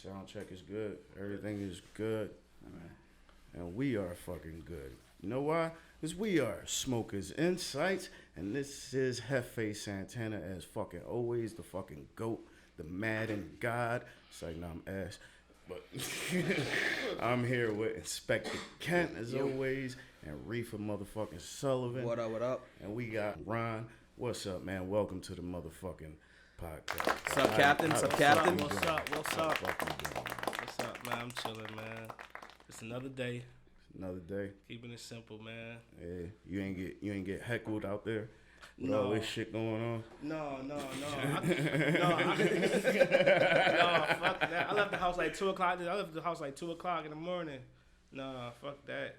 Sound check is good. Everything is good. And we are fucking good. You know why? Because we are Smokers Insights. And this is Jefe Santana as fucking always. The fucking GOAT. The Madden God. It's like, nah, I'm ass. But I'm here with Inspector Cant as always. And Reefer motherfucking Sullivan. What up? And we got Ron. What's up, man? Welcome to the motherfucking podcast. What's up, Captain? What's up, Captain? What's up, man? I'm chilling, man. It's another day. Another day. Keeping it simple, man. Yeah, you ain't get heckled out there with No. all this shit going on. No, fuck that. I left the house like 2 o'clock. I left the house like 2 o'clock in the morning. Nah, fuck that.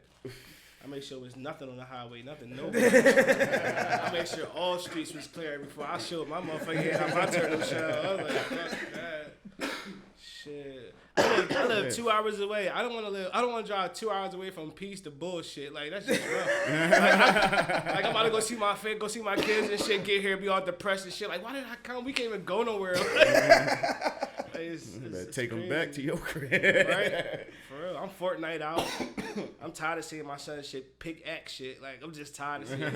I make sure there's nothing on the highway, nothing, nobody. I make sure all streets was clear before I showed my motherfucking head out my turtle shell. I was like, fuck that. Shit. I live 2 hours away. I don't want to drive 2 hours away from peace to bullshit. Like, that's just rough. I'm about to go see my kids and shit, get here, be all depressed and shit. Like, why did I come? We can't even go nowhere. It's Take them crazy. back to your crib. Right? For real. I'm Fortnite out. I'm tired of seeing my son shit, pickaxe shit. Like, I'm just tired of seeing it.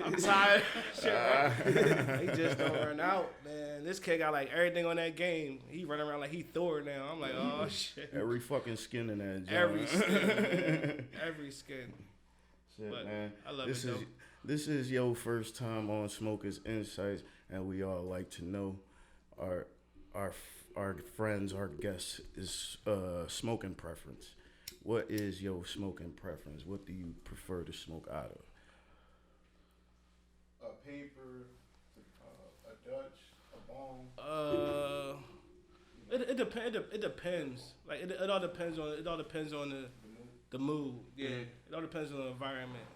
I'm tired. Shit, he just don't run out, man. This kid got like everything on that game. He running around like he Thor now. I'm like, oh shit. Every fucking skin in that joint. Every skin. Every skin. Shit, But man. I love this it, is though. This is your first time on Smokers Insights, and we all like to know our friends, our guests is smoking preference. What is your smoking preference? What do you prefer to smoke out of? A paper, a Dutch, a bong. It depends. Like it all depends on the mood. Yeah, it all depends on the environment.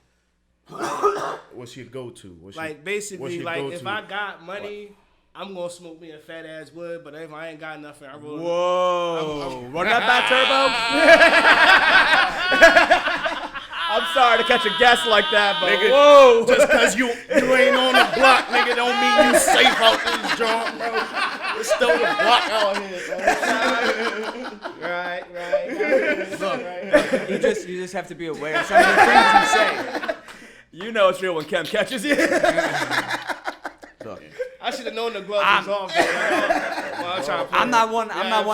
What's your go-to? Basically, like go-to? if I got money, I'm gonna smoke me a fat ass wood. But if I ain't got nothing, I roll. Whoa! Run that back, Turbo. I'm sorry to catch a guess like that, but Nigga, whoa! Just cause you ain't on the block, nigga, don't mean you safe out this joint, bro. It's still the block out here, bro. Right. You just have to be aware of some of the things you say. You know it's real when Chem catches you. I should have known the glove was off. I'm not one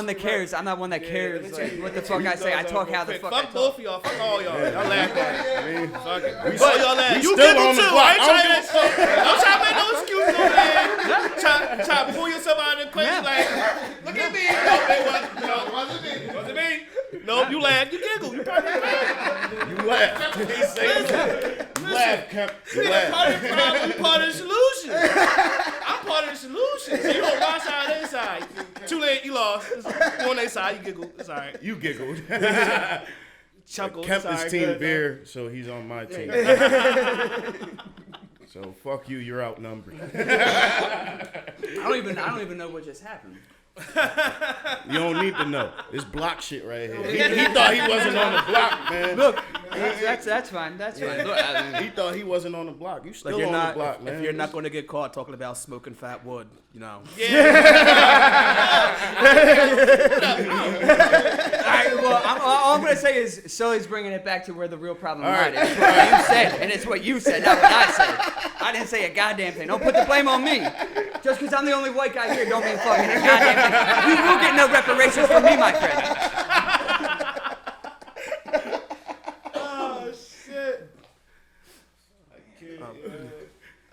that cares. I'm not one that cares. let me tell Like, you, what the fuck I say? I talk how the fuck I Fuck talk. both of y'all. Fuck all y'all. Y'all laugh at it. I mean, Fuck it. we But y'all laugh. we You still giggle on the too. block. I ain't trying to make no excuses over there. Try to pull yourself out of the equation. Like, look at me. No, it wasn't me. Nope, you laugh. You giggle. You probably laugh. You laugh. He said you laugh, Kemp. You laugh. Part of the problem, you part of the solution. I'm part of the solution. So you on my side, their side. Too late, you lost. You on their side, you giggle. It's all right. You giggled. Chuckle. Kemp It's all is right, Team good, Beer, so he's on my team. So fuck you, you're outnumbered. I don't even know what just happened. You don't need to know. It's block shit right here. He thought he wasn't on the block, man. Look, that's fine. That's fine. Look, He thought he wasn't on the block. You still like on the block, man. if you're not going to get caught talking about smoking fat wood, you know. Yeah. All right, well, all I'm going to say is Sully's bringing it back to where the real problem lied. It's what you said, and it's what you said, not what I said. I didn't say a goddamn thing. Don't put the blame on me. Just because I'm the only white guy here don't mean fucking a goddamn thing. You will get no reparations from me, my friend. Oh shit! I can't.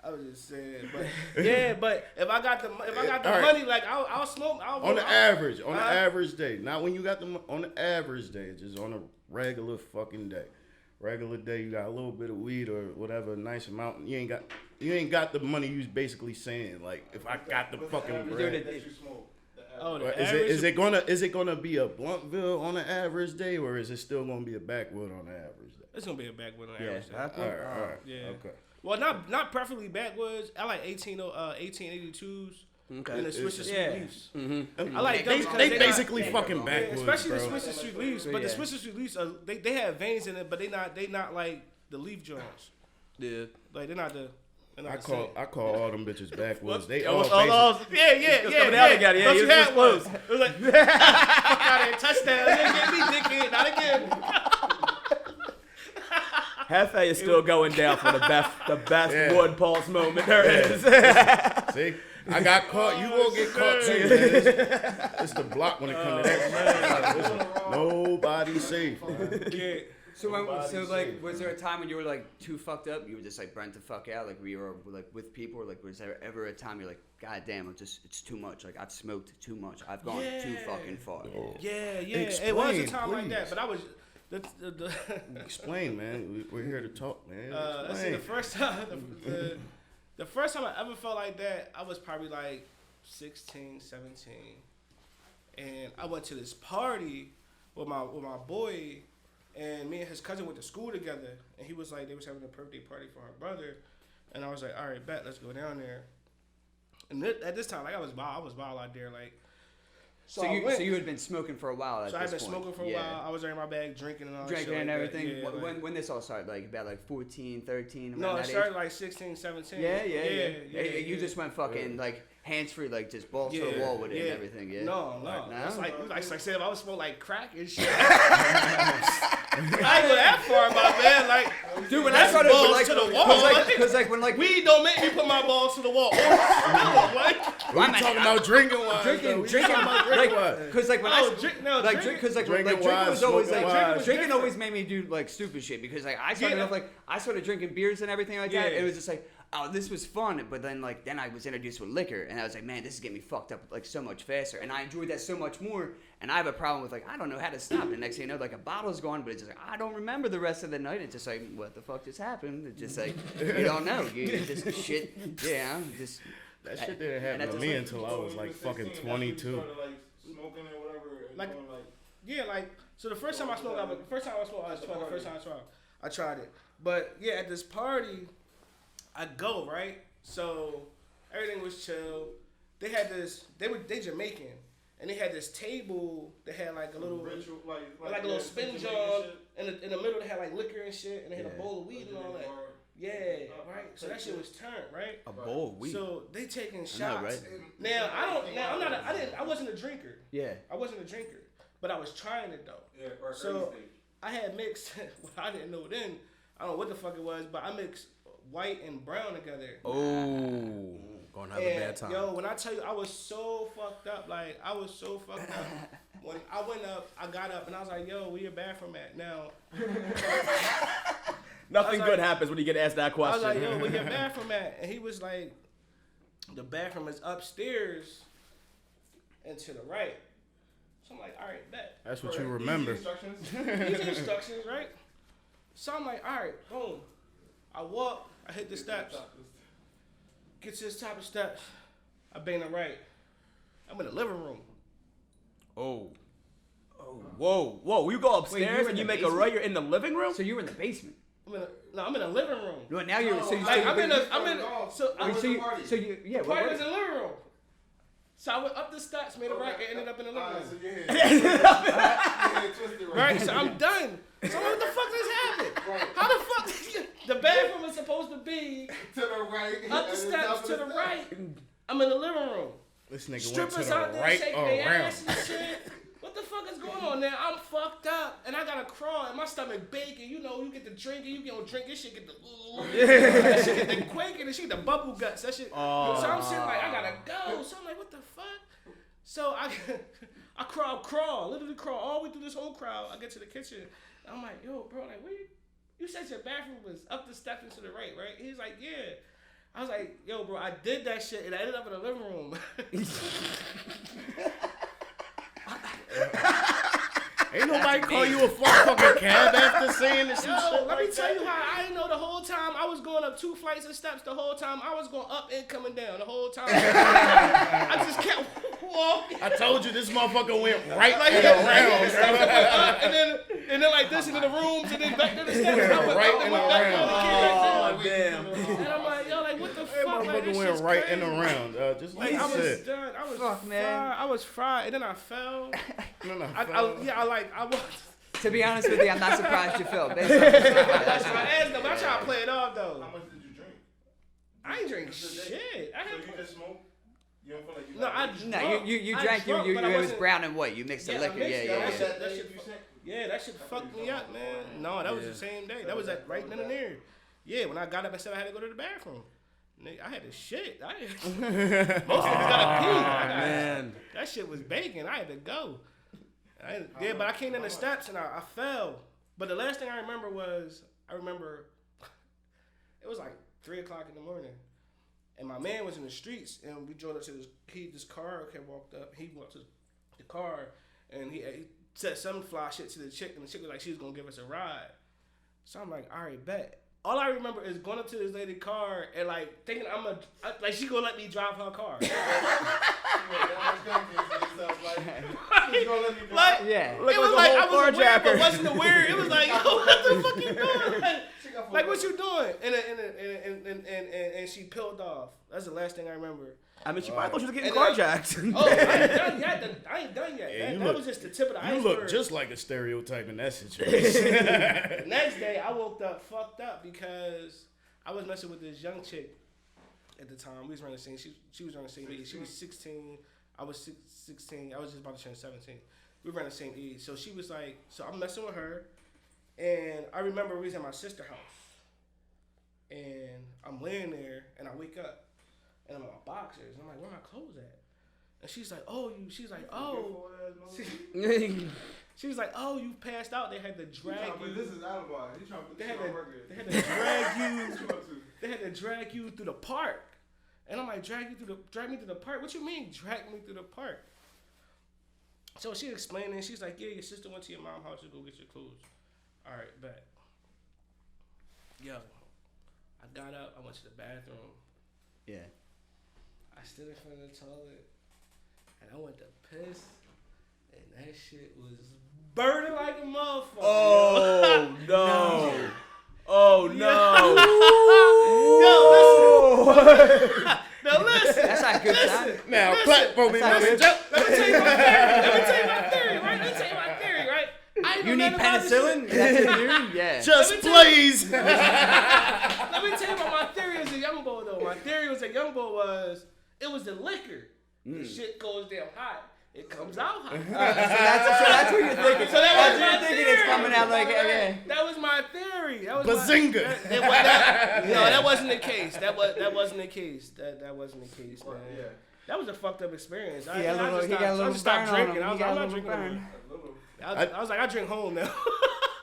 I was just saying, but yeah, but if I got the All right. money, like I'll smoke. On the average day, not when you got on the average day, just on a regular fucking day. Regular day, you got a little bit of weed or whatever, a nice amount. You ain't got the money. You basically saying like, if I got the fucking bread. Is it gonna be a Bluntville on the average day, or is it still gonna be a backwood on the average day? It's gonna be a backwood on the Yeah, average. All right. Yeah. Okay. Well, not preferably backwoods. I like 1882s. Okay. And the Swisher Sweet Yeah. Leafs. Mm-hmm. I like them because They they basically not, fucking yeah, backwoods, especially bro. the Swisher Sweet Leafs. But the Swisher Sweet Leafs they have veins in it, but they not like the leaf joints. Yeah. Like they're not the. And I call all them bitches backwards. They Yeah. all basic. Yeah. You had close. It was like, fuck out of here, touchdown. You get me, dickhead. Not again. Hefe is still going down for the best Yeah. Wood Pulse moment there is. See, I got caught. You won't get caught too, man. It's the block when it comes to that. Listen, nobody's safe. Yeah. So like, was there a time when you were like too fucked up? You were just like burnt the fuck out, like we were like with people, or like was there ever a time you're like, God damn, it's too much. Like I've smoked too much. I've gone too fucking far. Yeah. Explain, It was a time like please. that, but I was. Explain, man. We're here to talk, man. Let's see, the first time I ever felt like that, I was probably like 16, 17, and I went to this party with my boy. And me and his cousin went to school together, and he was like, they was having a birthday party for her brother, and I was like, all right, bet, let's go down there. And at this time, like I was wild out there, like. So you had been smoking for a while. So I had been smoking for a while. I was in my bag drinking and all that drinking shit and like everything. That. Yeah, when this all started, like about like 14, 13. No, it that started age? like 16, 17. Yeah. You yeah. just went fucking like hands free, like just balls to the wall with it and everything. Yeah. No. No? It's like I said, if I was smoking like crack and shit. I ain't go that far, my man. Like, dude, when I started balls like, to the wall, because like when like weed don't make me put my balls to the wall. What? We talking about drinking wise. drinking, like, because like when drinking was always smoking like wise. drinking always made me do like stupid shit because like I started off like I started drinking beers and everything like that. Yeah. It was just like, oh, this was fun, but then I was introduced with liquor, and I was like, man, this is getting me fucked up like so much faster, and I enjoyed that so much more. And I have a problem with like I don't know how to stop. And next thing you know, like a bottle's gone, but it's just like I don't remember the rest of the night. It's just like what the fuck just happened? It's just like you don't know. You just shit. Yeah, just. That shit didn't happen to me until I was like fucking 22. So the first time I smoked, I was 12. The first time I smoked, I tried it. But yeah, at this party, I go right. So everything was chill. They had this. They Jamaican, and they had this table that had like a little ritual, like a little spin jar. In the middle, they had like liquor and shit, and they had a bowl of weed and all that. Yeah, right. So that shit was turned, right? A bowl of weed. So they taking shots. I know, right? Now I wasn't a drinker. Yeah. I wasn't a drinker, but I was trying it though. Yeah, So I had mixed. What I didn't know then. I don't know what the fuck it was, but I mixed white and brown together. Oh, gonna have a bad time. Yo, when I tell you, I was so fucked up. Like I was so fucked up. When I went up, I got up and I was like, "Yo, where your bathroom at now?" Nothing like- good happens when you get asked that I question. was like, "Yo, where your bathroom at?" And he was like, "The bathroom is upstairs and to the right." So I'm like, "All right, bet." That's what you remember. These instructions, right? So I'm like, "All right, boom." I walk, I hit the steps. Get to the top of the steps. I bang the right. I'm in the living room. Oh. Whoa. You go upstairs were in and you the make a basement? right, you're in the living room? So you were in the basement. I'm in the living room. No, now you're so you Like so I'm in you- the so I so you yeah. party was in the living room. So I went up the steps, made a right, and ended up in the living room. So your head twisted Right, so I'm done. So what the fuck just happened? Right. How the fuck? The bathroom is supposed to be to the right. up the steps to the right. I'm in the living room. This nigga Strippers went to out the there right shaking or their around. ass and shit. What the fuck is going on now? I'm fucked up, and I gotta crawl, and my stomach baking. You know, you get the drinking, you don't drink, this shit get the that shit get the quaking, and shit get the bubble guts. That shit. So I'm sitting like, I gotta go. So I'm like, what the fuck? So I crawl, literally crawl all the way through this whole crowd. I get to the kitchen, and I'm like, yo, bro, like, where you said your bathroom was up the steps and to the right, right? He's like, yeah. I was like, yo, bro, I did that shit, and I ended up in the living room. Ain't nobody call you a fucking cab after saying this and Yo, shit let me like tell that? you how I didn't know the whole time I was going up 2 flights of steps the whole time. I was going up and coming down the whole time. I just kept walking. I told you this motherfucker went right Like and that, around. up, and then like this into the rooms and then back to the steps. And I went Right up and went back around. down, came back down. Oh, damn. And I'm like, yo, like what the That fuck? Like, motherfucker this went shit's right crazy. and around. Just like Like, I you was said. done. I was Fuck, man. fried. I was fried, and then I fell. No, I was. To be honest with you, I'm not surprised you fell. That's what I asked them. I try to play it off though. How much did you drink? I I ain't drink shit. I So had you just smoke? You don't feel like you no, I No, you I drank. drunk, You but I it was wasn't- brown and white. You mixed the Yeah, I liquor. mixed Yeah, it. yeah, That yeah. shit- that shit- Yeah, that shit fucked me up, man. No, that was the same day. That was right then and there. Yeah, when I got up and said I had to go to the bathroom. Nigga, I had to shit. Most niggas gotta pee. Man. That shit was baking. I had to go. Yeah, but I came in the steps and I fell. But the last thing I remember was, it was like 3 o'clock in the morning. And my man was in the streets and we drove up to this car walked up. He walked to the car and he said some fly shit to the chick and the chick was like she was going to give us a ride. So I'm like, all right, bet. All I remember is going up to this lady's car and like thinking like she gonna let me drive her car. Like, Yeah. it was like I was aware, but wasn't aware. It was like, yo, what the fuck you doing? Like what you doing? And she peeled off. That's the last thing I remember. I mean, she probably thought she was getting And carjacked. Oh, I ain't done yet. I ain't done yet. Yeah, That was just the tip of the You iceberg. look just like a stereotype in that situation. The next day, I woke up fucked up because I was messing with this young chick at the time. We was around the same. She was around the same age. She was 16. I was 16. I was just about to turn 17. We were around the same age. So she was like, so I'm messing with her, and I remember we was at my sister's house, and I'm laying there, and I wake up, and I'm in my boxers, and I'm like, where my clothes at? And she's like, oh, she's like, oh. She was like, oh, you passed out. They had to drag you. This is alibi. He trying to put They this had on to record. they had to drag you through the park. And I'm like, drag me through the park? What you mean drag me through the park? So she explained it. She's like, yeah, your sister went to your mom's house to go get your clothes. All right, bet. Yo, I got up. I went to the bathroom. Yeah. I stood in front of the toilet. And I went to piss. And that shit was burning like a motherfucker. Oh, no. Oh, no. Yo, listen. Now listen. That's not a good sign. Now, clap for me, That's man. not Let me tell you my theory, right? I ain't You know need nothing about this shit. penicillin? That's your theory? Yeah. Just Let me tell please. Let me tell you about my theory as a young boy, though. My theory as a young boy was, it was the liquor. The shit goes damn hot. It comes out hot. So that's what you're thinking. So that was You're my thinking theory. it's coming out like, yeah. That was my theory. That was Bazinga. No, that wasn't the case. That wasn't the case. That wasn't the case, man. Yeah. That was a fucked up experience. He got a little I just stopped burn on drinking. him. I He got a was like, I'm not little drinking burn. anymore. I was like, I drink home now.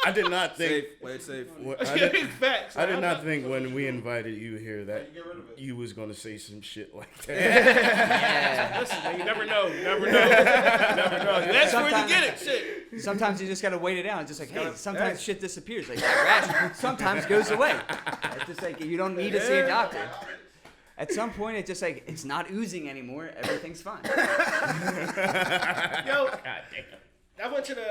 I did not think. Safe. Play it safe. Facts. I did not think when we invited you here that You get rid of it. you was gonna say some shit like that. Yeah. Listen, man, you never know. Never know. That's where you Sometimes- get it. Shit. Sometimes you just gotta wait it out. It's just like, hey, sometimes Yes. shit disappears. Like that rash sometimes goes away. It's just like you don't need to see a doctor. At some point, it's just like it's not oozing anymore. Everything's fine. Yo, I went dinner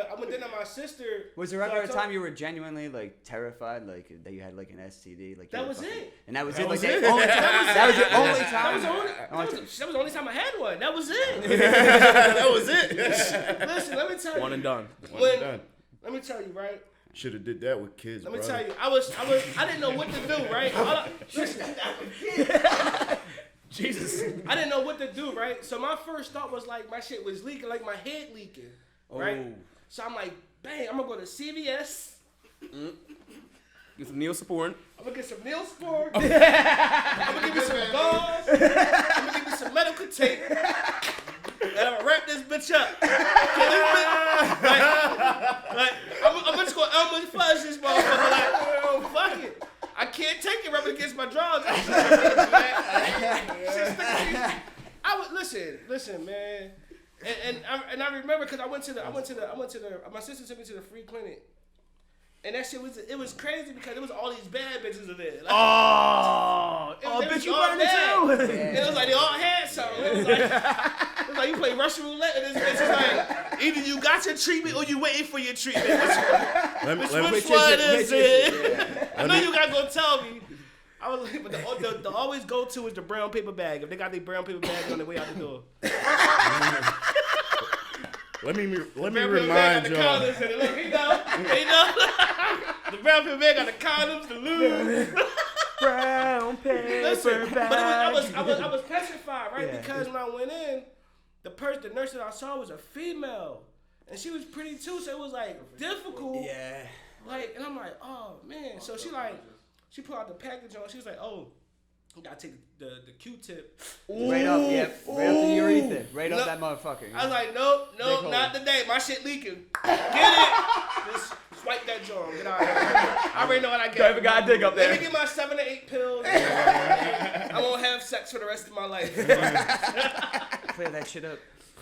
with my sister. Was there ever a time you were genuinely like terrified, like that you had like an STD? Like you That were was fucking- it. And that was That it. was Like it. the only time. That was the only time. That was the only time I had one. That was it. That was it. Listen, let me tell you. One and done. When- Done. Let me tell you, right? Should have did that with kids, Let me bro. tell you, I didn't know what to do, right? Listen, Jesus. I didn't know what to do, right? So my first thought was like my shit was leaking, like my head leaking, right? Oh. So I'm like, bang, I'm gonna go to CVS. Get some Neosporin. I'm gonna get some Neosporin. I'm gonna give you some gauze. I'm gonna give you some medical tape. And I'm gonna wrap this bitch up. I'm just gonna Elmer Fudge this motherfucker. Like, oh, fuck it. I can't take it rubbing against my drawers. I would listen, man. And I remember because I went to the my sister took me to the free clinic. And that shit was crazy because it was all these bad bitches in there. Like, they bitch, was you all burned it bad. too. And it was like they all had something. It was like you play Russian roulette and this bitch is like either you got your treatment or you waiting for your treatment. Which one is it? I know you gotta go tell me. I was like, but the always go to is the brown paper bag. If they got their brown paper bag on the way out the door. Let me Brown paper remind bag got the y'all. condoms in it. Look, he know. The brown paper bag got the condoms, the lube. Brown on paper Listen, but bag. I was petrified, right? Yeah. Because when I went in, the nurse that I saw was a female, and she was pretty too, so it was like difficult. Yeah. Like, and I'm like, oh man. So she pulled out the package on. She was like, oh, you gotta take the Q-tip. Right up, yep. Right up to the urethra. Right up that motherfucker. I was like, nope, hole. not today. My shit leaking. Get it. Just swipe that joint. Get out of here. I already know what I Don't even got. gotta dig up Let there. me get my 7 to 8 pills. I won't have sex for the rest of my life. Clear that shit up.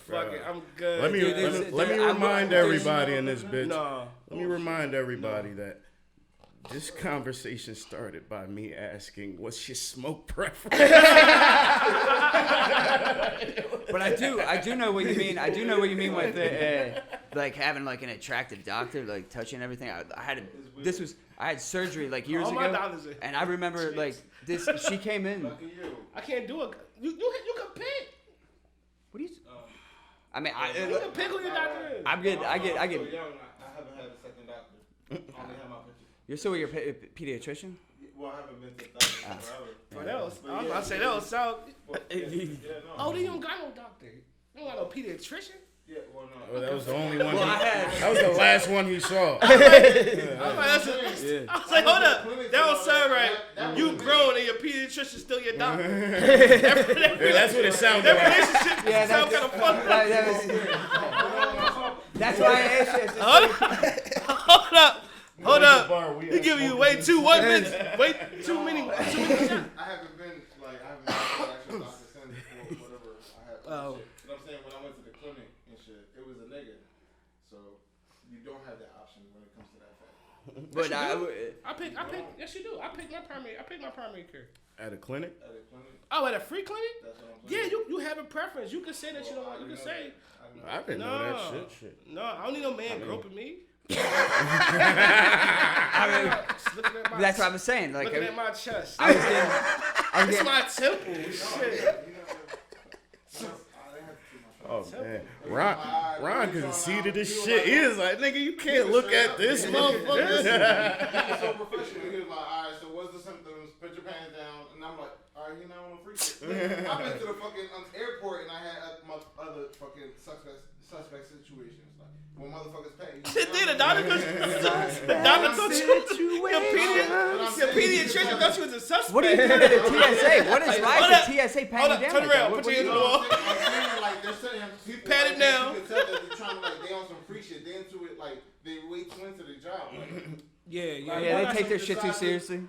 Fuck it, I'm good. Let me Dude, let me I'm- remind there's- everybody in this bitch. No. Let me remind everybody that this conversation started by me asking, "What's your smoke preference?" But I do know what you mean. I do know what you mean with the like having like an attractive doctor, like touching everything. I had surgery like years All my ago, doctors are- and I remember like this. She came in. Lucky you. I can't do it. You can pick. What do you? I mean, You can pick who your doctor is. I'm good. I get. So young, I haven't had a second doctor. I only have my picture. You're still with your pediatrician? Well, I haven't been to the doctor forever. That was, I was about to say that was so. But, yeah, no. Oh, then you don't got no doctor. You don't got no pediatrician. Yeah, well, no. Oh, that was the only one. Well, I had. That was the last one he saw. I was like, hold up, that don't sound right. You grown and your pediatrician still your doctor. Yeah, that's what it sounded That like. relationship Yeah, sound kind of funny. That's why I asked you. Hold up. Hold Where's the bar? up. We He are giving you smoking way this. too one minute. Way too many shots. I haven't been to the actual doctor since or whatever. I had. Oh. Shit. But I'm saying when I went to the clinic and shit, it was a nigga. So you don't have that option when it comes to that fact. But I pick. Yes, you do. I pick my primary care. At a clinic? At a clinic, Oh, at a free clinic? that's what I'm Yeah, saying. you have a preference. You can say that you don't. You can say I didn't know that shit. no. I don't need no man groping me. I mean, Looking at my, that's what I was saying. Like, looking at my chest. I was getting. It's my temple. Shit. Oh man, Ron conceded his shit. He was like, "Nigga, you can't look at this motherfucker." He was so professional. He was like, all right, so what's the symptoms? Put your pants down. And I'm like, all right, you not on a freak shit. I've been to the fucking airport and I had my other fucking suspect situations. Like, when motherfuckers pay. Then the doctor thought you your pediatrician thought you was a suspect. What are you doing at the TSA? What is why is the TSA patting Hold up, you down? turn like that? around, What- put what your are hands on the wall. I'm saying, like, they're saying people, Pat it down. You can tell that they're trying to, like, they on some freak shit. They into it, like, they way too into the job. Like, Yeah. Yeah, they take their shit too seriously.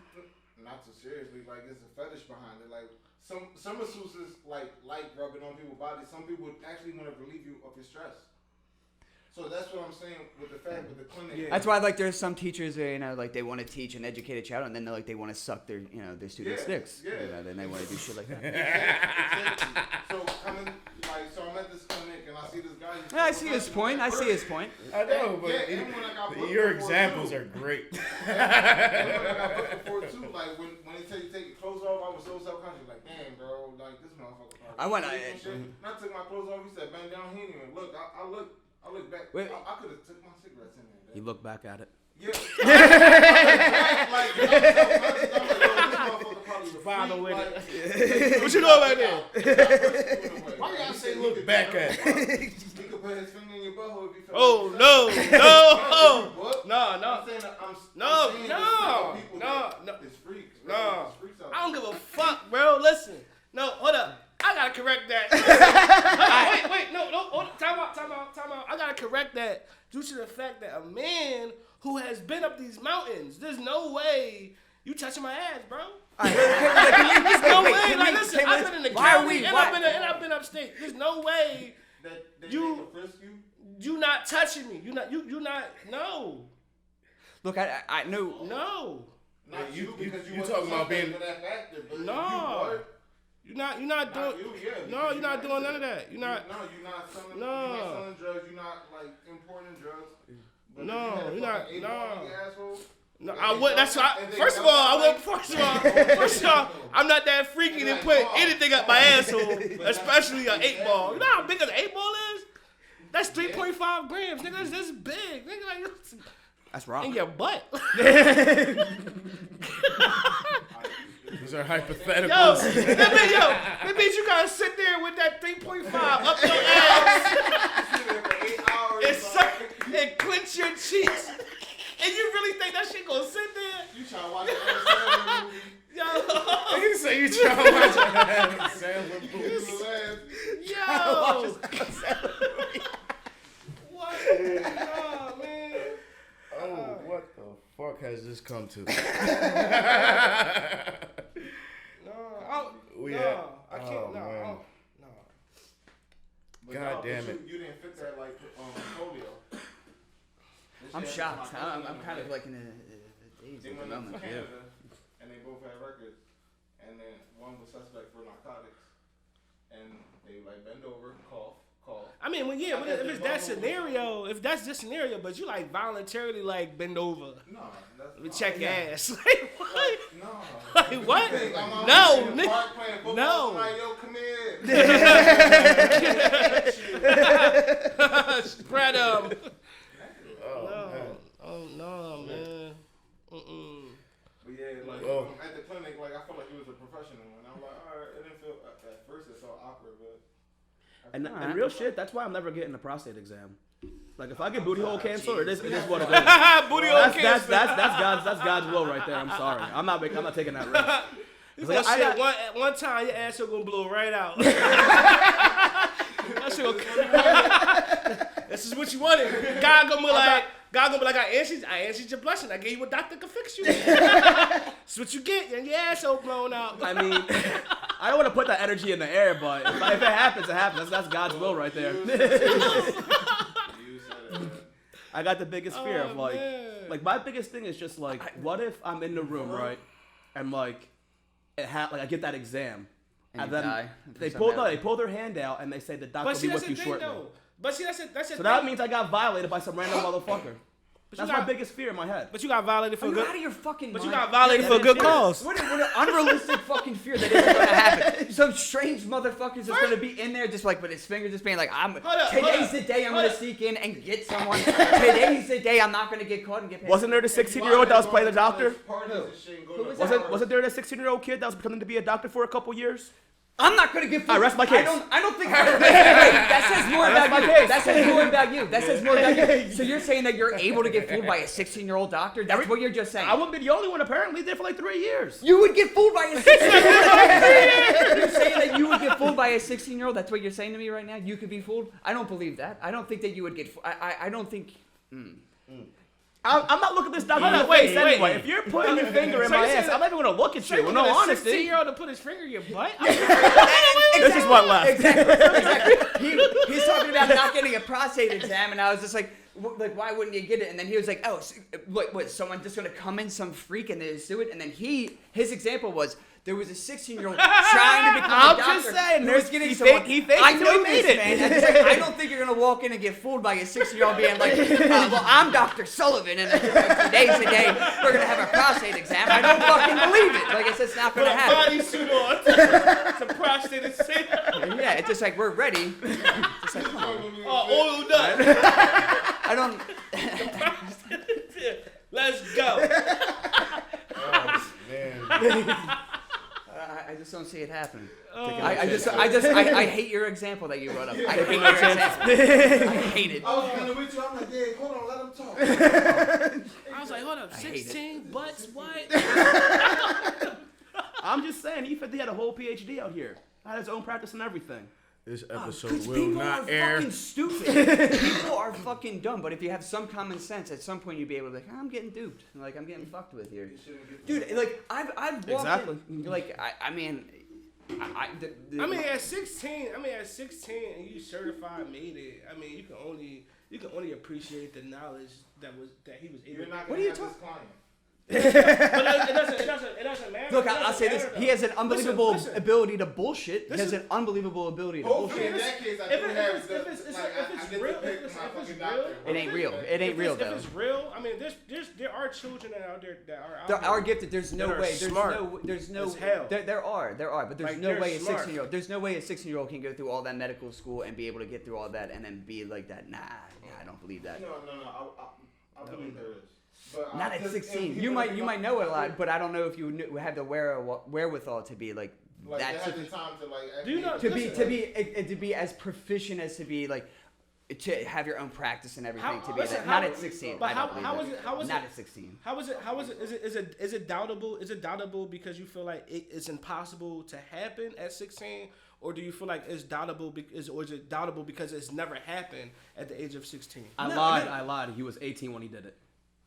not too seriously. Like, there's a fetish behind it. Like, some masseuses like rubbing on people's bodies. Some people actually want to relieve you of your stress. So that's what I'm saying with the fact with the clinic. Yeah. That's why like there's some teachers that, you know, like they want to teach and educate a child, and then they want to suck their their students' Yeah, dicks. yeah. You know, then they want to do shit like that. Exactly. So I'm at this clinic and I see this guy. Yeah, I see his point. I see his point. I know, but Yeah, and when I got booked your before, examples too. are great. And when I got booked before too, like when they tell you take your clothes off, I was so self-conscious. Like, damn, bro, like this motherfucker. I went- And I took my clothes off. He said, bend down. He didn't even look. I look back. Wait. I could have took my cigarettes in there. You look back at it. Yeah. Like, I'm self-conscious. I'm like, yo, this motherfucker probably was Vibe with like, What you doing right there? Why you gotta say look back at it? He could put his finger in your butthole if he felt Oh like no. No. I'm saying that I'm No, saying no, there's people no, that no. is freaks. No. There's freaks out I don't there. give a fuck, bro. Listen. No, hold up. I gotta correct that. Wait, no, hold up. Time out. I gotta correct that due to the fact that a man who has been up these mountains, there's no way you touching my ass, bro. There's no way. Like, listen, I've been in the Cali and I've been upstate. There's no way That You- they frisk you. you not touching me. You not. No. Look, I know. No. Not you- because you wasn't talking about suspect being- for that factor, but No. you were. You're not doing. Not you, yeah, No, because you're not doing none of that. You're not. No, you're not selling. No. You're not selling drugs. You're not like importing drugs. But No, if you had a you're not- fucking no. eight-ball in your asshole, No, and I they would. That's dump- why. and they First of dump all, I it, would. First of all, I'm not that freaky to put anything up my asshole, especially an 8-ball. You know how big an 8-ball is? That's 3.5 grams, nigga. That's big, nigga. Like, That's wrong. in your butt. Was These are Yo, hypotheticals. that means you gotta sit there with that 3.5 up your ass and clench your cheeks. And you really think that shit gonna sit there? You trying to watch an Adam movie? Yo, You say you trying to watch an Adam Sandler movie. yo. What? Oh, man. Oh, what the fuck has this come to? No, I can't. No. God damn it. You didn't fit that like polio. I'm shocked. I'm kind of like in a daze They at the went up moment. to Canada, and they both had records, and then one was suspect for narcotics, and they like bend over, cough. I mean, if it's that scenario, if that's the scenario, but you like voluntarily like bend over, No, that's let me check your ass. Like what? No. Like what? I'm No, in the park playing football. No. Somebody, yo, come here. Spread them. Oh, man. Oh no, man. But yeah, like at the clinic, like I felt like he was a professional, and I'm like, all right, it didn't feel at first it felt awkward, but. And real shit, that's why I'm never getting a prostate exam. Like if I get booty hole cancer, it is what it is. Booty hole cancer. That's God's will right there. I'm sorry. I'm not taking that risk. You Like, gonna shit at one time, your ass is gonna blow right out. That shit gonna, this is what you wanted. God gonna be like, I answered your blessing. I gave you a doctor to fix you. That's what you get, and your asshole blown out. I mean, I don't want to put that energy in the air, but if it happens, it happens. That's God's will right there. I got the biggest fear of like my biggest thing is just like, what if I'm in the room, right, and like I get that exam, and then die. they pull their hand out and they say the doctor will be with you shortly. But see, that's it. So that means I got violated by some random motherfucker. That's my biggest fear in my head. But you got violated for Are a you good. out of your fucking But mind? you got violated for a good cause. What an unrealistic fucking fear that isn't gonna happen. Some strange motherfucker's just gonna be in there just like with his finger just being like, today's the day I'm gonna sneak in and get someone. Today's the day I'm not gonna get caught and get paid. Wasn't there the 16-year-old that was playing the doctor? Who was Wasn't there the 16-year-old kid that was pretending to be a doctor for a couple years? I'm not gonna get fooled. I rest my case. I don't think. That says more about you. case. That says more about you. That says more about you. So you're saying that you're able to get fooled by a 16-year-old doctor? That's what you're just saying. I wouldn't be the only one. Apparently, did for like 3 years. You would get fooled by a 16-year-old. You're saying that you would get fooled by a 16-year-old? That's what you're saying to me right now? You could be fooled? I don't believe that. I don't think that you would get fooled. I don't think... I'm not looking this doctor in the Wait, face wait. anyway. If you're putting your finger in So my you saying ass, I'm not even gonna look at you. In all honesty, 16-year-old to put his finger in your butt? this is what left. Exactly. He's talking about not getting a prostate exam, and I was just like, why wouldn't you get it? And then he was like, oh, what, someone just gonna come in, some freak, and they do it? And then his example was, there was a 16-year-old trying to become a doctor. I'm just saying, who was getting he someone. faked I till know he made this, it. man. And it's like, I don't think you're gonna walk in and get fooled by a 16-year-old being like, well, I'm Dr. Sullivan, and today's the day we're gonna have a prostate exam. I don't fucking believe it. Like, it's just not gonna happen. Bodysuit on. Some prostate exam. Yeah, it's just like we're ready. Just like, come on. Oiled up. I don't. Let's go. Oh, man. I just don't see it happening. Oh, I hate your example that you brought up. I hate your example. I hate it. I was kind of with you. I'm like, yeah, hold on, let him talk. I was like, hold up, hate it. 16 butts, what? I'm just saying, he had a whole PhD out here. Had his own practice and everything. This episode Because will people not are air. fucking stupid. People are fucking dumb. But if you have some common sense, at some point you'd be able to be like, I'm getting duped. Like, I'm getting fucked with here. Dude, like, I've walked Exactly. in, like, I mean, at 16, and you certified made it. I mean, you can only appreciate the knowledge that he was able. You're not What gonna are you have this talking? client. But it doesn't matter. Look, It I'll doesn't say this. matter, He has an though. unbelievable Listen. ability to bullshit. He has Listen. an unbelievable ability to Hopefully, bullshit. in that case, I If do it- have if the, it's- if like, it's I get real- to pick if it's my fucking real, doctor. It ain't real. It ain't real, though. If it's real, I mean, there are children out there that are out There there. are gifted. There's no that are way. smart There's no. as hell. There are. But there's Like, no they're way smart. a 16-year-old. There's no way a 16-year-old can go through all that medical school and be able to get through all that and then be like that. Nah, I don't believe that. No, I believe there is. But Not at just- 16. and You people might think you might know a lot, but I don't know if you have the wherewithal to be like like that. they had the time to like. Do you know- To be as proficient as to be like to have your own practice and everything to be listen, that. how- Not at 16. but I how- don't believe how that. is it- how is not it- at 16. How is it? Is it doubtable? Is it doubtable because you feel like it's impossible to happen at 16, or do you feel like it's doubtable or is it doubtable because it's never happened at the age of 16? I No, lied. no. I lied. He was 18 when he did it.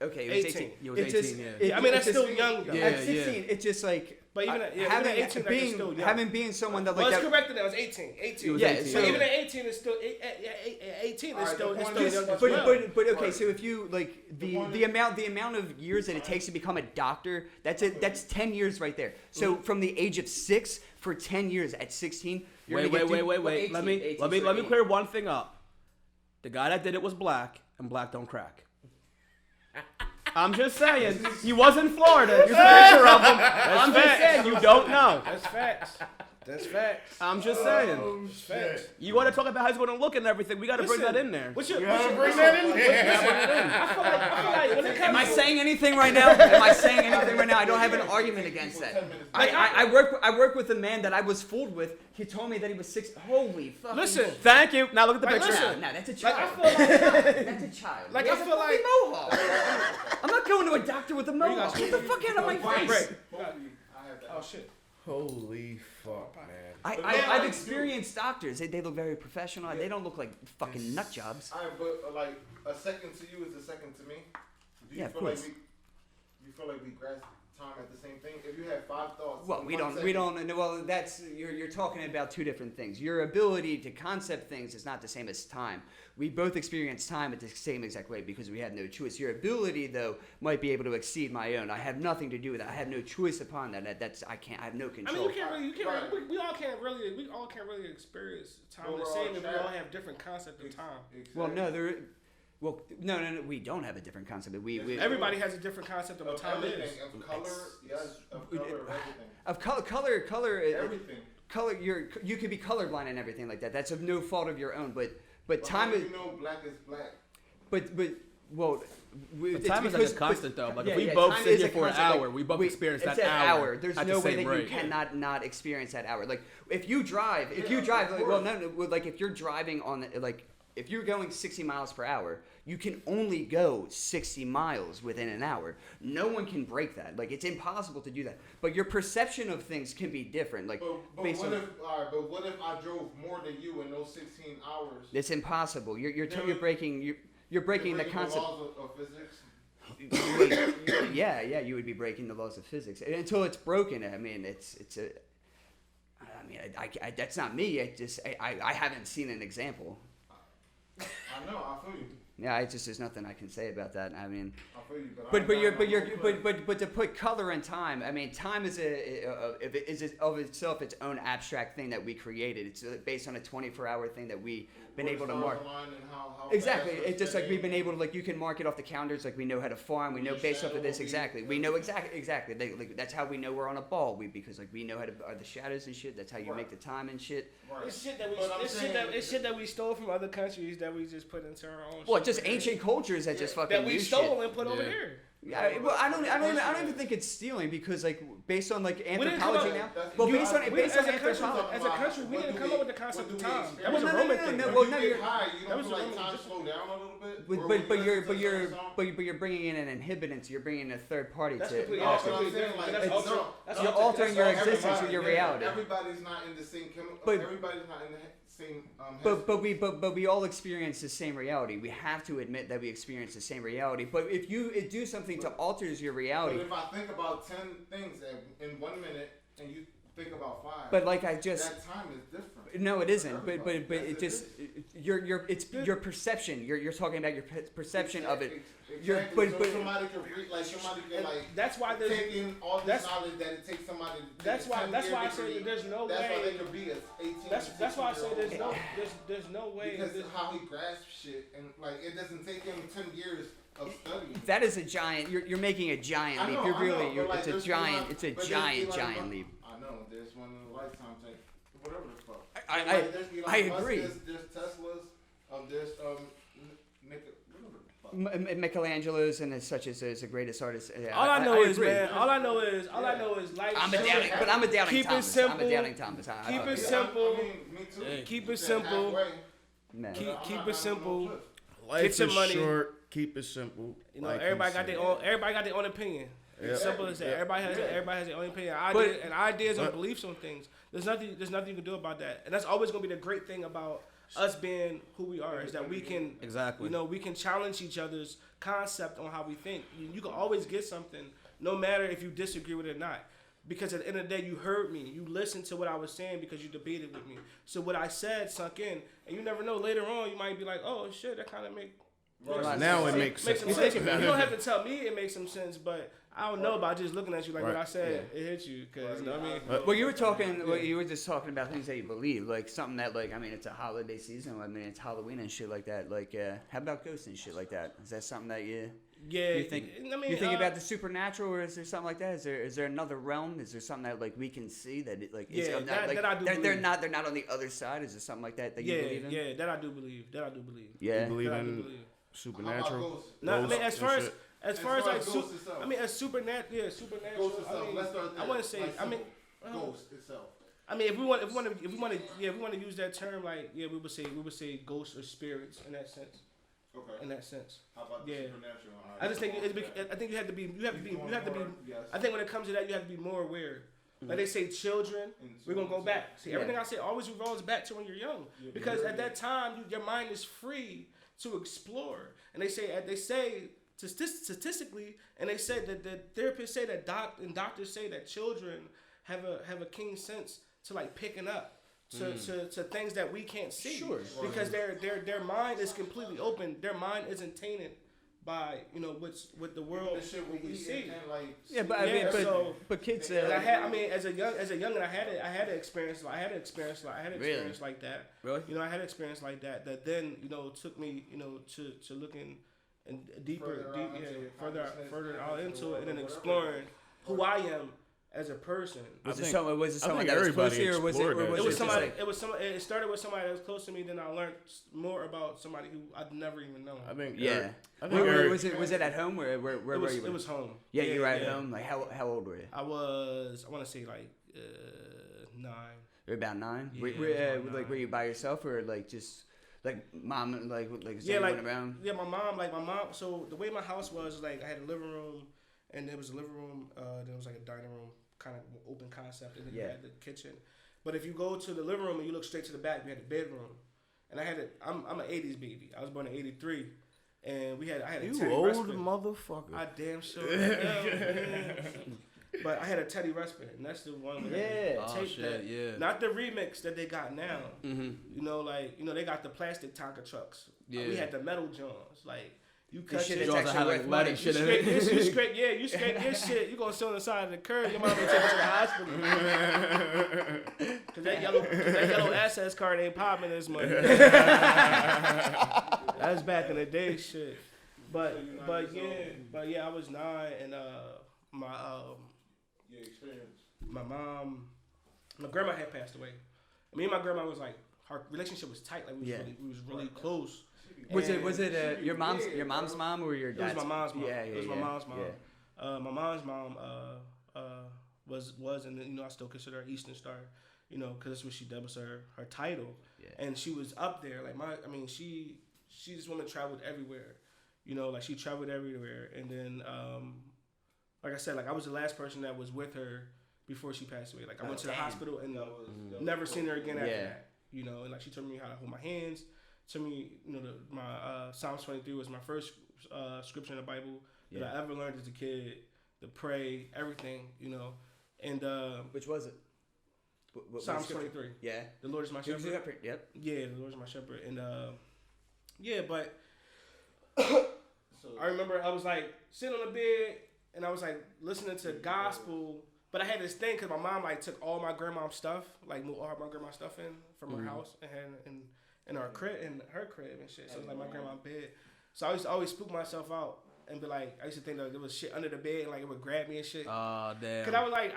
Okay, it was 18. 18. He was It 18, just- yeah. Yeah, I mean, it that's just- still young. Though. Yeah, At 16, it's just like But even at 18, having like, you're being still young. having being someone that Well, like it's that. corrected now. It's 18. 18. It was Yeah, 18. So so- even at 18, it's still 18. It's Alright, still the it's point still is- young as But, well. but okay, so if you like The the point the amount of years that it takes to become a doctor, that's 10 years right there. So from the age of 6 for 10 years at 16, you're Wait. gonna get Let 18, me 18, let me sorry. clear one thing up. The guy that did it was black, and black don't crack. I'm just saying. He was in Florida. Here's a picture of him. I'm just saying. You don't know. That's facts. That's facts. I'm just saying. Oh, Facts. You want to talk about how he's going to look and everything. We got to bring Listen, that in there. What's your, You what's gotta your, bring that in there. I feel like when it comes Am I to- saying anything right now? Am I saying anything right now? I don't have an argument against that. I work with a man that I was fooled with. He told me that he was 6. Holy fuck. Listen, Thank you. Now look at the Like, picture. listen. No, that's a like I child. feel like That's a child. Like, He I has a feel fucking like- mohawk. I'm not going to a doctor with a mohawk. Get the fuck out of my face. break. I have that. Oh shit. Holy fuck, man. I've experienced doctors. They look very professional. They don't look like fucking nut jobs. Alright, but like a second to you is a second to me. Do you Yeah, of feel course. like you feel like we grasp time at the same thing? If you have 5 thoughts. Well, in we 1 don't. We second, don't. Well, that's you're talking about two different things. Your ability to concept things is not the same as time. We both experience time at the same exact way because we had no choice. Your ability, though, might be able to exceed my own. I have nothing to do with that. I have no choice upon that. That's I can't. I have no I mean, control. you can't really, we all can't really experience time But the we're same all if we trapped. all have different concept of time. Well, no, no. We don't have a different concept. We Everybody has a different concept of what of time everything, is. of color, yes, of color, of everything. of color. Everything. Color. You could be colorblind and everything like that. That's of no fault of your own. But time how do is. you know black is black? But well. But time is like a constant, though. Like, if we both time sit is here a for an constant, hour, we both experience it's that an hour There's at no the way same that rate. you cannot not experience that hour. Like if you drive, of like, well, course. no, like if you're driving on, like if you're going 60 miles per hour, you can only go 60 miles within an hour. No one can break that. Like it's impossible to do that. But your perception of things can be different. Like But based what on. if what if I drove more than you in those 16 hours? It's impossible. You're Then- breaking you're breaking the concept. laws of physics. Yeah, you would be breaking the laws of physics until it's broken. I mean, it's a. I mean, I that's not me. I haven't seen an example. I know, I feel you. Yeah, there's nothing I can say about that. I mean, I feel you. but to put color in time. I mean, time is of itself its own abstract thing that we created. It's based on a 24-hour thing that we've been able to mark. Exactly. It's just like we've been able to, like, you can mark it off the calendars, like we know how to farm, we know based off of this exactly. We know exactly. Like, that's how we know we're on a ball. Because like we know how to the shadows and shit. That's how you make the time and shit. It's shit that But I'm it's shit that we stole from other countries that we just put into our own. Well, shit. just ancient cultures that just fucking that we use stole shit. and put over here. Yeah, well, I don't even think it's stealing because like based on like didn't anthropology come now. up- Well, You- based on as anthropology. a country, we didn't come up with the concept of time. That was Well, a no, Roman no, thing. no, When well, you no, get you're- high, you that don't was feel a like Roman- time just- slow down a little bit. Or when But you listen to you're a song? but you're bringing in an inhibitant. You're bringing in a third party That's to. completely No, that's but I'm completely saying, different. like, That's it's- ultra- that's you're ultra- altering that's your ultra- existence with your reality. Everybody's not in the same chemical. But- Everybody's not in the same. But we all experience the same reality. We have to admit that we experience the same reality. But if you do something to alters your But reality, if I think about 10 things in 1 minute and you think about 5, but like I just. that time is different. No, it isn't. But That's it just your perception. You're talking about your perception of it. Exactly. But- So somebody can read, like somebody can like That's why there's. take in all this that's- knowledge that it takes somebody. To That's take why. 10 That's year why I say degree. that there's no That's why way. they could be a 18. That's why I say there's 16-year-old. there's no way. Because this- how he grasps shit and like it doesn't take him 10 years of studying. That is a giant. You're making a giant I leap. know, You're I really. know, You're, but, like, it's a there's giant. one- It's a but there's giant Elon leap. I know. There's one in a lifetime type. Whatever the fuck. I There's Elon I Musk, agree. There's Teslas. There's Michelangelo's and such as the greatest artist. All I know is, agree. man. All I know is life. I'm a doubting Keep Thomas. it simple. I'm a doubting Thomas. Keep it simple. Me too. Keep it simple. Man. Keep it simple. Life Get your is money. short. Keep it simple. You know, Like everybody he got said. their own. Everybody got their own opinion. Yep. It's simple as that. Yep. Everybody has their own opinion. But- Ideas and but- beliefs on things. There's nothing you can do about that. And that's always gonna be the great thing about us being who we are is that we can Exactly. You know, we can challenge each other's concept on how we think. You can always get something, no matter if you disagree with it or not. Because at the end of the day, you heard me. You listened to what I was saying because you debated with me. So what I said sunk in, and you never know. Later on, you might be like, "Oh shit, that kind of makes Now it makes sense. some sense." You don't have to tell me it makes some sense, but I don't know about just looking at you like what Right. I said. It hit you because you know what I mean. Well, you were just talking about things that you believe, like something that, like, I mean, it's a holiday season. I mean, it's Halloween and shit like that. Like, how about ghosts and shit like that? Is that something that you think? I mean, You think about the supernatural, or is there something like that? Is there another realm? Is there something that like we can see that it, like Yeah, not, that- like, that I do they're believe. not on the other side? Is there something like that you believe in? Yeah, that I do believe. Yeah. You believe That I do in believe. supernatural? No, I mean, Ghosts as and far as shit? as far as far like as ghosts itself. I mean, as supernatural. Ghost itself. Let's start there. I wouldn't say. Like I mean, Ghost itself. I mean, if we want to use that term, like, yeah, we would say ghosts or spirits in that sense. Okay. In that sense. How about the Yeah. supernatural? I just think I think you have to be. Yes. I think when it comes to that, you have to be more aware. Like they say, children. We're gonna go back. See, everything I say always revolves back to when you're young, because at that time, your mind is free to explore. And they say statistically, and they said that the therapists say that doctors say that children have a keen sense to like picking up to things that we can't see. Sure. Because their mind is completely open. Their mind isn't tainted by what the world The shit what we eat see. and like. Yeah, but I mean, Yeah, so- but kids. And as a youngin, I had an experience like that. Really? I had an experience like that. That then took me to looking and further out into it, and then exploring who I am as a person. Was it think- someone that was everybody close to you, or was explored that it It was just somebody. like- It started with somebody that was close to me. Then I learned more about somebody who I'd never even known. I think. Yeah. I think Was it at home? Where were you? It was home. Yeah, you were at home. Like how old were you? I want to say like 9. You were about 9. Yeah, were, I was about 9. were you by yourself, or like just like mom like Yeah, like around? my mom. So the way my house was, like, I had a living room, and there was a living room. There was like a dining room, kind of open concept, and then you had the kitchen. But if you go to the living room and you look straight to the back, you had the bedroom, and I'm an '80s baby. I was born in '83, and I had a You Teddy old Ruxpin. motherfucker. I damn sure am. But I had a Teddy Ruxpin, and that's the one with Yeah. Oh, tape shit, that, yeah. not the remix that they got now. Mm-hmm. They got the plastic Tonka trucks. Yeah. We had the metal Johns. Like, you This cut shit shit. is Jaws actually had, like, worth lead money. and You shit in scrape it. this, you scrape this shit. You gonna sit on the side of the curb. Your mom gonna take you to the hospital. Cause that yellow access card ain't popping this money. That's back in the day, shit. But yeah, I was 9, and Your experience. my grandma had passed away. Me and my grandma was like, our relationship was tight. Like we was really close. Was And it your mom's mom or your It was dad's? my mom's mom. Yeah, It was my mom's mom. Yeah. My mom's mom was and I still consider her Eastern Star, because that's what she did, was her title. Yeah. And she was up there. Like she this woman traveled everywhere. Like she traveled everywhere. And then like I said, like I was the last person that was with her before she passed away. Like I went to the hospital and never seen her again after that. And like she told me how to hold my hands. To me, my Psalms 23 was my first scripture in the Bible that I ever learned as a kid. To pray, everything, and Which was it? Psalms 23. Yeah. The Lord is my shepherd. Yep. Yeah, the Lord is my shepherd, and but I remember I was like sitting on the bed and I was like listening to gospel. But I had this thing because my mom like took all my grandma's stuff, like moved all my grandma's stuff in from her house and in our crib, in her crib and shit. So it was like my grandma's bed. So I used to always spook myself out and be like, I used to think that there was shit under the bed, like it would grab me and shit. Oh, damn. Cause I was like,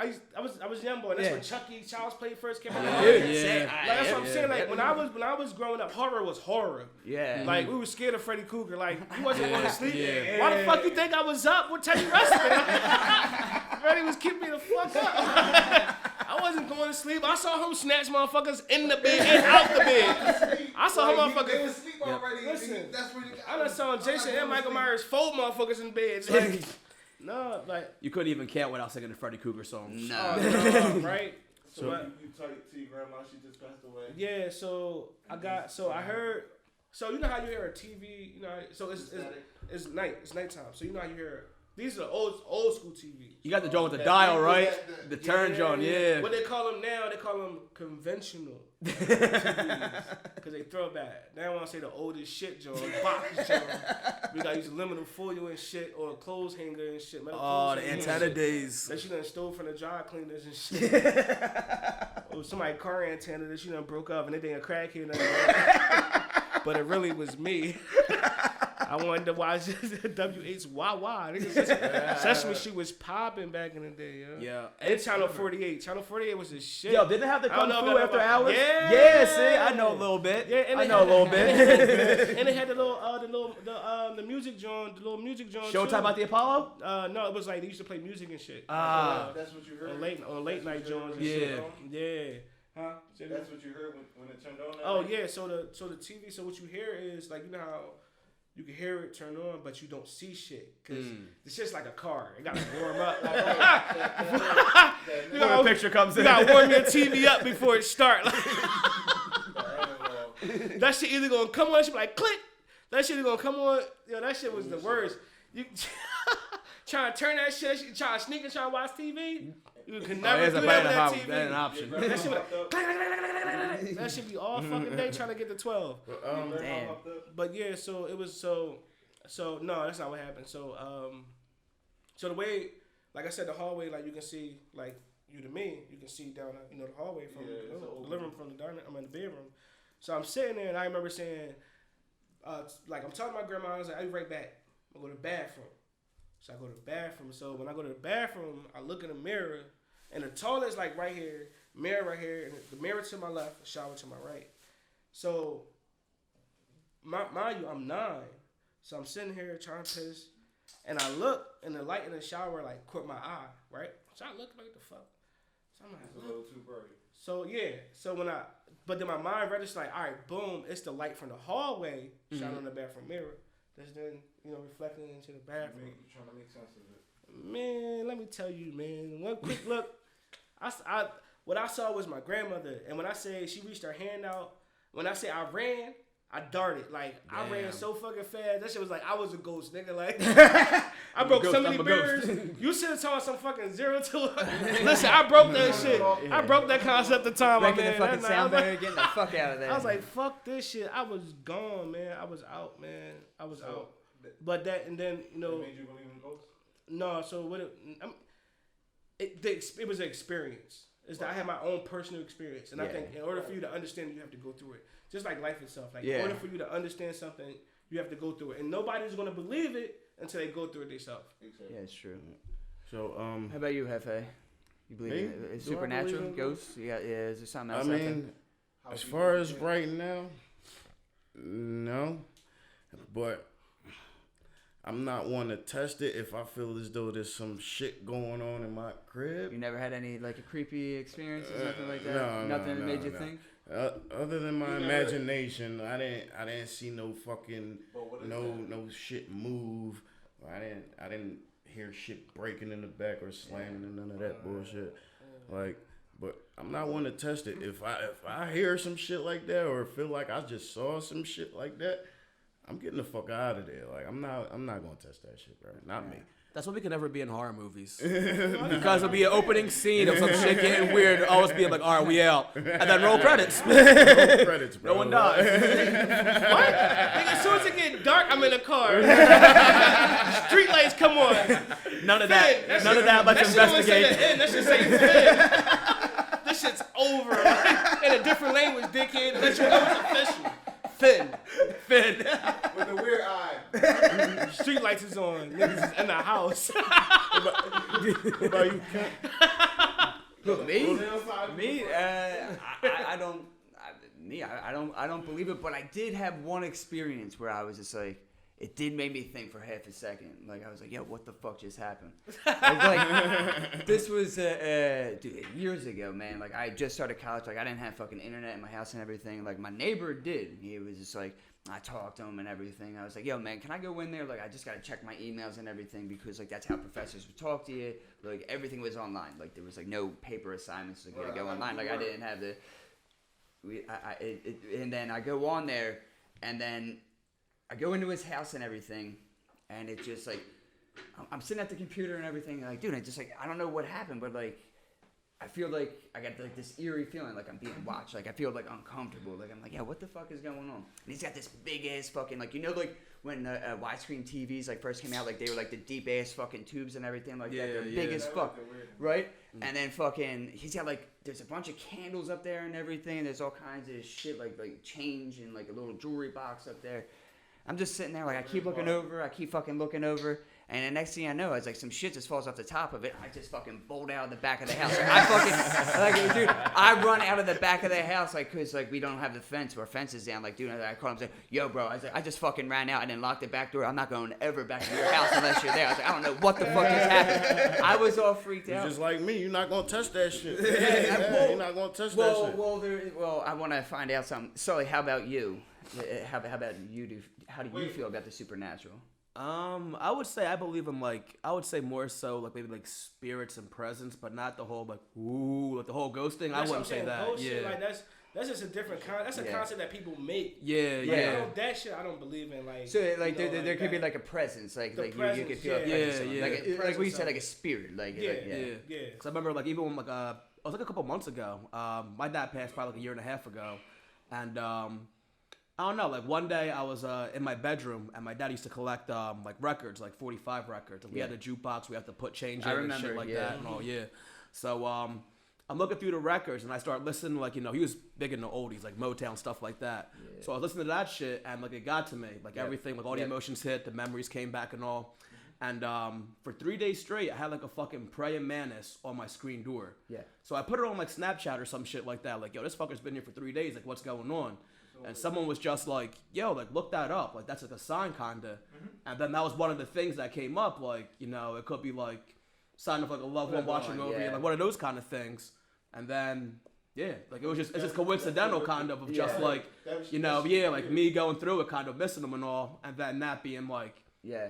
I was young boy. That's when Chucky, Child's Play first came out. Yeah. Like, that's what I'm saying. Like when I was growing up, horror was horror. Yeah. Like we were scared of Freddy Krueger. Like you wasn't going to sleep. Yeah. Why the fuck you think I was up? What time you resting? Freddy was keeping me the fuck up. I wasn't going to sleep. I saw him snatch motherfuckers in the bed and out the bed. I saw him They motherfuckers. was asleep already. Listen, That's when you I done saw Jason and Michael Myers fold motherfuckers in beds. Like, no, like, You couldn't even count without singing the Freddy Krueger song. No. right? So you talked to your grandma, she just passed away. Yeah, so I heard, so you know how you hear a TV, you know, so it's nighttime. So you know how you hear, these are old school TVs. You got the joint with the dial, right? The turn joint, yeah. What they call them now, they call them conventional TVs. Because they throw back. They don't want to say the oldest shit joint, box joint. We got to use aluminum foil and shit, or a clothes hanger and shit. Oh, the antenna days. That she done stole from the dry cleaners and shit. Or somebody car antenna that she done broke up and it ain't a crackhead. But it really was me. I wanted to watch WH's Wawa. Sesame Street was popping back in the day, yo. Yeah. And Channel 48. Channel 48 was the shit. Yo, didn't they have the I don't Kung know Fu if after I- hours? Yeah. Yeah, see, I know a little bit. Yeah, and I they know a little bit. And they had the music joint, the little music joint. Showtime at the Apollo? No, it was like they used to play music and shit. That's what you heard. On late night joints and Yeah. shit. Yeah. Huh? That's what you heard when it turned on. Oh yeah, so the TV, so what you hear is like, you know how you can hear it turn on, but you don't see shit because it's just like a car. It got to warm up. Like, When the picture comes you in. got to warm your TV up before it starts. Like, that shit either gonna come on, she be like click. That shit either gonna come on. Yo, that shit was the worst. You trying to turn that shit, trying to sneak and try to watch TV. You can never do that with that TV. That's an option. That shit, that should be all fucking day trying to get to 12. Damn. But yeah, so it was so no, that's not what happened. So the way, like I said, the hallway, like you can see, like you to me, you can see down the hallway from the living room, from the dining, I'm in the bedroom. So I'm sitting there and I remember saying, like I'm talking to my grandma, I was like, I'll be right back. I'm gonna go to the bathroom. So I go to the bathroom. So when I go to the bathroom, I look in the mirror, and the toilet's like right here, mirror right here, and the mirror to my left, the shower to my right. So, mind you, I'm 9. So I'm sitting here trying to piss, and I look, and the light in the shower like caught my eye, right? So I look like the fuck. So I'm like, It's a little too bright. so yeah, so but then my mind registers like, all right, boom, it's the light from the hallway shining on the bathroom mirror. That's then, reflecting into the bathroom. You're trying to make sense of it. Man, let me tell you, man. One quick look. What I saw was my grandmother, and when I say she reached her hand out, when I say I ran, I darted. Like I ran so fucking fast. That shit was like I was a ghost, nigga. Like I broke so many barriers. You should have taught some fucking 0 to. Listen, I broke that shit. I broke that concept of time, my Breaking man. the fucking That night, I sound was like- barrier, getting the fuck out of there. I was like, fuck this shit. I was gone, man. I was out, man. I was out. But that, and then, It made you believe in ghosts? no, so what it was an experience. It's that I had my own personal experience. And I think in order for you to understand it, you have to go through it. Just like life itself. Like, in order for you to understand something, you have to go through it. And nobody's going to believe it until they go through it themselves. Exactly. Yeah, it's true. So How about you, Hefe? You believe Me? in Do I supernatural, believe in ghosts? Yeah, is there something I else out there? mean, as far as right now, no, but I'm not one to test it if I feel as though there's some shit going on in my crib. You never had any like a creepy experience or nothing like that? no, Nothing that made you think? Other than my imagination, I didn't see no fucking But what is no shit move. I didn't hear shit breaking in the back or slamming and none of that bullshit. Like, but I'm not one to test it. If I hear some shit like that or feel like I just saw some shit like that, I'm getting the fuck out of there. Like I'm not gonna test that shit, bro. Not me. That's why we can never be in horror movies. Because it'll be an opening scene of some shit getting weird. Always be like, all right, we out. And then roll credits. No credits, bro. No one dies. What? Nigga, as soon as it get dark, I'm in the car. Street lights come on. None of that. None of that. Let's investigate. That shit say Finn. This shit's over. In a different language, dickhead. Let you know it's official. Finn. Finn. With the weird eye. Street lights is on. Niggas is in the house. What about you, Cant? Look, me? Outside. Me? I don't believe it, but I did have one experience where I was just like, it did make me think for half a second. Like, I was like, yo, what the fuck just happened? Like, this was, dude, years ago, man. Like, I had just started college. Like, I didn't have fucking internet in my house and everything. Like, my neighbor did. He was just like, I talked to him and everything. I was like, yo, man, can I go in there? Like, I just got to check my emails and everything because, like, that's how professors would talk to you. Like, everything was online. Like, there was, like, no paper assignments to go online. Like, I didn't have the... and then I go on there, and then I go into his house and everything, and it's just like I'm sitting at the computer and everything, and like, dude, I just like I don't know what happened, but like I feel like I got like this eerie feeling, like I'm being watched, like I feel like uncomfortable, like I'm like, yeah, what the fuck is going on? And he's got this big ass fucking like like when widescreen TVs like first came out, like they were like the deep ass fucking tubes and everything like that, they're big as fuck, right? And then fucking he's got like there's a bunch of candles up there and everything, and there's all kinds of shit like change and like a little jewelry box up there. I'm just sitting there like I keep looking over, and the next thing I know, it's like some shit just falls off the top of it. I just fucking bolt out of the back of the house. Like, I fucking like, dude, I run out of the back of the house like, cause like we don't have the fence, our fence is down. Like, dude, I call him and say, yo, bro, I just fucking ran out and then locked the back door. I'm not going ever back to your house unless you're there. I was like, I don't know what the fuck just happened. I was all freaked out. You're just like me. You're not gonna touch that shit. You're not gonna touch that shit. Well, I want to find out something. Sully, how about you? How about you? How do you feel about the supernatural? I would say I believe in I would say more so like maybe like spirits and presence, but not the whole like like the whole ghost thing. I wouldn't say that. Ghost yeah, shit, like that's just a different that's a concept that people make. Yeah. That shit I don't believe in. Like so, like there could be like a presence, like you could feel a presence, like what you said, like a spirit, yeah. Because I remember like even when it was like a couple months ago. My dad passed probably like a year and a half ago, and I don't know, like one day I was in my bedroom and my dad used to collect like records, like 45 records. And we had a jukebox, we had to put change in and shit like that and all, So I'm looking through the records and I start listening, like, he was big into oldies, like Motown, stuff like that. Yeah. So I was listening to that shit and like it got to me, like everything, like all the emotions hit, the memories came back and all. And for 3 days straight, I had like a fucking praying mantis on my screen door. Yeah. So I put it on like Snapchat or some shit like that, like, yo, this fucker's been here for 3 days, like what's going on? And someone was just like, yo, like, look that up. Like, that's like a sign, kinda. And then that was one of the things that came up. Like, it could be like, sign of like a loved one watching over you, like one of those kind of things. And then, like, it's just coincidental kind of just like, like me going through it, kind of missing them and all. And then that being like,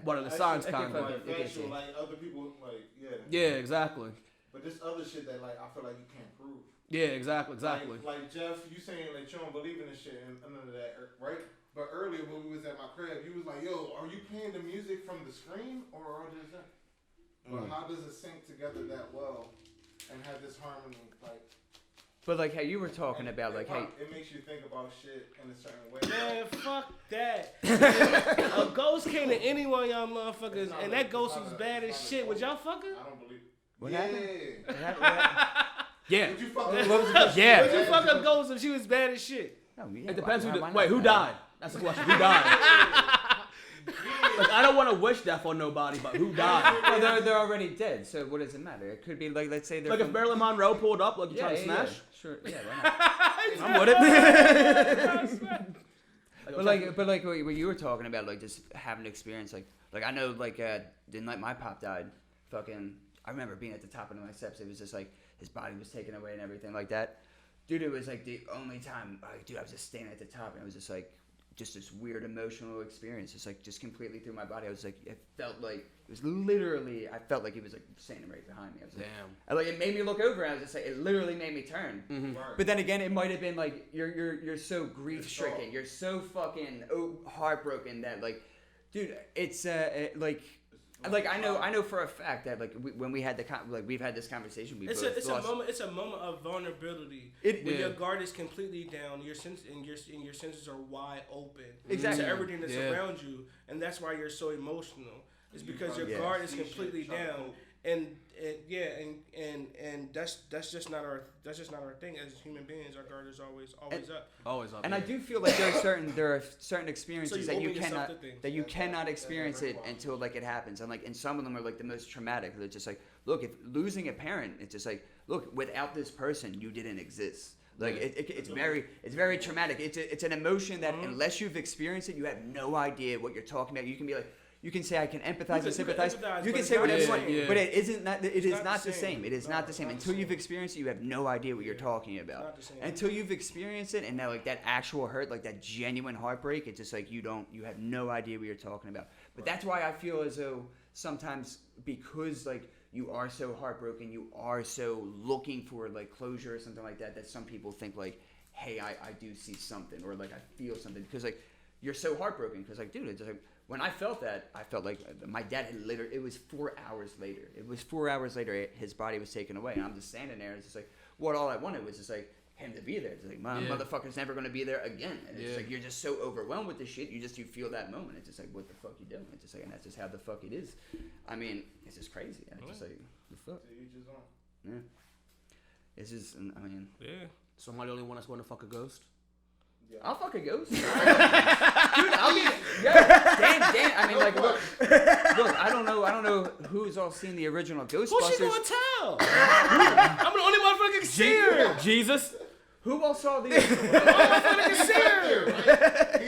one of the signs, kind of. Like, factual, like, other people, like, Yeah, exactly. But this other shit that, like, I feel like you can't prove. Yeah, exactly. Like Jeff, you saying that you don't believe in this shit and none of that, right? But earlier when we was at my crib, you was like, yo, are you playing the music from the screen or is that? But how does it sync together that well and have this harmony? Like, but like how you were talking about, like, hey, it makes you think about shit in a certain way. Man, fuck that. A ghost came to any one of y'all motherfuckers, and that ghost was bad as shit. Would y'all fuck her? I don't believe it. What happened? Yeah. Would you fuck Would you fuck a ghost if she was bad as shit? No, it depends who died? That's the question. Who died? Like, I don't want to wish death on nobody, but who died? Well, they're already dead, so what does it matter? It could be like, let's say they're like if Marilyn Monroe pulled up, like you trying to smash. Sure, why not? I'm with it. but like what you were talking about, like just having an experience, like I know, like the night my pop died, fucking, I remember being at the top of my steps. It was just like his body was taken away and everything like that. Dude, it was like the only time, like, I was just standing at the top and it was just like, just this weird emotional experience. It's like just completely through my body. I was like, it felt like, it was literally, I felt like he was like standing right behind me. I was like, damn. Like, it made me look over and I was just like, it literally made me turn. Mm-hmm. Right. But then again, it might have been like, you're so grief stricken. You're so fucking heartbroken that, like, dude, it's like I know for a fact that like when we had we've had this conversation, it's a moment of vulnerability when your guard is completely down, your senses are wide open to everything that's around you, and that's why you're so emotional. It's because your guard is completely down, And that's just not our thing as human beings. Our guard is always up. Always up. And yeah. I do feel like there are certain experiences So that you open yourself cannot to things. that you cannot experience it until like it happens. And like and some of them are like the most traumatic. They're just like, look, if losing a parent, it's just like, look, without this person, you didn't exist. Like it's very traumatic. It's an emotion that unless you've experienced it, you have no idea what you're talking about. You can be like, you can say I can empathize and sympathize. You can say whatever you want, but it isn't. It is not the same. It is not the same until you've experienced it. You have no idea what you're talking about until you've experienced it, and now like that actual hurt, like that genuine heartbreak. It's just like you have no idea what you're talking about. But that's why I feel as though sometimes because like you are so heartbroken, you are so looking for like closure or something like that. That some people think like, hey, I do see something, or like I feel something because like you're so heartbroken because like dude, it's just like. When I felt that, I felt like my dad had literally, it was 4 hours later. It was 4 hours later, his body was taken away. And I'm just standing there. It's just like, what all I wanted was just like him to be there. It's like, my motherfucker's never going to be there again. And it's just like, you're just so overwhelmed with this shit. You feel that moment. It's just like, what the fuck you doing? It's just like, and that's just how the fuck it is. I mean, it's just crazy. It's just like, the fuck? Yeah. It's just, I mean. Yeah. So am I the only one that's going to fuck a ghost? Yeah. I'll fuck a ghost. Dude, I'll be. Yeah, Dan. I mean, like, look. I don't know who's all seen the original Ghostbusters. Who's she gonna tell? I'm the only motherfucker seer. Jesus. Who all saw the? Motherfucker seer.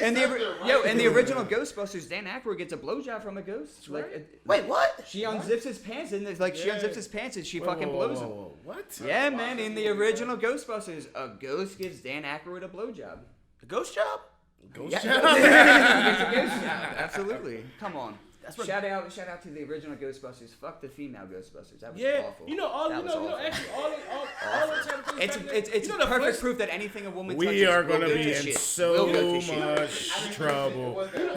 In the original Ghostbusters, Dan Aykroyd gets a blowjob from a ghost. Right. Wait, what? She unzips his pants and she unzips his pants and she fucking blows him. What? Yeah, man. In the original Ghostbusters, a ghost gives Dan Aykroyd a blowjob. A ghost job? Ghost Gets job? a ghost job. Absolutely. Come on. Shout out to the original Ghostbusters. Fuck the female Ghostbusters. That was awful. You know all the type of things. It's perfect proof that anything a woman touches We are going gonna to be in so much trouble. You know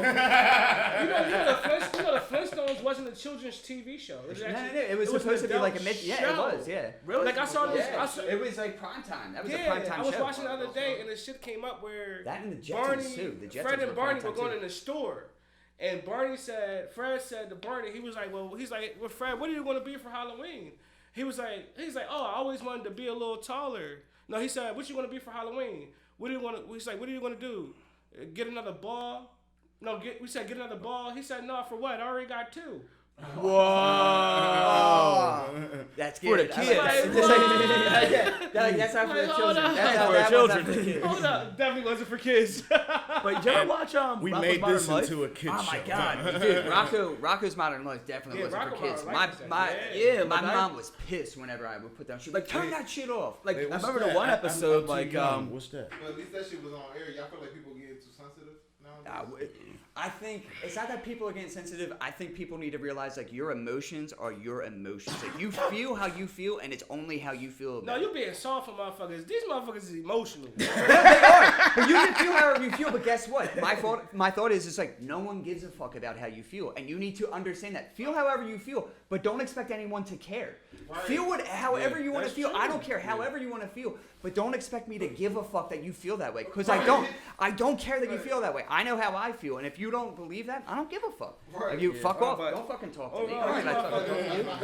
the Flintstones wasn't a children's TV show. It was actually, it was supposed to be like a mid. Yeah, it was. Yeah. Really? Like I saw this. Yeah. It was like prime time. That was a prime time show. I was watching the other day, and the shit came up where that and the Jetsons Barney, too. The Jetsons Fred and Barney were going too. in the store. And Fred said to Barney, he was like, well, Fred, what are you going to be for Halloween? He's like, oh, I always wanted to be a little taller. No, he said, what you going to be for Halloween? He's like, what are you going to do? Get another ball? No, we said get another ball. He said, no, for what? I already got 2. Whoa! That's good. For the kids. That's not for the children. That's for the children. Hold up, definitely wasn't for kids. But you ever watch We Rocko's made Modern this Life? into a kid show. Oh my god, dude! Rocko's Modern Life definitely wasn't for kids. My mom was pissed whenever I would put down. She was like, "Turn that shit off!" Like, I remember the one episode, what's that? But at least that shit was on air. Y'all feel like people get too sensitive nowadays? I think it's not that people are getting sensitive. I think people need to realize like your emotions are your emotions. Like you feel how you feel, and it's only how you feel. No, you being soft for motherfuckers. These motherfuckers is emotional. They are. But you can feel however you feel. But guess what? My thought is it's like no one gives a fuck about how you feel, and you need to understand that. Feel however you feel, but don't expect anyone to care. Right. Feel however you want to feel. True. I don't care however you want to feel, but don't expect me to give a fuck that you feel that way, because I don't. I don't care that you feel that way. I know how I feel, and if you don't believe that, I don't give a fuck. Right. If you fuck off, don't fucking talk to me.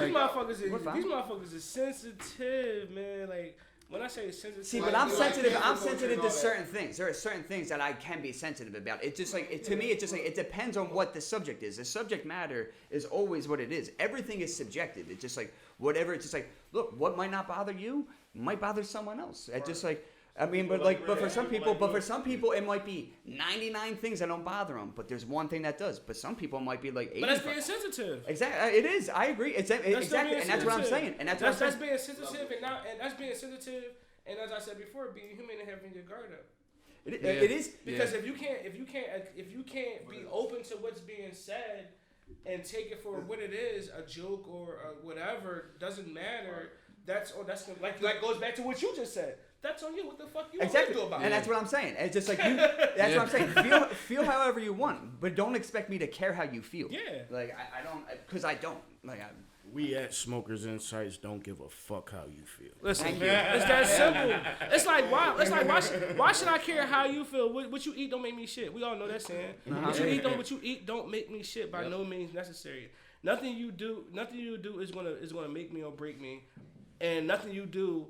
These motherfuckers is sensitive, man. Like when I say sensitive, see, but I'm sensitive. I'm sensitive to certain things. There are certain things that I can be sensitive about. It's just like to me. It's just like it depends on what the subject is. The subject matter is always what it is. Everything is subjective. It's just like whatever. It's just like look, what might not bother you might bother someone else. It's just like. I mean, but for some people, it might be 99 things that don't bother them, but there's one thing that does. But some people might be like 85. But that's being sensitive. Exactly, it is. I agree. Exactly, and that's what I'm saying. And that's being sensitive, and that's being sensitive. And as I said before, being human and having your guard up. It is because if you can't be open to what's being said and take it for what it is, a joke or whatever, doesn't matter. That's like goes back to what you just said. that's on you. What the fuck you Exactly, want me to do about and it? that's what I'm saying. It's just like you. That's what I'm saying. Feel however you want, but don't expect me to care how you feel. Yeah. Like I don't, because I don't. Like We at Smokers Insights don't give a fuck how you feel. Listen, Thank you. it's that simple. It's like why should I care how you feel? What you eat don't make me shit. We all know that saying. What you eat don't make me shit by no means necessary. Nothing you do is gonna make me or break me, and nothing you do,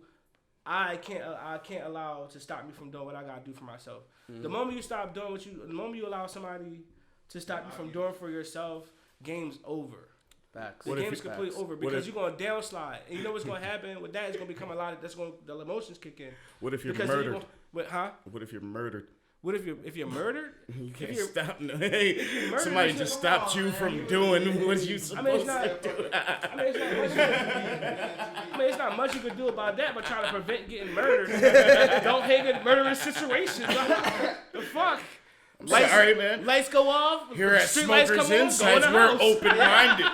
I can't allow to stop me from doing what I gotta do for myself. The moment you stop doing the moment you allow somebody to stop you from doing for yourself, game's over. Facts. The game's completely over because you're gonna downslide, and you know what's gonna happen with that? It's gonna become a lot of the emotions kick in. What if you're Because murdered? What if you're murdered? What if you're murdered? You can't If you're- stop. No, hey, murdered, somebody it's just just- stopped you from doing what you supposed I mean, it's not. to do. It's not much you could do about that, but try to prevent getting murdered. Don't hang in murderous situations. The fuck. Sorry, man. Lights go off. Here at street lights Smokers come on, Insights, go in the we're house. open-minded.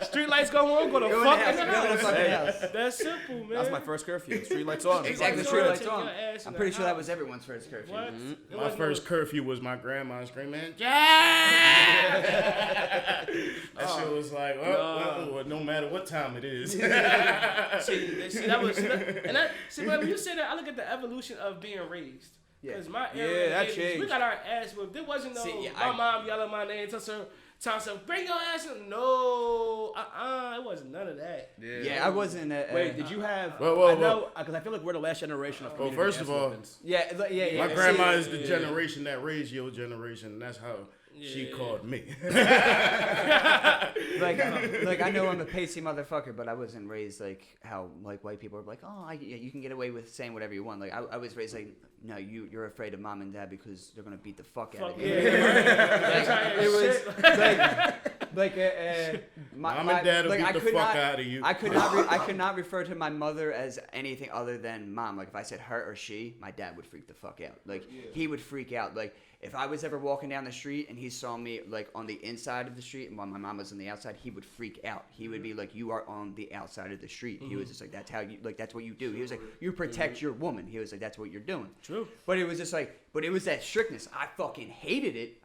Street lights go on, go to Go in fuck the in the house, go in the house. fucking house. That's simple, man. That's my first curfew. Street lights on. Exactly, Lights street on, lights take on. your ass in I'm the pretty sure that house. was everyone's first curfew. What? Mhm. It My wasn't first no- curfew was my grandma screaming, Jack! That shit was like, well, no matter what time it is. See, that was, and that, see, when you say that, I look at the evolution of being raised. Because my era, Yeah, that in the 80s, changed. we got our ass whooped. There wasn't no, See, yeah, my mom yelling my name, telling her, bring your ass in. No, it wasn't none of that. Yeah, I wasn't. Wait, did you have? Whoa. I know because I feel like we're the last generation of. Well, community first of ass all, whoopings. Yeah. My grandma is the generation that raised your generation, and that's how she called me. like I know I'm a pasty motherfucker, but I wasn't raised like how like white people are like, oh, you can get away with saying whatever you want. Like I was raised like, no, you're afraid of mom and dad because they're gonna beat the fuck out of you. It was Mom and dad will beat the fuck out of you. I could not refer to my mother as anything other than mom. Like if I said her or she, my dad would freak the fuck out. Like he would freak out. Like if I was ever walking down the street and he saw me like on the inside of the street and while my mom was on the outside, he would freak out. He would be like, "You are on the outside of the street." He was just like, "That's how you like. That's what you do." He was like, "You protect your woman." He was like, "That's what you're doing." True. But it was just like, it was that strictness. I fucking hated it.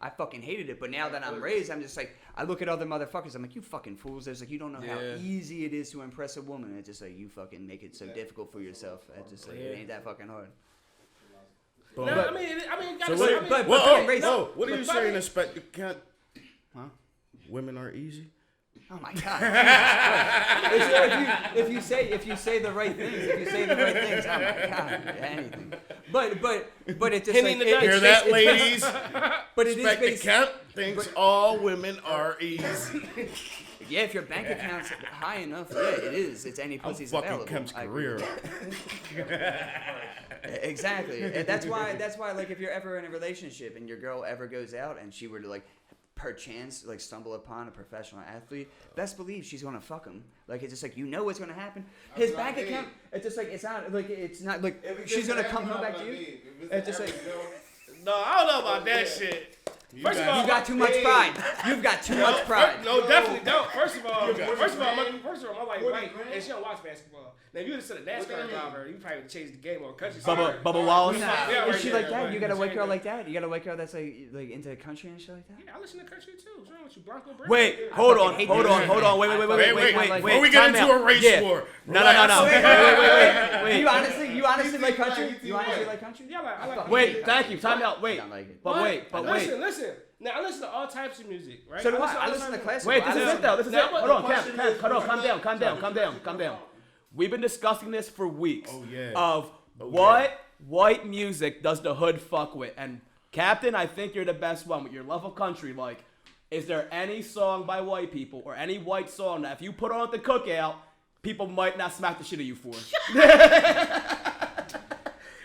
But now that I'm raised, I'm just like, I look at other motherfuckers. I'm like, you fucking fools. There's like, you don't know how easy it is to impress a woman. It's just like, you fucking make it so difficult for yourself. It's just like, it ain't that fucking hard. No, I mean, So gotta say, what, what are you saying? Can't, huh? Women are easy. Oh my god! if you say the right things, oh my god, anything. But it's just Hitting like, the Hear that, ladies? But it is Inspector based. Kent thinks all women are easy. Yeah, if your bank account's high enough, yeah, it is. It's any I'm pussy's fucking available. Kemp's I agree. career. Exactly. And that's why like if you're ever in a relationship and your girl ever goes out and she were to like perchance like stumble upon a professional athlete, best believe she's gonna fuck him. Like it's just like, you know what's gonna happen. His bank account, it's just like it's not like she's gonna come home back to you. It's just like, no, I don't know about that shit. First of all, you got too much pride. You've got too much pride. No, definitely don't. First of all, my wife white and she don't watch basketball. Now, if you would have said a NASCAR driver, you probably would change the game or country. Bubba Wallace. Yeah, Is she right like there, that? right. You got a white girl like that? You got a white girl that's like into country and shit like that? Yeah, I listen to country too. What's wrong with you, Bronco Bird? Wait, hold on. Wait. Before we get into a race war. No. Wait. You honestly like country? You honestly like country? Yeah, I like Wait, thank you. Time out. Wait. I don't like it. But wait. Listen. Now, I listen to all types of music, right? So do I. all I listen to types of- classical. Wait, this is it though. This is it. Now, Hold on, the Cant. Calm down. We've been discussing this for weeks. Oh, yeah. Of what white music does the hood fuck with? And Captain, I think you're the best one with your love of country. Like, is there any song by white people or any white song that if you put on at the cookout, people might not smack the shit out of you for?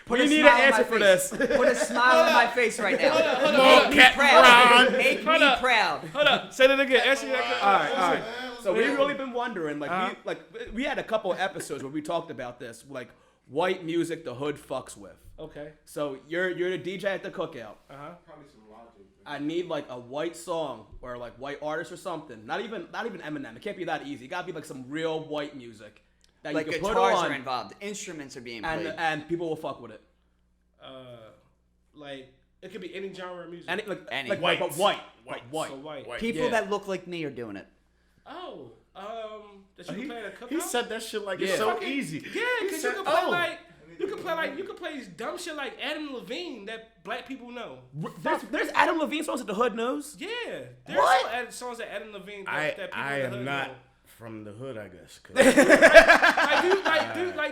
Put We a need smile an on answer my for face. this. Put a smile on my face right now. on, Make me Cat proud. Brown. Make me Hold up. proud. Hold up. Say that again. Answer that. All right. So we've really been wondering, we had a couple of episodes where we talked about this, like white music the hood fucks with. Okay. So you're the DJ at the cookout. Probably some logic. I need like a white song or like white artist or something. Not even Eminem. It can't be that easy. It gotta be like some real white music. that Like you can put guitars on, are involved, instruments are being played. and people will fuck with it. Like it could be any genre of music. And it, Any. like white, but white, White. white. So white. People Yeah. that look like me are doing it. Oh, that you can play at a cookout. He said that shit like Yeah. it's so Fucking- easy. Yeah, He because said, you can play dumb shit like Adam Levine that black people know. There's Adam Levine songs that the hood knows. Yeah, there's What? songs that Adam Levine I that people I in the am hood not know. from the hood, I guess. 'cause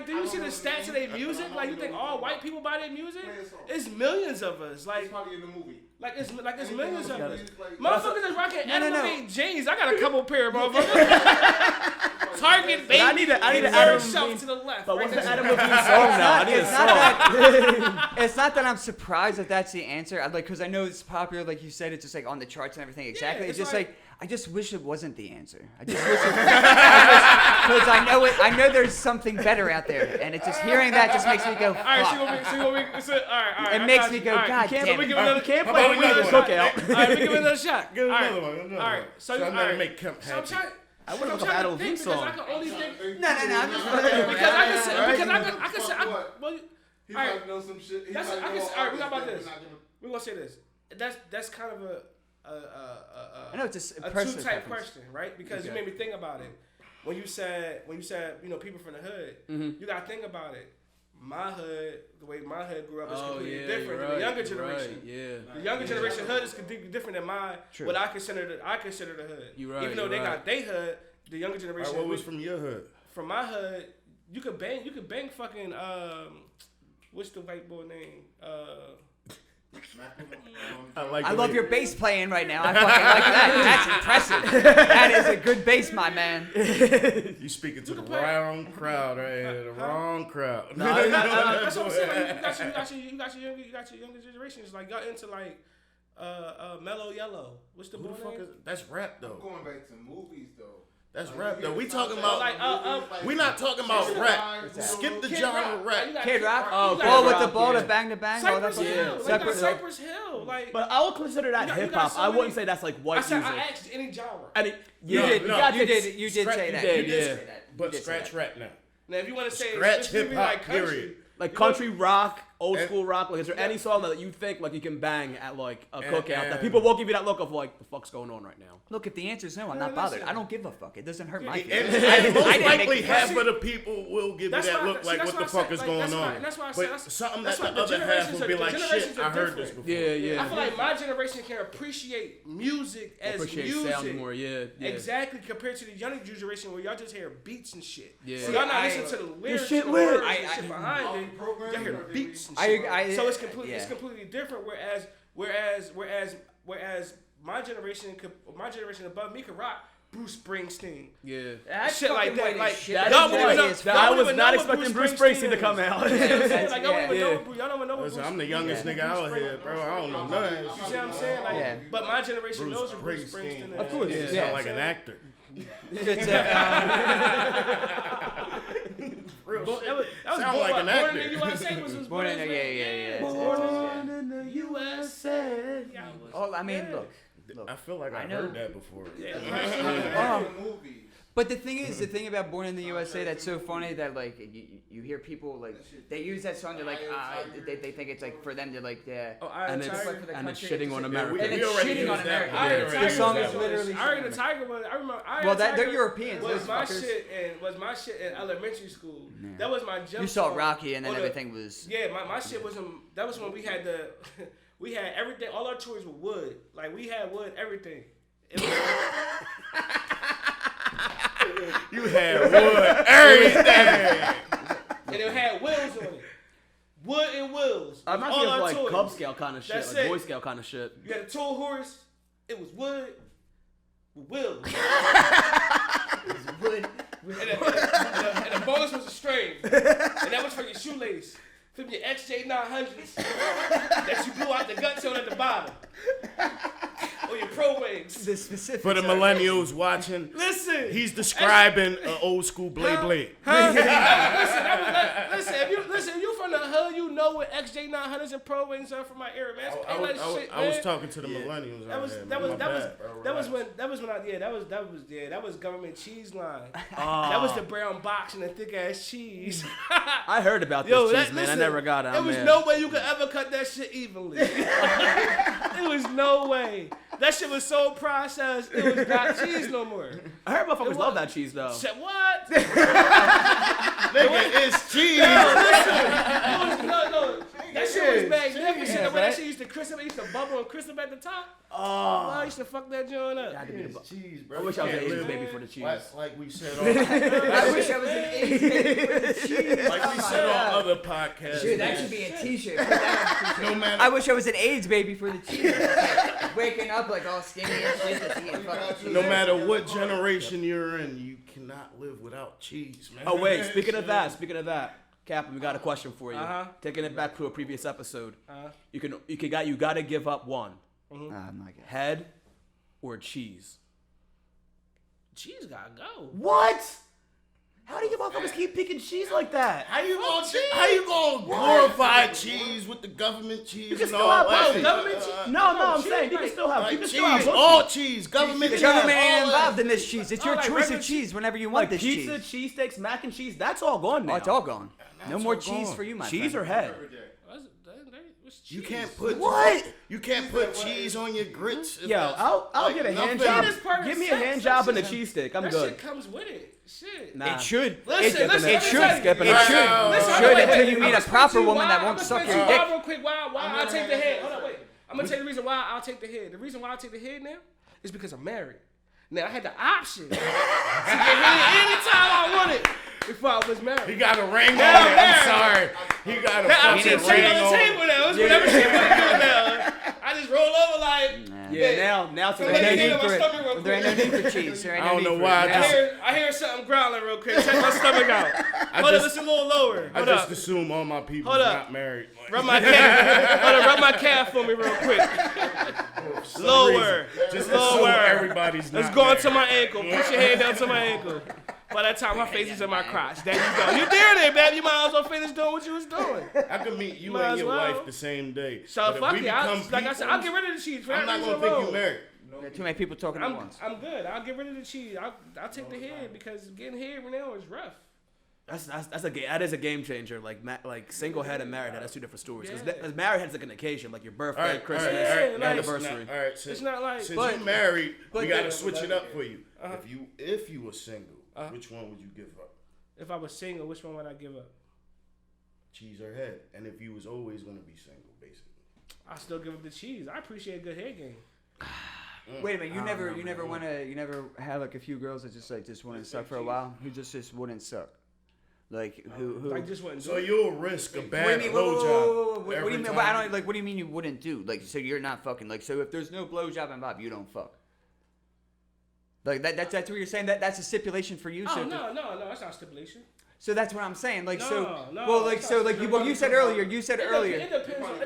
Do you see the stats of their music? Like, you think all white people buy their music? It's millions of us. It's Like probably in the movie. it's millions of us. Like, Motherfuckers is rocking Adam no. Levine jeans. I got a couple pair of motherfuckers. Target baby. I need an third Adam shelf Levine. to the left. But right what's the next to Adam the- Levine song now? I need a It's song. not that. It's not that I'm surprised that that's the answer. I because I know it's popular, like you said, it's just like on the charts and everything. Exactly. it's It's just like- like I just wish it wasn't the answer. I just wish it because I know it. I know there's something better out there, and it just hearing that just makes me go. All right, Fuck. all right. It I makes got me you. go, All right, God so damn we it. give another, Can't how play about when we you give at another the shot? cookout. All right, we give another shot. Give All right. another one. Another All right, one. so I'm all gonna right. make Kemp So I'm happy. trying. I would I'm look up trying Adam to Levine think because I song. can only think. No. I'm just. Because I can say. Right. Because I can say. Well, He all right. might know some shit. He That's might I can know say. All right, we all got about this, this. but we're not gonna- We're gonna say this. That's kind of I know it's a a personal two-type preference. question, right? Because you Okay. made me think about it. When you said people from the hood, Mm-hmm. you gotta think about it. My hood, the way my hood grew up is Oh completely yeah, different you're than right, the younger you're generation. Right, yeah. The younger generation hood is completely different than my True. what I consider the hood. You right, Even though you they right. got they hood, the younger All generation. right, what was from your hood? from my hood? You could bang fucking what's the white boy name? I love your bass playing right now. I fucking like that. That's impressive. That is a good bass, my man. You speaking to the play- wrong crowd right here. The wrong crowd. That's what I'm saying. Like, you got your younger generations. Like y'all into like Mellow Yellow. What's the Who boy the fuck name? is? That's rap though. Going back to movies though. That's Like, rap you though. hear We the talking soundtrack about. of movies, We not talking about Kid rap. Rock, Skip the Kid genre Rock. rap. You got Kid Rock? Oh, You got Kid Ball with Rock, the ball yeah. to bang to bang. All that Cypress fucking Hill. You got Cypress Hill. Cypress Hill. Like But I would consider that You got- you hip got hop. so I wouldn't many- say that's like white I said, music. I asked any genre. And You No, did. no. You did. You did Scratch- say you that. did, You did yeah. say that. But You did say scratch that. rap now. Now, if you want to say Scratch specifically hip-hop, like country, period. Like you know- country rock, old And- school rock. Like, is there any song that you think like you can bang at like a cookout that and- people won't give you that look of like the fuck's going on right now? Look, if the answer is no, I'm No, not bothered. listen. I don't give a fuck. It doesn't hurt my And, feelings. and most I didn't make likely the half question. of the people will give you That's that why- look see, like that's what the why I fuck said- is like, going that's why- on. that's why I said- But that's- something that's that why the the other half generations will are- be the like, generations shit, are I heard this different. before. Yeah, I feel yeah. like my generation can appreciate music as Appreciate music. sound more. Yeah, yeah. Exactly, compared to the younger generation where y'all just hear beats and shit. Yeah. So y'all not I- listening to the lyrics shit and the lit. words I- and shit behind it. Y'all hear beats and I- shit. I- So it's completely yeah. different. Whereas my generation above me could rock Bruce Springsteen. Yeah. That's Shit like fucking that, white as like, shit. y'all That's wouldn't even white know- as y'all fuck. I wouldn't was even not know what expecting Bruce Bruce Springsteen to come out. You see what I'm saying? Like, y'all don't even Yeah. know y'all don't even know what Listen, Bruce I'm the youngest Yeah. nigga out here, bro. I don't know nothing. You see what I'm saying? Like, Yeah. but my generation Bruce knows what Bruce Springsteen. Springsteen is. Of course, You yeah. sound like an actor. It's Real That shit. was Sound born, like an born actor. in the USA was Born in the- yeah. Born in the USA. Yeah, I was- Oh, I mean, yeah. look. I feel like I I know. heard that before. Movies. But the thing about Born in the USA that's so funny that like you hear people like they use that song. They're like they think it's like for them to like Oh, I And Am it's Tiger. for the and it's country, shitting on it's- America. And it's already shitting used on that. America. I Am Yeah. Tiger The song was- is literally I Am shitting on Tiger was. I remember. I Am Well, they're Tiger Europeans, Was those my fuckers. shit in elementary school. Yeah. That was my jump. You saw song. Rocky and then On the- everything was. Yeah, my shit was that was when we had the we had everything. All our toys were wood. Like we had wood everything. It was, You had wood, everything. and it had wheels on it. Wood and wheels. I'm not All thinking our like toys. Cub Scout kind of shit, That's like it. Boy Scout kind of shit. You had a tool horse. It was wood with wheels. And the bonus was a string. And that was for your shoelace. From your XJ900s that you blew out the guts on at the bottom. Or your Pro Wings. The specifics. For the millennials watching, Listen. he's describing an old school blade blade. Listen, if you from the hood, you know what XJ900s and Pro Wings are for my ear, man? I was talking to the millennials. That was government cheese line. That was the brown box and the thick ass cheese. I heard about this cheese, man. I never got it. There was no way you could ever cut that shit evenly. There was no way. That shit was so processed, it was not cheese no more. I heard motherfuckers love that cheese, though. Said what? Nigga, it's cheese. No. That shit was magnificent. The way that shit used to crisp, it used to bubble and crisp at the top. Oh, I used to fuck that joint up. It's cheese, bro. I wish I was an Asian baby for the cheese. Like we said I wish I was an Asian baby for the cheese. Like we said on other podcasts. Dude, that should be a t-shirt. Put that on a t-shirt. No matter. I wish I was an AIDS baby for the cheese. Waking up like all skinny and shit, just eating fucking cheese. No matter what generation you're in, you cannot live without cheese, man. Oh wait, speaking of that, Captain, we got a question for you. Taking it back to a previous episode, you gotta give up one. I'm not getting Head or cheese? Cheese gotta go. What? How do you motherfuckers keep picking cheese like that? How you gonna glorify cheese with the government cheese You can and still all have that? government cheese. No, I'm saying you can still have. You can still have cheese, both. all cheese, government The cheese. government ain't all involved that. in this cheese. It's your like choice regular of cheese whenever you want Like this pizza, cheese. cheesesteaks, mac and cheese, that's all gone now. Oh, it's all gone. No more all cheese gone. for you, my Cheese friend. or head? What's cheese? You can't put What? You can't put cheese on your grits. if Yo, that's, I'll like, get a hand nothing. job. Cheese is part of Give me a sex. hand job and a That cheesesteak. I'm that good. shit comes with it. Shit. Nah. It should. Listen, listen, It should. listen. Skipping It out. should. Listen, It should wait, until wait. you meet I'ma a proper explain to you woman that why- won't I'ma suck explain your to you dick. why real quick why I'll take the head. Hold on, wait. I'm gonna tell you the reason why I'll take the head. The reason why I'll take the head now is because I'm married. Now I had the option to get head anytime I wanted before I was married. He got a ring on Yeah, it. yeah. I'm sorry. He got a That option fucking take ring on the on table it. now. It's whatever she wanna do now. I just roll over like. Yeah, now it's There There ain't Let me no get need my for stomach real it. There ain't no quick. need for cheese. There ain't I no don't need know for why it. I hear something growling real quick. Check my stomach out. Hold up, it's a little lower. I Hold just up. assume all my people Hold up. not married. Rub my calf. Hold up, rub my calf for me real quick. Lower. Just assume Lower. everybody's not Let's go married. onto my ankle. Push your hand down to my ankle. By that time, my face is in my crotch. There you go. You there, baby. You might as well finish doing what you was doing. I could meet you Might and as your well. wife the same day. So but if fuck we it. become Like I said, I'll people, get rid of the cheese. For I'm that not reason gonna think alone. you married. There are too many people talking at once. I'm good. I'll get rid of the cheese. I'll take the head because getting head right now is rough. That is a game changer. Like single head and married head, that's two different stories. Yeah. Because married head's like an occasion, like your birthday, All right, Christmas, like- anniversary. All right, since, It's not like. since But you married, we but- gotta switch it up for you. Uh-huh. If you were single, which one would you give up? if I was single, which one would I give up? Cheese or head? And if you was always gonna be single, basically. I still give up the cheese. I appreciate a good head game. Wait a minute, you never had like a few girls that just wouldn't suck for a while? Who just wouldn't suck? Like who? I just wouldn't do So it. you'll risk a What do bad you mean? blowjob. What do you every mean? time. I don't like. What do you mean you wouldn't do? Like, so you're not fucking. Like, so if there's no blowjob involved, you don't fuck. Like that's what you're saying. That's a stipulation for you. Oh So no, that's not stipulation. So that's what I'm saying. Like No, so. no, Well, like it's so, not like you. Well, you said earlier. You said earlier. It depends on.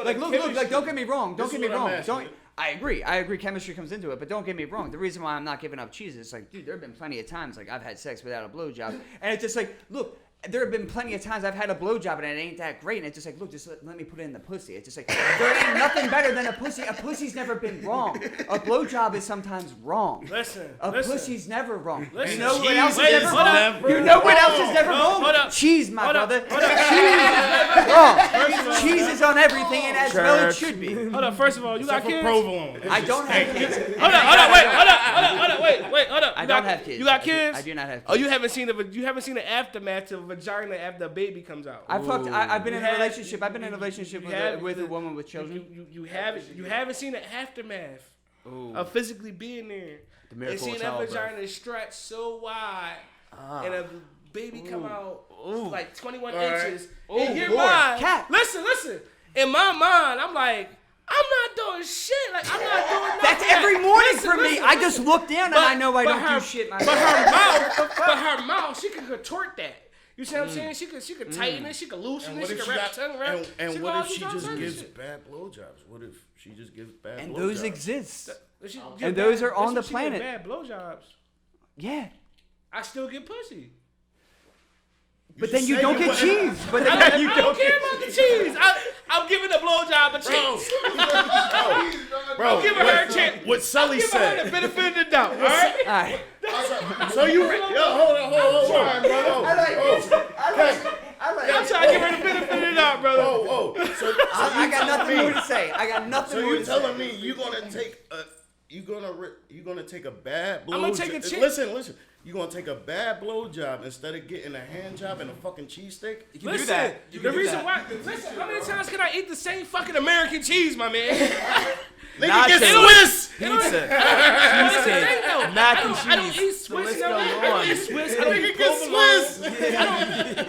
Like the look, chemistry. like don't get me wrong. Don't This get is me what I'm wrong. asking. Don't. I agree. Chemistry comes into it, but don't get me wrong. The reason why I'm not giving up cheese is like, dude, there have been plenty of times like I've had sex without a blowjob, and it's just like, look. There have been plenty of times I've had a blowjob and it ain't that great, and it's just like, look, just let me put it in the pussy. It's just like, there ain't nothing better than a pussy. A pussy's never been wrong. A blowjob is sometimes wrong. Listen. A pussy's never wrong. Listen. You know what Cheese else is is never wrong? never You know what else is wrong. never wrong? Hold up. Cheese, my Hold up. brother. Hold up. Cheese is never wrong. Cheese is on everything, and as well it should be. Hold up. First of all, you got Except for kids. provolone. I don't have kids. Hold up. Wait. Hold up. I You don't got- have kids. You got kids? I do not have kids. Oh, you haven't seen the aftermath of vagina after a baby comes out. I've been in a have- relationship. I've been in a relationship with a woman with children. You haven't seen the aftermath of physically being there The and miracle seeing of that childbirth. vagina stretch so wide and a baby come out like 21 All right. inches. In your Lord. mind, Cat. listen. In my mind, I'm like, I'm not doing shit. Like I'm not doing nothing. That's every morning Listen, for me. listen, I just look down and I know I but don't her- do shit. But her mouth, she can contort that. You see what I'm saying? She could tighten it, she could loosen And it, what she if could she wrap got, her tongue around. and what if she all just kinds of gives shit. bad blowjobs? What if she just gives bad And blowjobs? those exist. But she And get those bad- are on listen, the she get planet. Bad blowjobs. Yeah. I still get pussy. But then you don't get cheese. But then I you don't don't care get about the cheese. I'm giving a blowjob a chance. Bro, I'm giving her a chance. what Sully Give her the said. benefit of the doubt. All right. All right. So you, hold on, bro. I'm trying to give her the benefit of the doubt, brother. So I got nothing more to say. I got nothing So more you to say. telling me you gonna take a bad blow? I'm gonna take a chance. Listen. You gonna take a bad blow job instead of getting a hand job and a fucking cheesesteak? You can Listen, do that. You can the do reason that. why. Listen, how many times can I eat the same fucking American cheese, my man? Nigga, get Nachos. Swiss. Pizza, cheesesteak, mac and cheese. I don't eat The Swiss. list I don't eat goes Swiss. I don't eat provolone.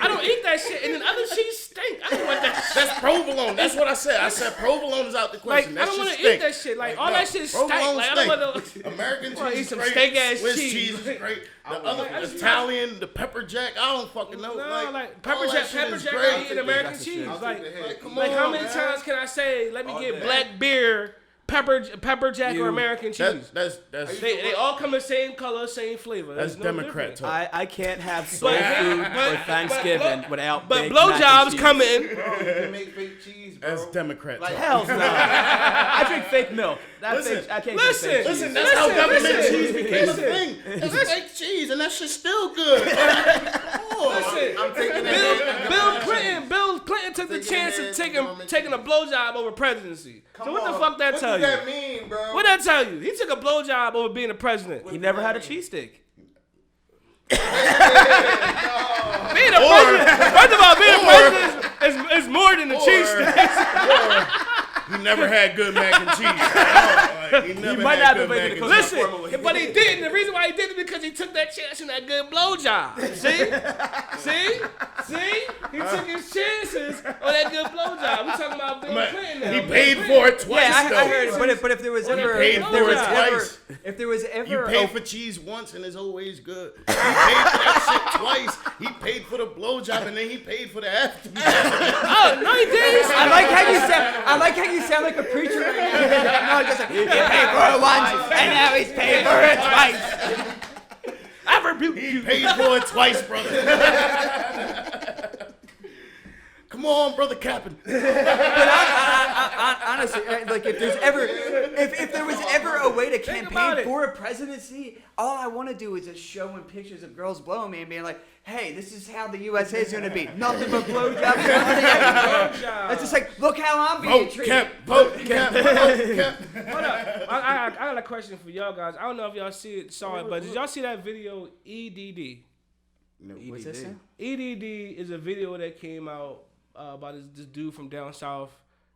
I don't eat that shit. And then other cheese stink. I don't want that shit. That's provolone. That's what I said. I said provolone is out the Like, question. I don't want to eat that shit. Like, all that shit stank. Provolone Like, I don't want stink. to. American wanna cheese eat is some great. steak-ass Swiss cheese. cheese is great. The I other just- Italian, the pepper jack. I don't fucking know. No, like pepper all that jack, shit pepper is jack. great. I eat American That's cheese. the shit. Like, Come like on, how many man. times can I say, let me All get day. black beer, pepper jack, or American cheese? That's They all come the same color, same flavor. that's There's no Democrat difference. talk. I can't have soul But- food but- or Thanksgiving but- without But baked mac and blowjobs cheese. come in. Bro, you make fake cheese, bro. That's Democrat Like talk. hell's no. I drink fake milk. Listen, I can't listen, drink fake Listen, cheese. that's how government listen, cheese became listen. a thing. It's fake cheese, and that shit's still good. Listen, I'm taking it. Bill Clinton took the Taking chance it of in, taking a blowjob over presidency. So what the fuck that tell What you? does that mean, bro? What that tell you? He took a blowjob over being a president. He never had a cheesesteak. Being a president, first of all, being a president is more than a cheese stick. He never had good mac and cheese. He never might had not have good been mac making and the cheese. Listen, but he didn't. The reason why he did it because he took that chance and that good blowjob. See? He took his chances on that good blowjob. We talking about Bill Clinton now. He paid for it twice, Yeah, though. I heard it. But if there was ever, paid if for there it was ever, twice. if there was You ever, pay for cheese once and it's always good. He paid for that shit twice. He paid for the blowjob and then he paid for the after. Oh, no, he didn't. I like how you sound like a preacher right now. No, just like, he paid for it once, and now he's paying for it twice. I rebuke He you. paid for it twice, brother. Come on, brother Captain. Honestly, like if there was ever a way to about campaign it. for a presidency, all I want to do is just showing pictures of girls blowing me and being like, "Hey, this is how the USA is going to be. Nothing but blowjobs." It's just like, look how I'm being Vote treated. Kemp. Vote Kemp. Vote Kemp. Hold up. I got a question for y'all guys. I don't know if y'all saw it, but did y'all see that video EDD? What's this? Sam? EDD is a video that came out about this dude from down south.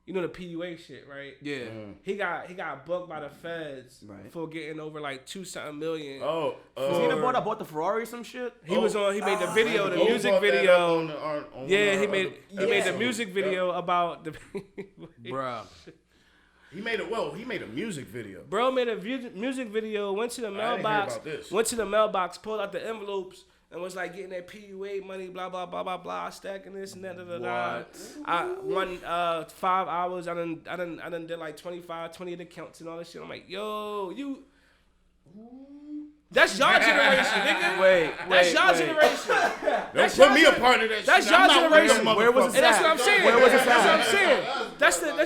You know the PUA shit, right? Yeah. He got booked by the feds Right. for getting over like 2-something million. Oh, Was he the boy that bought the Ferrari or some shit? He was on. He made the video, the Bo music brought that up video. on Yeah, he our made other the episode. music video about the. Bruh. He made a music video. Bro made a music video. Went to the I didn't hear mailbox. about this. Went to the mailbox. Pulled out the envelopes. And was like getting that PUA money, blah blah blah blah blah, stacking this and that, da da da. I won 5 hours. I done did like 20 accounts and all this shit. I'm like, yo, you. That's y'all generation, nigga. That's y'all generation. Don't put me a part of that That's shit. y'all I'm not one of generation. them Where was motherfuckers. And that's what I'm saying. Where was it That's what I'm at?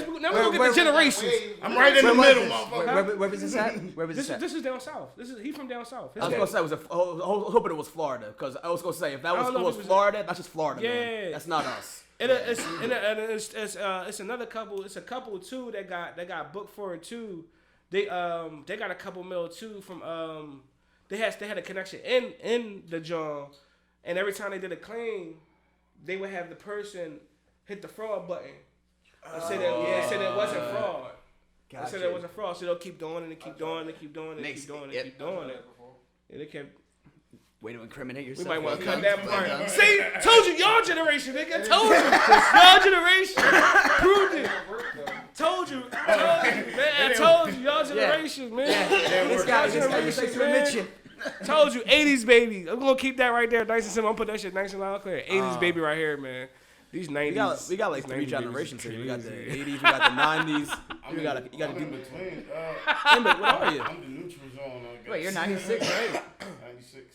saying. Now we're gonna get the generations. I'm right in the middle, motherfucker. Where was this at? Where was this at? This is down south. He from down south. I was gonna say I was hoping it was Florida because I was gonna say if that I don't know was if it was- Florida, that's just Florida. Yeah. Man. That's not us. It's another couple. It's a couple too that got booked for it too. They got a couple mil too from they had a connection in the joint, and every time they did a claim, they would have the person hit the fraud button and say that it wasn't fraud. I said it wasn't fraud, so they'll keep doing it and keep doing it and keep doing it and keep doing it and keep doing it. Yeah, they kept. Way to incriminate We yourself. might want to cut that part. See, told you, y'all generation, nigga. Told you, y'all generation. Proved it. Told you, man. I told you, y'all generation, man. This guy Y'all just generation, for man. mention. Told you, 80s baby. I'm gonna keep that right there, nice and simple. I'm gonna put that shit nice and loud clear. 80s baby right here, man. These 90s. We got like these 3 90s generations babies here. We got the crazy. 80s, we got the 90s. You gotta I'm do. in between. What are you? I'm the neutral zone. I guess. Wait, you're 96, right?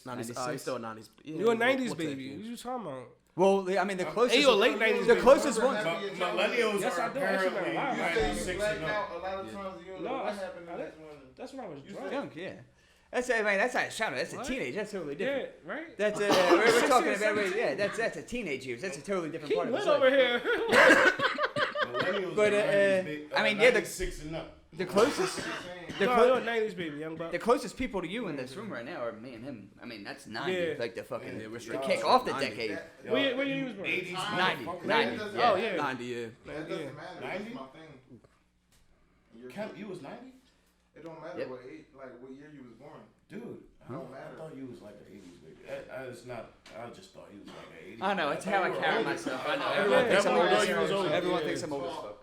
96. 90s. You're still a 90s. Yeah, You a 90s we'll take baby. it. What you talking about? Well, I mean, the closest. you a late 90s The baby. closest one. Millennials Yes, are I do. I actually apparently know a lot. You say 96 you and blacked up. out a lot of times. You don't know what happened the next morning. That's when I was You drunk. Young, yeah. That's that's not a shadow. That's a What? teenage. That's totally Yeah, different. right? That's we're 16, talking about 17. yeah. That's a teenage years. That's a totally different Keep part of lit his life. over here. Millennials But, are 90s, I mean, yeah, the- 96 and up. The closest. The, No, clo- you're a 90s baby, young buck. the closest people to you in this room right now are me and him. I mean, that's 90. Yeah. Like the fucking Yeah, we're the straight kick up off the 90. decade. Where you was born? 80s, 90, motherfucker. 90. That Yeah. Oh, yeah. 90, yeah. That Yeah. doesn't matter. 90? That's my thing. You're- Kemp, you was 90? It don't matter Yep. what age, like what year you was born. Dude, Don't I matter. thought you was like an 80s baby. I just thought he was like an 80s. I know, it's how I carry myself. I know. Everyone Yeah, thinks I'm everyone old thought you was as old. fuck. Everyone Yeah. thinks I'm old as fuck.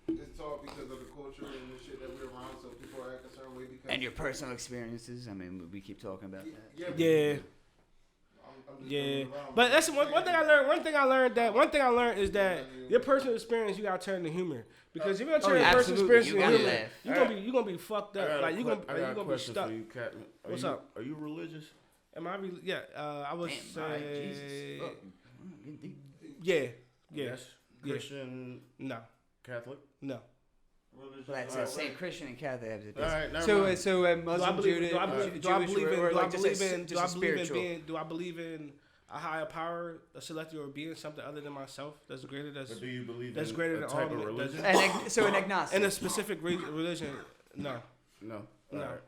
It's all because of the culture and the shit that we're around, so people act a certain way because. And your personal experiences. I mean, we keep talking about that. Yeah. I'm just Yeah, moving around. but that's one thing I learned. One thing I learned is that your personal experience you gotta turn to humor, because if you don't turn yeah, your personal absolutely. experience You to gotta humor, laugh. you gonna be fucked I up. got Like a you que- gonna I got a be question stuck. for you, Captain. What's you, up? Are you religious? Am I? Yeah. I would Damn, all right, Jesus. say. Fuck. Getting deep. Yeah. Yeah. Yes. Yeah. Christian, No. Catholic? No. Religion- Well, that's Alright. Saint Christian and Catholic. Have All right, never so, mind. so Do I Muslim, believe? Jewish, Do I believe? Do I Jewish, believe in? or Do I like just believe a, in? Do just I a believe in spiritual? being? Do I believe in a higher power, a celestial being, something other than myself that's greater? That's Or do you believe that's in greater a than type all of of it. religion? So an agnostic. in a specific religion. No. No. No. All right.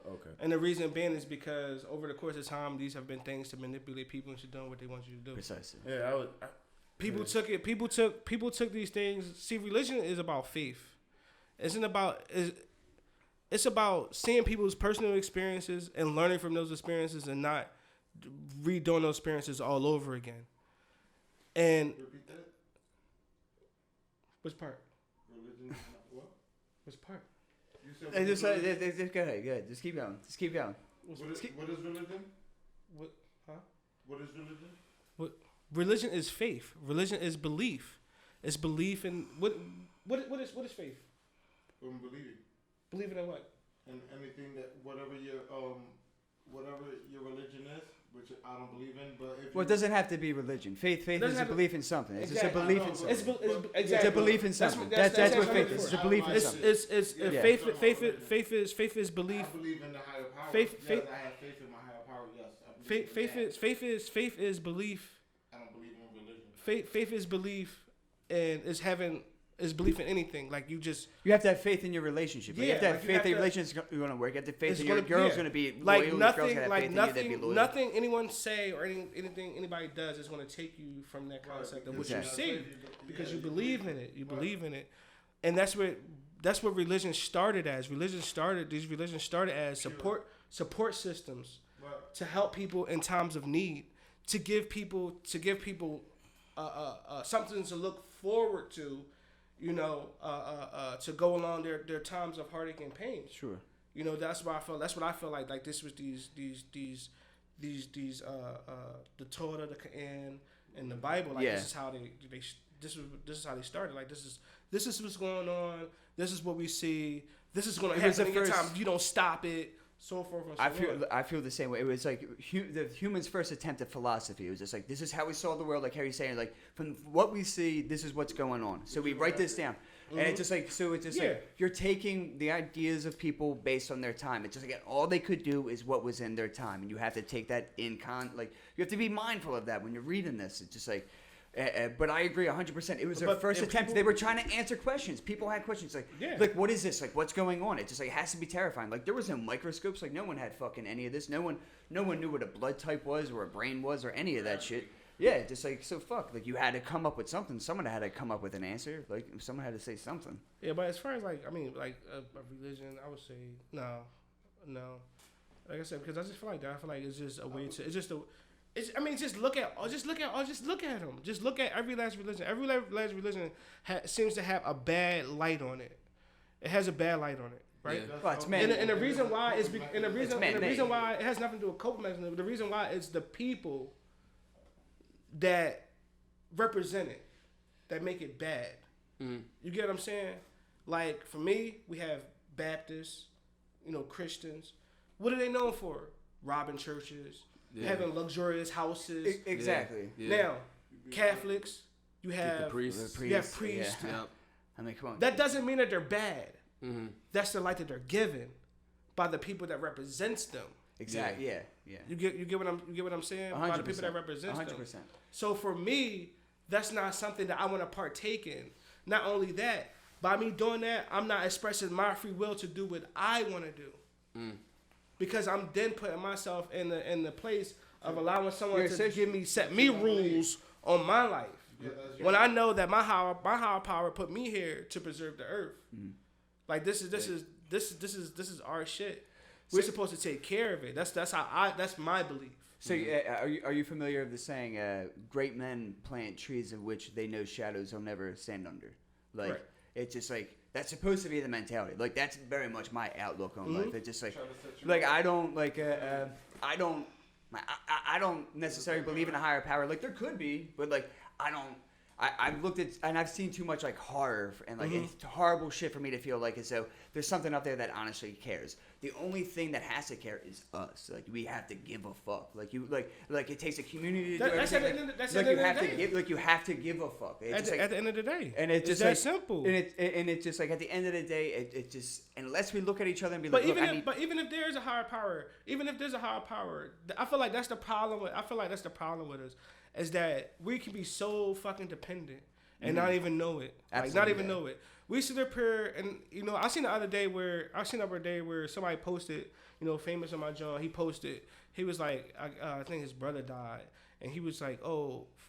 Okay. And the reason being is because over the course of time, these have been things to manipulate people into doing what they want you to do. Precisely. Yeah, People took it. People took these things. See, religion is about faith. It's about seeing people's personal experiences and learning from those experiences and not redoing those experiences all over again. And Repeat that. which part? Religion. What? Which part? You said. Hey, just, religion? go ahead, go ahead. Just keep going. Just keep going. What is religion? What? Huh? What is religion? Religion is faith. Religion is belief. It's belief in what is faith? Believing. Believing in what? And anything that whatever your religion is, which I don't believe in, but if Well, it you, doesn't have to be religion. Faith Doesn't is a have to- belief in something. It's just a Exactly. belief in It's something. Exactly. It's a belief in something. That's what faith is. It's a belief in It's something. Yeah. faith is belief. I believe in the higher power. Faith- Yes, faith- I have faith in my higher power. Yes, I believe Faith in that. faith is belief. I don't believe in religion. Faith is belief, and is belief in anything. Like you just You have to have faith in your relationship. Like, you have to Yeah, have like you faith have that your to- relationship is going to work. You have to have faith it's that your gonna- girl's yeah. going to be loyal. like Your girl's nothing, going to have like faith in you that be loyal. nothing anyone say or anything anybody does is going to take you from that concept of what you Exactly. see because you believe in it. You believe in it, and that's what religion started as. These religions started as support systems But to help people in times of need, to give people something to look forward to, to go along their times of heartache and pain. Sure. That's what I feel like this was these the Torah, the Cant, and the Bible. Like Yeah. this is how this is how they started. Like this is what's going on. This is what we see. This is going to It was happen the in your first- time. You don't stop it. So forth and so on. I feel the same way. It was like the human's first attempt at philosophy. It was just like, this is how we saw the world. Like Harry's saying, like from what we see, this is what's going on. So we write this down, and it's just like Yeah. like you're taking the ideas of people based on their time. It's just like all they could do is what was in their time, and you have to take that like you have to be mindful of that when you're reading this. It's just like. But I agree 100%. It was their But first if attempt. people- they were trying to answer questions. People had questions like, Yeah. like, what is this? Like, what's going on? It just like it has to be terrifying. Like, there was no microscopes. Like, no one had fucking any of this. No one knew what a blood type was or a brain was or any of that shit. Yeah, just like so. Fuck. Like, you had to come up with something. Someone had to come up with an answer. Like, someone had to say something. Yeah, but as far as like, I mean, like a religion, I would say no. Like I said, because I just feel like that. I feel like it's just a way to. It's just a. It's. I mean, just look at them. Just look at every last religion. Every last religion seems to have a bad light on it. It has a bad light on it, right? Yeah. Well, it's man. And the reason why is the man-made. reason why it has nothing to do with coping mechanism. The reason why it's the people that represent it that make it bad. You get what I'm saying? Like for me, we have Baptists, Christians. What are they known for? Robbing churches, having luxurious houses. Exactly. Yeah. Now, Catholics, you have the priests. You have priests. Yeah. Yep. I mean, come on. That doesn't mean that they're bad. Mm-hmm. That's the light that they're given by the people that represents them. Exactly. Yeah. You get what I'm saying? By the people that represent them. 100%. So for me, that's not something that I want to partake in. Not only that, by me doing that, I'm not expressing my free will to do what I want to do. Because I'm then putting myself in the place of allowing someone to set me rules on my life. When I know that my higher power put me here to preserve the earth. Like this is our shit. We're supposed to take care of it. That's my belief. So are you familiar with the saying, great men plant trees of which they know shadows will never stand under? Like, Right. it's just like, that's supposed to be the mentality. Like, that's very much my outlook on life. It's just like, Trying to set you like up. I don't necessarily believe in a higher power. Like, there could be, but like, I've looked at, and I've seen too much like horror and like it's horrible shit for me to feel like as though there's something up there that honestly cares. The only thing that has to care is us. Like, we have to give a fuck. Like, it takes a community to do That's everything. that's Like, at you the end have of the to day. give. Like, you have to give a fuck. It's At the end of the day. and it's It's just that like, simple. And it's just like at the end of the day, it just, unless we look at each other and be But like, look, even if there's a higher power, I feel like that's the problem with us, is that we can be so fucking dependent and not even know it. Like, not even know it. We sit up here and I seen the other day where somebody posted, famous on my John. He posted, he was like, I think his brother died, and he was like,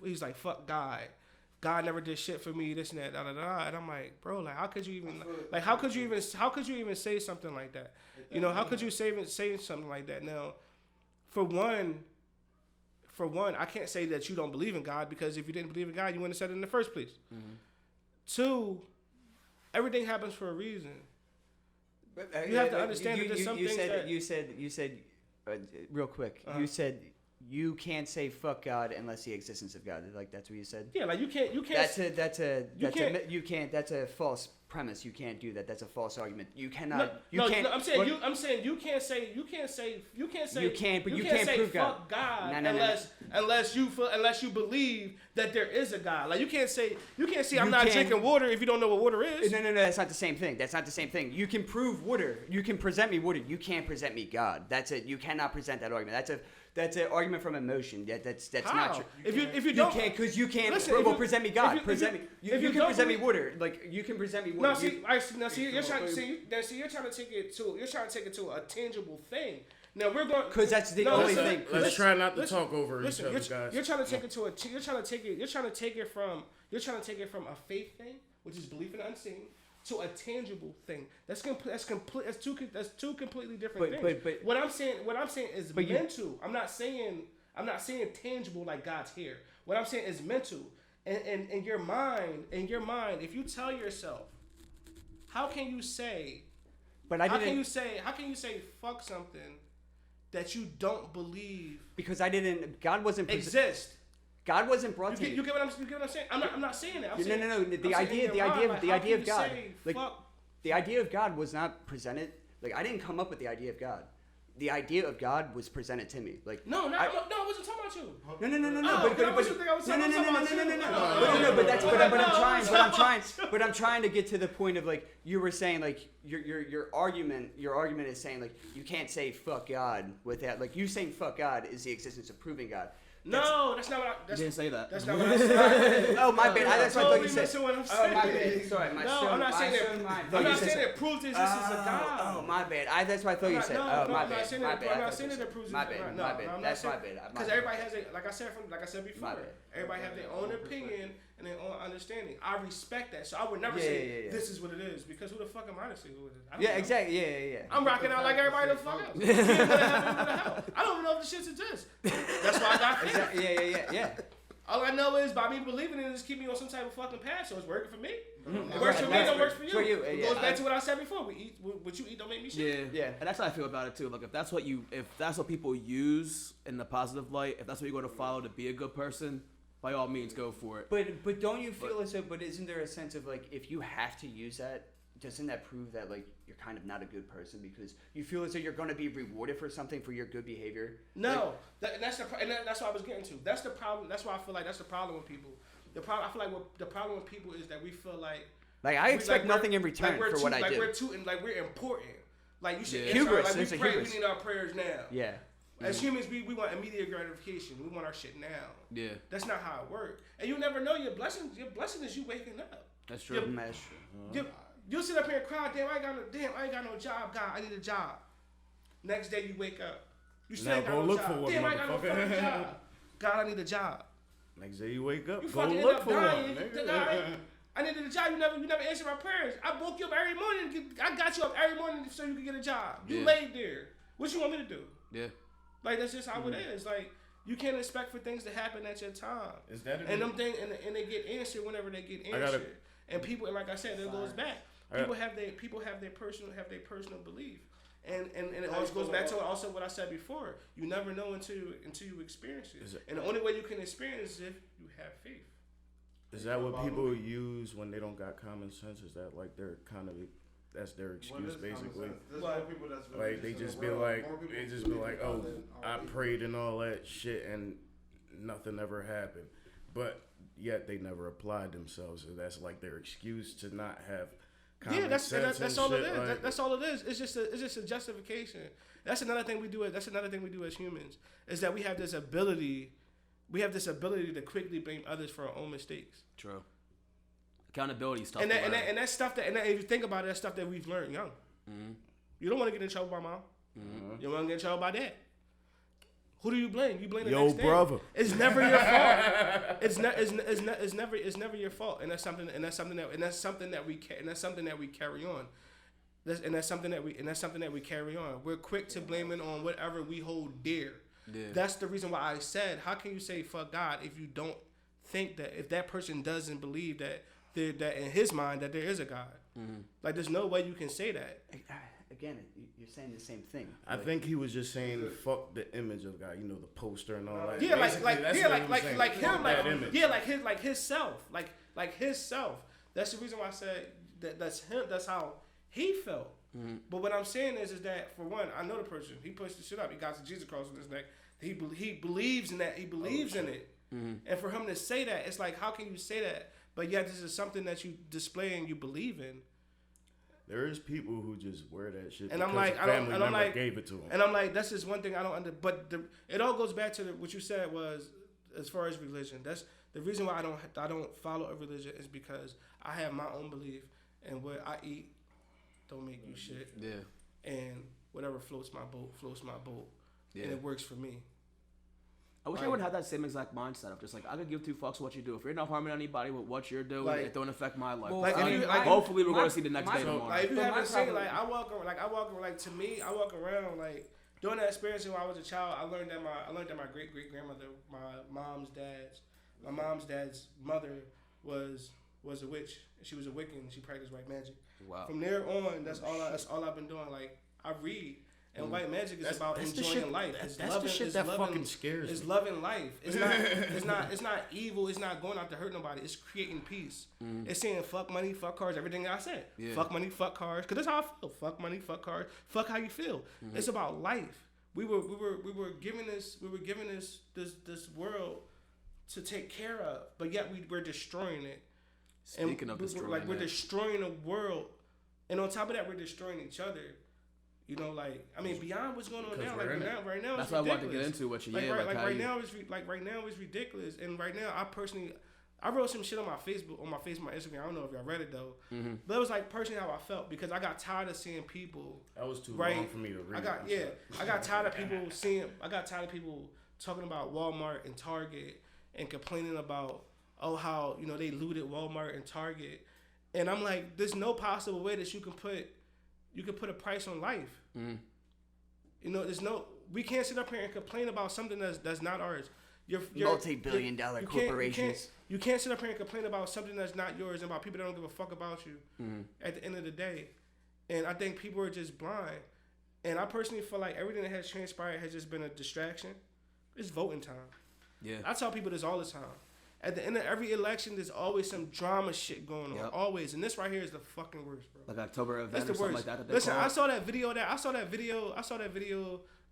he's like, fuck God. God never did shit for me, this and that, da da da. And I'm like, bro, like, how could you even say something like that? How could you say something like that? Now, for one, I can't say that you don't believe in God, because if you didn't believe in God, you wouldn't have said it in the first place. Two, everything happens for a reason. You have to understand that there's some things that... You said, real quick, you said you can't say fuck God unless the existence of God. Like, that's what you said? Yeah, like, you can't... That's a false premise. You can't do that. That's a false argument. You cannot... I'm saying you can't say prove God. fuck God No. unless you believe that there is a God. Like, you can't say I'm not drinking water if you don't know what water is. No, that's not the same thing. That's not the same thing. You can prove water. You can present me water. You can't present me God. That's it. You cannot present that argument. That's an argument from emotion. That's How? not true. If you don't, because you can't. Listen, present me God. You can present me water. Like, you can present me water. You're trying to take it to a tangible thing. Now we're going, because that's the only thing. Let's try not to talk over each other, guys. You're trying to take it from a faith thing, which is belief in the unseen, to a tangible thing. That's two completely different things. But what I'm saying is mental. I'm not saying tangible, like God's here. What I'm saying is mental. And in your mind, if you tell yourself, how can you say fuck something that you don't believe? Because God wasn't exist. God wasn't brought to me. You get what I'm saying? I'm not saying that. No. The idea of God, like, the idea of God was not presented. Like, I didn't come up with the idea of God. The idea of God was presented to me. Like, I wasn't talking about you. But I'm trying to get to the point of, like, you were saying, like, your argument is saying, like, you can't say fuck God without, like, you saying fuck God is the existence of proving God. That's not what I... You didn't say that. That's not what I said. Oh, my bad. That's what I thought you said. What I'm Oh, saying. my bad. Sorry, I'm not saying that proves the existence of God. Oh, my bad. That's what I thought you said. I'm my not bad. saying My that. bad. I'm not saying that it proves my the bad. existence. My bad. That's my bad. Because everybody has like I said before. My bad. Everybody have their own opinion and their own understanding. I respect that. So I would never say this is what it is, because who the fuck am I to say who it is? I don't know. Exactly. Yeah. I'm rocking out like everybody the fuck else. I don't even know if the shit exists. That's why I got faith. Yeah. All I know is by me believing in it, just keep me on some type of fucking path, so it's working for me. It works for me, it works for you. It goes back to what I said before. What you eat don't make me shit. Yeah. And that's how I feel about it too. Like, if that's what people use in the positive light, if that's what you're going to follow to be a good person, by all means, go for it. But don't you feel as though? But isn't there a sense of, like, if you have to use that, doesn't that prove that like you're kind of not a good person because you feel as though you're going to be rewarded for something for your good behavior? No, that's what I was getting to. That's the problem. That's why I feel like that's the problem with people. I feel like the problem with people is that we feel like I expect nothing in return for what I do. We're important. Like you should. Hubris. Like we There's a pray. hubris. We need our prayers now. Yeah. As humans, we want immediate gratification. We want our shit now. Yeah. That's not how it works. And you never know your blessing. Your blessing is you waking up. That's true. That's true. You'll sit up here and cry, I ain't got no job, God, I need a job. Next day you wake up. You still ain't got no look job. for one, Damn, I ain't got no motherfucker. fucking job. God, I need a job. Next day you wake up, You go fucking end look up for dying. one. Nigga. I needed a job. You never answered my prayers. I woke you up every morning. I got you up every morning so you could get a job. You laid there. What you want me to do? Yeah. Like that's just how it is. Like you can't expect for things to happen at your time. Is that and them things and they get answered whenever they get answered. And people, and like I said, it goes back. People have their personal belief, and it always goes back to also what I said before. You never know until you experience it, and the only way you can experience is if you have faith. Is that what people use when they don't got common sense? Is that like their kind of that's their excuse basically? Like they just be like, oh, I prayed and all that shit and nothing ever happened, but yet they never applied themselves. So that's like their excuse to not have. That's all it is. That's all it is. It's just a justification. That's another thing we do. That's another thing we do as humans is that we have this ability. We have this ability to quickly blame others for our own mistakes. True. Accountability stuff. And that's stuff that if you think about it, that's stuff that we've learned young. Mm-hmm. You don't want to get in trouble by mom. Mm-hmm. You want to get in trouble by dad. Who do you blame? You blame the next brother. Day. It's never your fault. It's never your fault, and that's something that we carry on. That's something that we carry on. We're quick to blame it on whatever we hold dear. Yeah. That's the reason why I said, how can you say fuck God if you don't think that if that person doesn't believe that in his mind that there is a God? Mm-hmm. Like there's no way you can say that. Again, you're saying the same thing. I think he was just saying fuck the image of God, the poster and all that. Yeah, like his self. That's the reason why I said that's him. That's how he felt. Mm-hmm. But what I'm saying is that for one, I know the person. He pushed the shit up. He got the Jesus cross on his neck. He believes in that. He believes in it. Mm-hmm. And for him to say that, it's like, how can you say that? But yet this is something that you display and you believe in. There is people who just wear that shit and because I'm like, the family never gave it to them. And I'm like, that's just one thing I don't But it all goes back to what you said was, as far as religion. That's the reason why I don't follow a religion is because I have my own belief, and what I eat don't make you shit. Yeah. And whatever floats my boat. Yeah. And it works for me. I wish I would have that same exact mindset of just like I could give two fucks what you do. If you're not harming anybody with what you're doing, it don't affect my life. Well, hopefully we're going to see the next day tomorrow. Like if you haven't seen, I walk around like during that experience when I was a child. I learned that my great grandmother, my mom's dad's mother was a witch. She was a Wiccan. She practiced white magic. Wow. From there on, that's all I've been doing. Like I read. And white magic is about enjoying life. That's the shit that fucking scares me. It's loving life. It's not evil. It's not going out to hurt nobody. It's creating peace. Mm. It's saying fuck money, fuck cars, everything I said. Yeah. Fuck money, fuck cars. Cause that's how I feel. Fuck money, fuck cars. Fuck how you feel. Mm-hmm. It's about life. We were given this world to take care of, but yet we're destroying it. Speaking of destroying, we're destroying the world, and on top of that, we're destroying each other. Beyond what's going on now, right now, that's it's ridiculous. what I want to get into. What you right now it's ridiculous. And right now, I wrote some shit on my Facebook, my Instagram. I don't know if y'all read it though, but it was like personally how I felt because I got tired of seeing people. That was too long for me to read. I got tired of people talking about Walmart and Target and complaining about how they looted Walmart and Target, and I'm like, there's no possible way that you can put a price on life. Mm. We can't sit up here and complain about something that's not ours. Your multi-billion-dollar corporations. You can't sit up here and complain about something that's not yours and about people that don't give a fuck about you. Mm. At the end of the day, and I think people are just blind. And I personally feel like everything that has transpired has just been a distraction. It's voting time. Yeah, I tell people this all the time. At the end of every election, there's always some drama shit going on. Yep. Always. And this right here is the fucking worst, bro. Like October event That's the or something worst. like that. They Listen, call I it. saw that video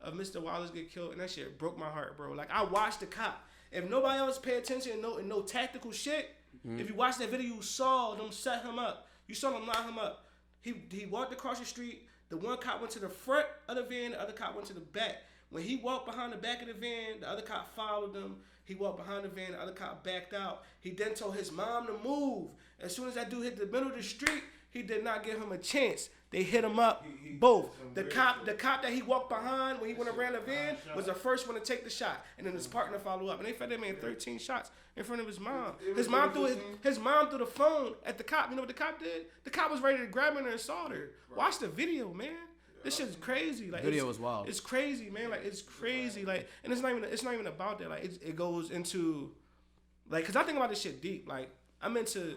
of Mr. Wallace get killed, and that shit broke my heart, bro. Like, I watched the cop. If nobody else pay attention and no tactical shit, if you watch that video, you saw them set him up. You saw them line him up. He walked across the street. The one cop went to the front of the van. The other cop went to the back. When he walked behind the back of the van, the other cop followed him. He walked behind the van. The other cop backed out. He then told his mom to move. As soon as that dude hit the middle of the street, he did not give him a chance. They hit him up, both. The cop that he walked behind when he went around the van was the first one to take the shot, and then his partner followed up, and they fed that man 13 shots in front of his mom. His mom threw the phone at the cop. You know what the cop did? The cop was ready to grab her and assault her. Watch the video, man. This shit's crazy. Like, Video was wild. It's crazy, man. Like, it's crazy. Like, and it's not even about that. Like, it goes into, like, cause I think about this shit deep. Like, I'm into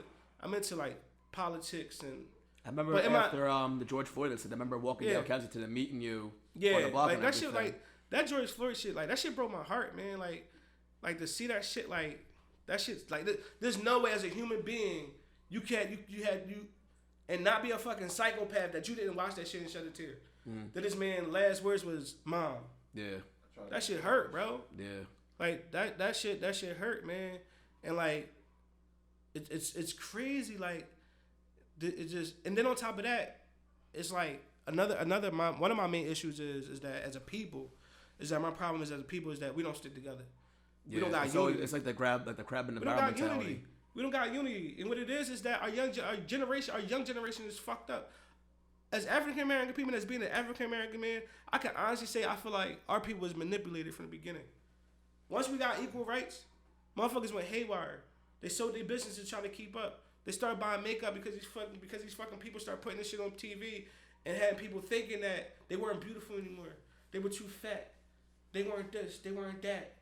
like politics and. I remember after the George Floyd incident, I remember walking down Kensington and meeting you on the block. Like and that shit, everything. like that George Floyd shit, like that shit broke my heart, man. Like to see that shit, like that shit's like there's no way as a human being you and not be a fucking psychopath that you didn't watch that shit and shed a tear. That this man last words was mom. Yeah, that shit hurt, bro. Yeah, like that shit hurt, man. And like it's crazy, like. It just, and then on top of that, it's like one of my main issues is that as a people, is that my problem is as a people is that we don't stick together. Yeah, we don't got unity. It's like the crab in the barrel mentality. We don't got unity, and what it is that our young generation is fucked up. As African American people, as being an African American man, I can honestly say I feel like our people was manipulated from the beginning. Once we got equal rights, motherfuckers went haywire. They sold their business to try to keep up. They started buying makeup because these fucking people started putting this shit on TV and had people thinking that they weren't beautiful anymore. They were too fat. They weren't this. They weren't that.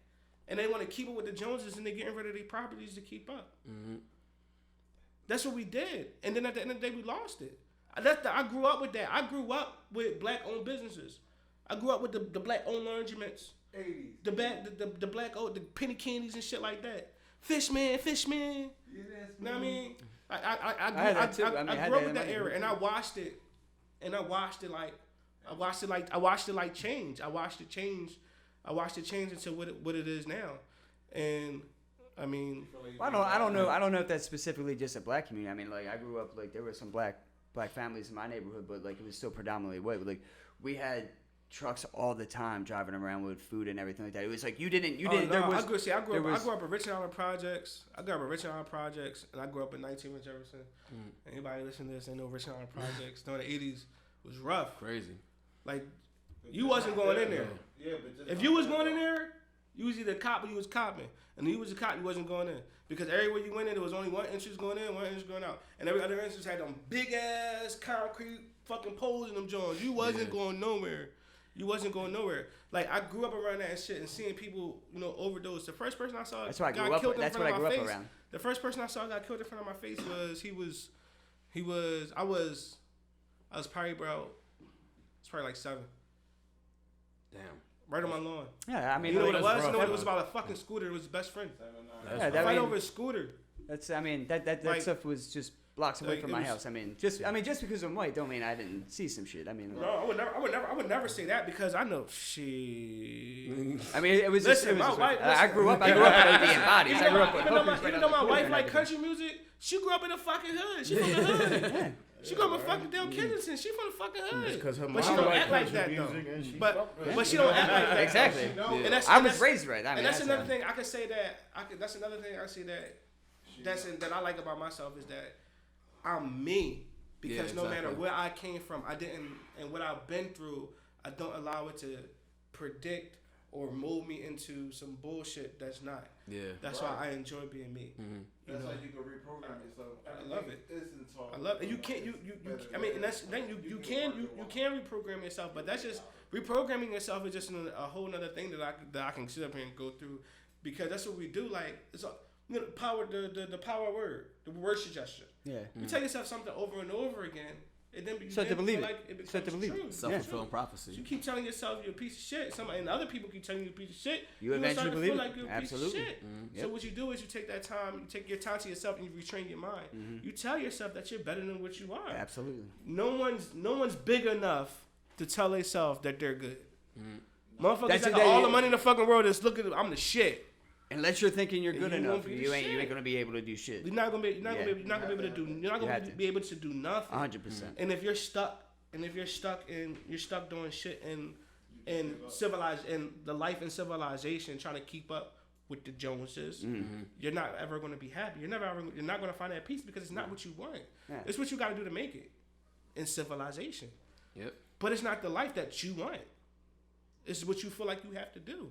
And they want to keep up with the Joneses, and they're getting rid of their properties to keep up. Mm-hmm. That's what we did. And then at the end of the day, we lost it. I grew up with that. I grew up with black-owned businesses. I grew up with the black-owned laundromats. 80s. The black-owned, the penny candies and shit like that. Fishman. You know what I mean? I grew up with that era, and I watched it like change. I watched it change into what it is now, and I mean, I don't know if that's specifically just a black community. I mean, like I grew up like there were some black families in my neighborhood, but like it was still predominantly white. But like we had trucks all the time driving around with food and everything like that. It was like you didn't. No, I grew up in Richland Island Projects. and I grew up in 19 West Jefferson. Anybody listening to this ain't know Richland Island Projects during the 80s was rough. Crazy. Like you wasn't going in there. Yeah, but if you was going in there, you was either a cop or you was copping. And if you was a cop, you wasn't going in. Because everywhere you went in, there was only one entrance going in, one entrance going out. And every other entrance had them big ass concrete fucking poles in them joints. You wasn't going nowhere. Like I grew up around that and shit and seeing people, overdose. The first person I saw got killed in front of my face. The first person I saw got killed in front of my face I was probably like 7. Damn. Right on my lawn. Yeah, I mean, you know what it was? It was about a fucking scooter. It was his best friend. Fight over a scooter. That stuff was just blocks away from my house. I mean, just because I'm white don't mean I didn't see some shit. I mean, no, I would never say that because I know shit. I mean, it was my wife. I grew up with being bodies. I grew up with even though my wife liked country music, she grew up in the fucking hood. She from the hood. Yeah. She grew up in fucking Dale Kensington. She from the fucking hood. But she don't act like that though. But she don't act like that. Exactly. Yeah. I was raised right. I mean, and that's another thing I can say that. That's another thing I see that I like about myself is that I'm me because no matter where I came from, and what I've been through, I don't allow it to predict or mold me into some bullshit that's not. Yeah. That's why I enjoy being me. Mm-hmm. That's how you can reprogram yourself. I love it. I love it. You can't. I mean, and that's then you can reprogram yourself, but that's just reprogramming yourself is just a whole nother thing that I can sit up here and go through, because that's what we do. Like it's power the power word, the word suggestion. Yeah. You tell yourself something over and over again, And then you Start to then believe feel it. like it becomes Start to believe it. true. Self-fulfilling So prophecy. you keep telling yourself you're a piece of shit, and other people keep telling you a piece of shit. You gonna eventually start to believe feel it. like you're a Absolutely. piece of shit. Yep. So what you do is you take that time, you take your time to yourself, and you retrain your mind. You tell yourself that you're better than what you are. Absolutely. No one's big enough to tell themselves that they're good. Motherfuckers That's that it, got they- all the money in the fucking world is looking. I'm the shit. Unless you're thinking you're And good you enough, won't be the you ain't shit. gonna be able to do shit. You're not gonna be. You're not Yeah. gonna be. You're not gonna be able to do. You're not You gonna have be able to do nothing. 100%. And if you're stuck, you're stuck doing shit in civilized in the life and civilization, trying to keep up with the Joneses, you're not ever going to be happy. You're not going to find that peace because it's not what you want. Yeah. It's what you got to do to make it in civilization. Yep. But it's not the life that you want. It's what you feel like you have to do.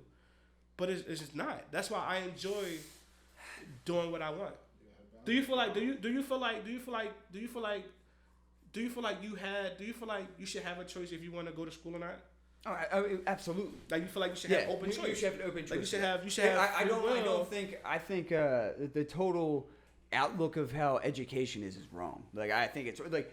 But it's just not. That's why I enjoy doing what I want. Do you feel like you should have a choice if you want to go to school or not? Oh, absolutely. Like you feel like you should have open choice. You should have an open choice. Like you should have. You should Yeah, have. I think the total outlook of how education is wrong. Like I think it's like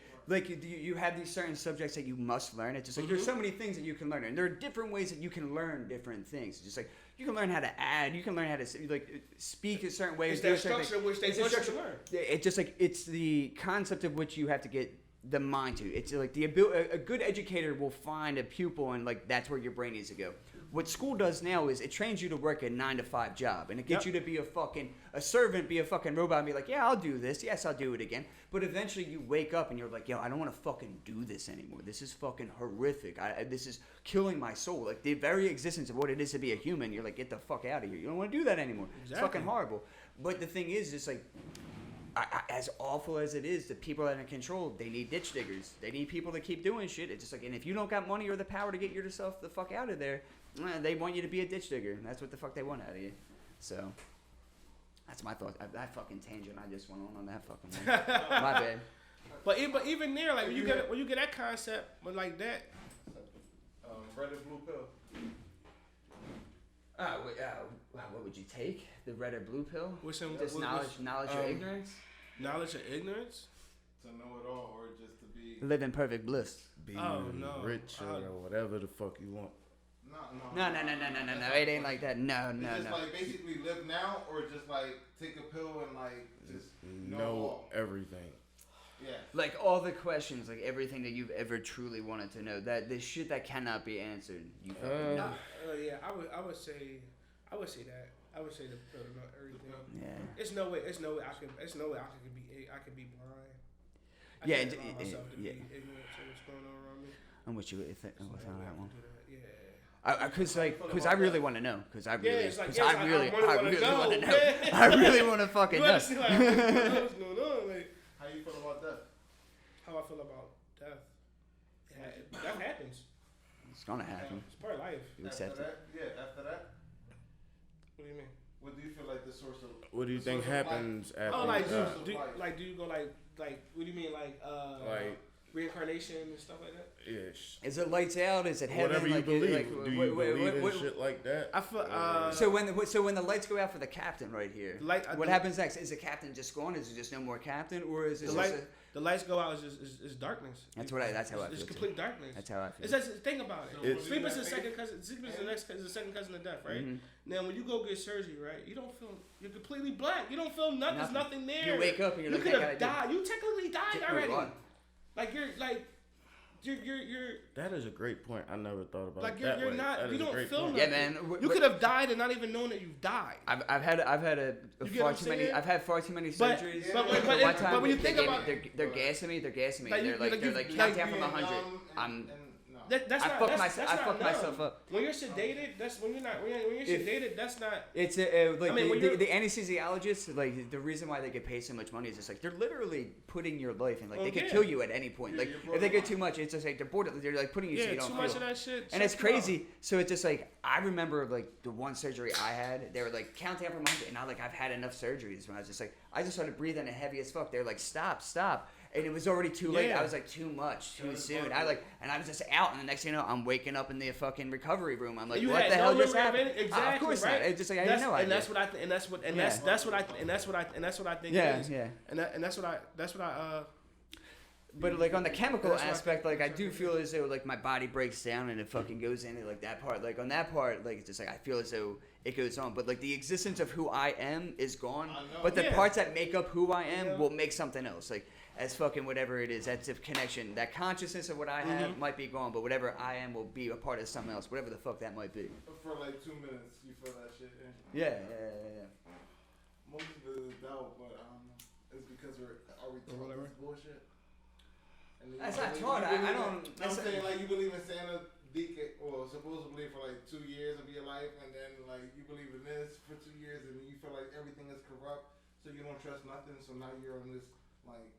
you have these certain subjects that you must learn. It's just like there's so many things that you can learn, and there are different ways that you can learn different things. It's just like you can learn how to add, you can learn how to speak a certain way. It's do that a certain structure thing. which they It's a want you to structure- learn. It's just like it's the concept of which you have to get the mind to. It's like a good educator will find a pupil, and like that's where your brain needs to go. What school does now is it trains you to work a 9-to-5 job, and it gets you to be a servant, be a fucking robot, and be like, yeah, I'll do this, yes, I'll do it again. But eventually you wake up and you're like, yo, I don't want to fucking do this anymore. This is fucking horrific. This is killing my soul. Like the very existence of what it is to be a human, you're like, get the fuck out of here. You don't want to do that anymore. Exactly. It's fucking horrible. But the thing is, it's like, as awful as it is, the people that are in control, they need ditch diggers. They need people to keep doing shit. It's just like, and if you don't got money or the power to get yourself the fuck out of there, they want you to be a ditch digger. That's what the fuck they want out of you. So, that's my thought. That fucking tangent I just went on that fucking one. My bad. But even there, like when you get that concept, but like that, Red or blue pill. What would you take? The red or blue pill? with some Just knowledge or ignorance? knowledge or ignorance. To know it all, or just to be. Live in perfect bliss. Be Oh, no. rich or whatever the fuck you want. No. It ain't like that. No. Just like basically live now, or just like take a pill and like just know all. Everything. Yeah. Like all the questions, like everything that you've ever truly wanted to know. That the shit that cannot be answered. You fucking know. Yeah, I would say that. I would say the pill to know everything. Yeah. It's no way I could be blind. I Yeah, can't it- allow it- myself to yeah. be ignorant to what's going on around me. I'm with you with So on I that have one. to do that. Yeah. Because I really want to know. Because I really, it's like, cause yeah, I it's like, really, I really I wanna really know. want to know. I really want to fucking You know. understand, like, what's going on? Like, How you feel about that? how I feel about death. That happens. It's gonna happen. It's part of life. You accept After it. that, yeah. After that, What do you mean? what do you feel like the source of? What do you the think source of life? happens after Oh, you like die? do you go like what do you mean like Like, reincarnation and stuff like that? yes. Is it lights out? Is it heaven? Whatever you like, believe. like, Do you believe in what- shit like that? I feel So when the lights go out for the captain right here, what happens next? Is the captain just gone? Is there just no more captain, or is it the lights go out is darkness. That's how I It's feel. complete darkness. That's how I feel. It's just think about it. It's- Sleep is the second cousin. Sleep is the second cousin of death, right? Mhm. Now when you go get surgery, right, you don't feel you're completely black. You don't feel nothing. There's nothing there. You wake up and you're you like, could "Hey, have gotta died. You technically died already. Right. Like you're That is a great point. I never thought about like it that you're way. not. That You is a don't great feel point. nothing. Yeah, man. You could have died and not even known that you've died. I've had a You get far what too I'm many. saying? I've had far too many But- surgeries. but One time when you they think gave me- about they're gassing me. They're gassing me. Like, They're you- like you- count like down from being 100. Numb I'm. no. That's I not. fucked That's myself. not I fucked numb. myself up. When you're sedated, that's when you're not. When you're If- sedated, that's not. It's like I mean, when you're- the anesthesiologists, like the reason why they get paid so much money is just like they're literally putting your life in. Like they could yeah. kill you at any point. Yeah, Like you're if they get borderline. too much, it's just like they're bored. They're like putting you so Yeah, you don't too feel. much of that shit. And it's sucks you up. crazy. So it's just like I remember like the one surgery I had. They were like count down from 100, and I've had enough surgeries. When I was just like I just started breathing heavy as fuck. They're like stop, and it was already too late. Yeah. I was like too much, too soon. And I was just out, and the next thing you know, I'm waking up in the fucking recovery room. I'm like, You what had the no hell just memory of happened? it? Exactly, Of course right? not. It's just like I That's, didn't know. and that's what I think. And that's what. And Yeah. that's what I think. Yeah, it is. yeah. And that's what I. But like on the chemical That's why- aspect, like I do feel as though like my body breaks down and it fucking goes into like that part. Like on that part, like it's just like I feel as though it goes on. But like the existence of who I am is gone. I know. But the Yeah. parts that make up who I am Yeah. will make something else. Like as fucking whatever it is, that's a connection. That consciousness of what I have might be gone, but whatever I am will be a part of something else, whatever the fuck that might be. For like 2 minutes, you feel that shit. Yeah. Most of it is doubt, but it's because are we taught whatever. this bullshit? And then That's you not believe- taught. you I believe don't- in- I'm that's- saying like you believe in Santa Deacon, or supposedly for like 2 years of your life, and then like you believe in this for 2 years, and you feel like everything is corrupt, so you don't trust nothing. So now you're on this like,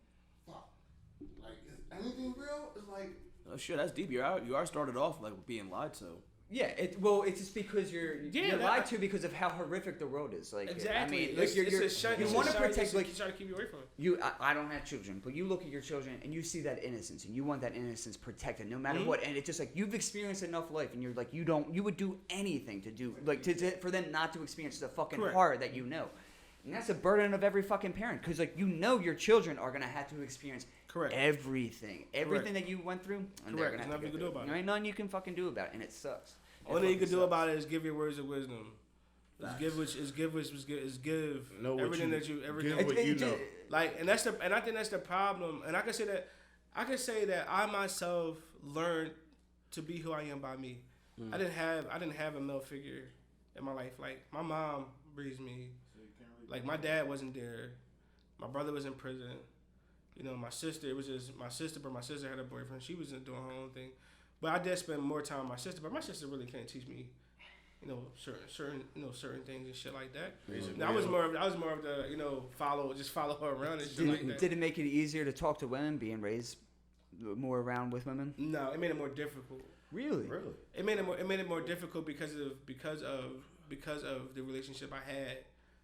fuck, like is anything real? It's like. Oh shit, that's deep. You are started off like being lied to. Yeah, it's just because you're Yeah, lied to because of how horrific the world is. Like, Exactly. I mean, like you want to protect. Like, you try to keep you away from it. I don't have children, but you look at your children and you see that innocence, and you want that innocence protected no matter what. And it's just like you've experienced enough life, and you're like you would do anything to do like for them not to experience the fucking Correct. horror that you know. And that's a burden of every fucking parent, because like you know your children are gonna have to experience everything that you went through. And they're Correct. gonna There's have nothing to you can go do through. about There it. ain't nothing you can fucking do about it, and it sucks. Only you can do about it is give your words of wisdom. Is give Know what everything you- that you give everything what you know. like, and I think that's the problem. And I can say that I myself learned to be who I am by me. I didn't have a male figure in my life. Like my mom raised me. Like my dad wasn't there. My brother was in prison. You know, my sister, it was just my sister, but my sister had a boyfriend. She was doing her own thing. But I did spend more time with my sister, but my sister really can't teach me, certain things and shit like that. I was more of the, follow her around and shit like that. Did it make it easier to talk to women being raised more around with women? No, it made it more difficult. Really? It made it more difficult because of the relationship I had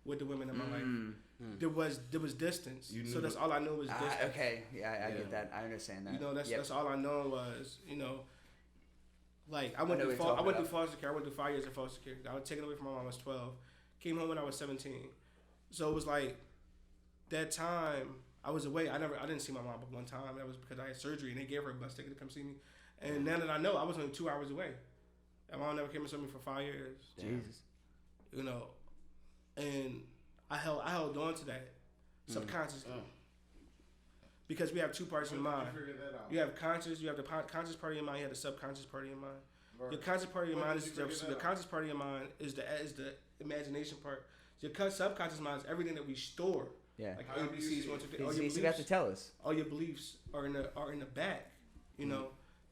with the women in my life. There was distance. So that's all I knew was distance. Okay, yeah, I get that. I understand that. That's all I know was, like I went know through what you're talking foster care. I went through 5 years of foster care. I was taken away from my mom when I was 12. Came home when I was 17. So it was like that time I was away. I didn't see my mom but one time. That was because I had surgery and they gave her a bus ticket to come see me. And now that I know, I was only 2 hours away. And my mom never came and saw me for 5 years. Jesus. And I held on to that subconsciously. Because we have two parts in the mind. You have conscious, you have the conscious part of your mind, you have the subconscious part of your mind. Your conscious part of your mind is the conscious part of your mind is the imagination part. Your subconscious mind is everything that we store. Yeah. Like ABCs, 1, 2, 3. All your He's about to beliefs, tell us. all your beliefs are in the back.